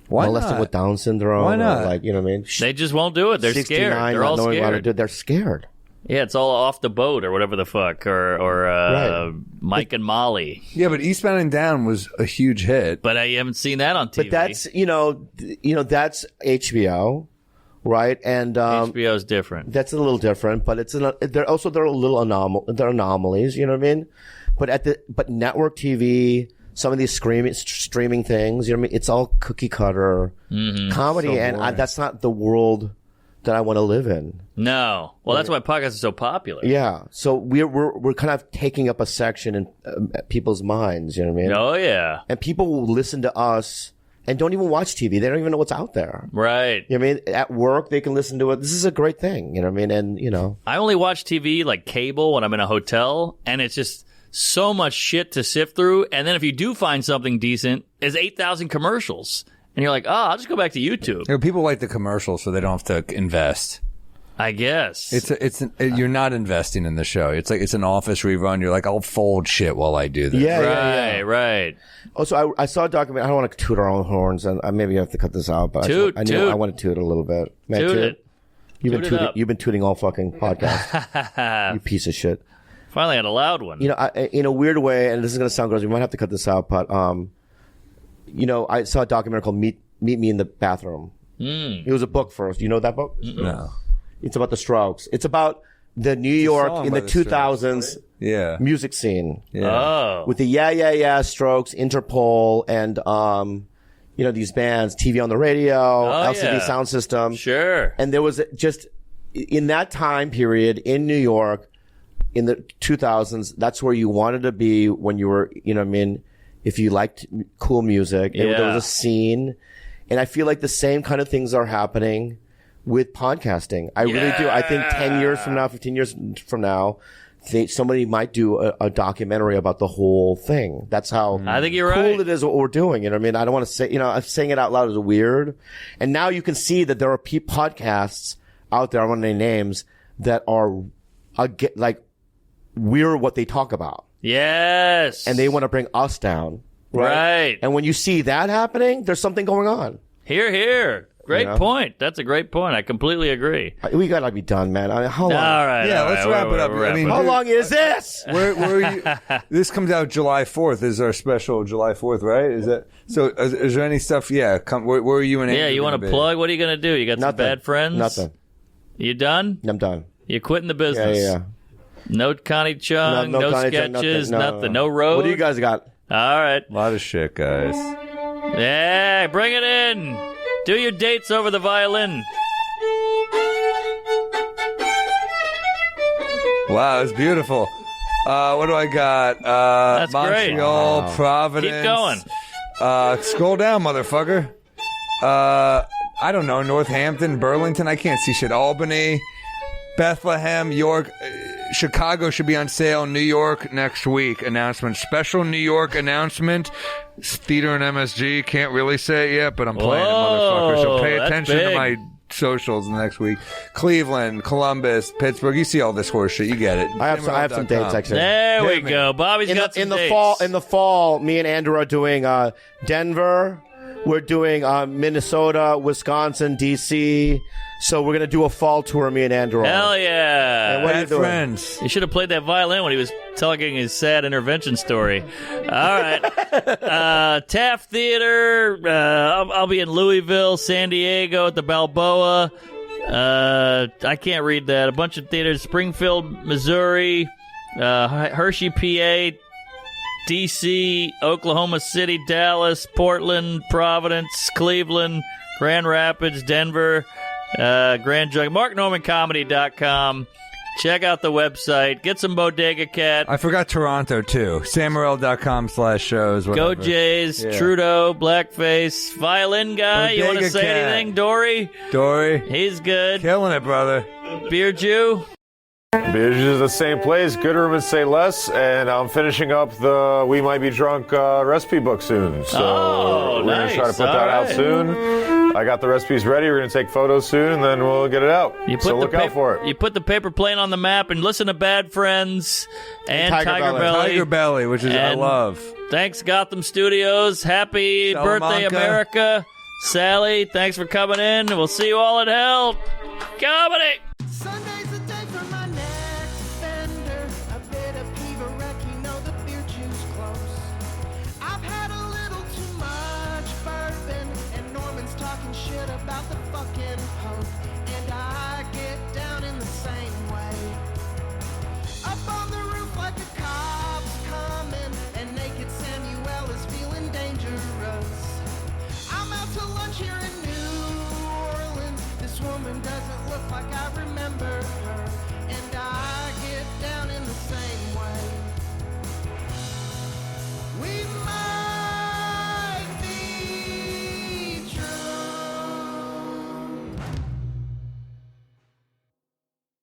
Why Molested not? with Down syndrome. Why not? Or like, you know what I mean? They just won't do it. They're 69, scared. They're not all knowing how to scared. do it. They're scared. Yeah, it's all off the boat or whatever the fuck. Or Right. Mike and Molly. Yeah, but Eastbound and Down was a huge hit. But I haven't seen that on TV. But that's, that's HBO, right? And HBO's different. that's a little different, but they're a little they're anomalies, you know what I mean? But network TV, some of these streaming things, you know what I mean? It's all cookie cutter comedy, So and boring. that's not the world that I want to live in. No. Well, that's why podcasts are so popular. Yeah, so we're kind of taking up a section in people's minds, you know what I mean? Oh, yeah. And people will listen to us and don't even watch TV. They don't even know what's out there. Right. You know what I mean? At work, they can listen to it. This is a great thing, you know what I mean? And, I only watch TV like cable when I'm in a hotel, and it's just so much shit to sift through. And then if you do find something decent, there's 8,000 commercials. And you're like, oh, I'll just go back to YouTube. People like the commercials, so they don't have to invest. I guess. You're not investing in the show. It's like it's an Office rerun. You're like, I'll fold shit while I do this. yeah. Right. Also, I saw a document. I don't want to toot our own horns, and maybe you have to cut this out. But Toot. I want to toot a little bit. Man, Toot it. You've been tooting all fucking podcasts. You piece of shit. Finally had a loud one. In a weird way, and this is going to sound gross. We might have to cut this out, but I saw a documentary called Meet Me in the Bathroom. It was a book first. You know that book? No. It's about the Strokes. It's about the New York song in by the the 2000s Strokes, yeah. music scene. Yeah. Oh. With the Yeah, Strokes, Interpol, and these bands, TV on the radio, LCD yeah. sound system. Sure. And there was just in that time period in New York in the 2000s, that's where you wanted to be when you were, if you liked cool music. Yeah. There was a scene. And I feel like the same kind of things are happening with podcasting. I really do. I think 10 years from now, 15 years from now, somebody might do a documentary about the whole thing. That's how I think you're cool right. it is what we're doing. You know what I mean? I don't want to say, saying it out loud is weird. And now you can see that there are podcasts out there, I want to name names, that are like, we're what they talk about. Yes. And they want to bring us down. Right. And when you see that happening, there's something going on. Here. Great point. That's a great point. I completely agree. We gotta be done, man. I mean, how long? All right. Yeah, all let's right, wrap it up. we're I mean, How long is this? Where are you? This comes out July 4th. Is our special July 4th, right? Is that so? Is there any stuff? Yeah. Where are you and Andrew you want gonna to be? plug? What are you going to do? You got some Nothing. bad friends? Nothing. You done? I'm done. You quitting the business? Yeah. No Connie Chung, no Connie Chung, sketches, nothing. no road? What do you guys got? All right. A lot of shit, guys. Yeah, bring it in. Do your dates over the violin. Wow, it's beautiful. What do I got? That's great. Montreal, Wow. Providence. Keep going. Scroll down, motherfucker. I don't know. Northampton, Burlington. I can't see shit. Albany, Bethlehem, York. Chicago should be on sale. New York next week. Announcement. Special New York announcement. Theater and MSG. Can't really say it yet, but I'm playing it, motherfucker. So pay that's attention to big. my socials next week. Cleveland, Columbus, Pittsburgh. You see all this horse shit. You get it. I have some dates actually. There we Hit me. go. Bobby's got some In the dates. fall, me and Andrew are doing Denver. We're doing Minnesota, Wisconsin, DC. So we're gonna do a fall tour. Me and Andrew. Hell yeah. And what are you Bad doing? friends. You should have played that violin when he was telling his sad intervention story. All right. Taft Theater. I'll be in Louisville, San Diego at the Balboa. I can't read that. A bunch of theaters. Springfield, Missouri. Hershey, PA. D.C., Oklahoma City, Dallas, Portland, Providence, Cleveland, Grand Rapids, Denver, Grand Jug. MarkNormanComedy.com. Check out the website. Get some Bodega Cat. I forgot Toronto, too. SamMorril.com/shows. Go Jays, Trudeau, Blackface, Violin Guy. You want to Bodega say Cat. anything? Dory? He's good. Killing it, brother. Beer Jew? Beer Jew is the same place. Good room and say less. And I'm finishing up the We Might Be Drunk recipe book soon. So we're going to try to put that out soon. I got the recipes ready. We're going to take photos soon, and then we'll get it out. So look out for it. You put the paper plane on the map and listen to Bad Friends and Tiger Belly. Tiger Belly, which is I love. Thanks, Gotham Studios. Happy birthday, America. Sally, thanks for coming in. We'll see you all at Hell Comedy. Sunday's a day for my next offender. A bit of fever wreck, you know the beer juice close. I've had a little too much bourbon, and Norman's talking shit about the fucking Pope. And I get down in the same way. Up on the roof like a cop's coming, and naked Samuel is feeling dangerous. I'm out to lunch here in New Orleans. This woman doesn't look like I remember her.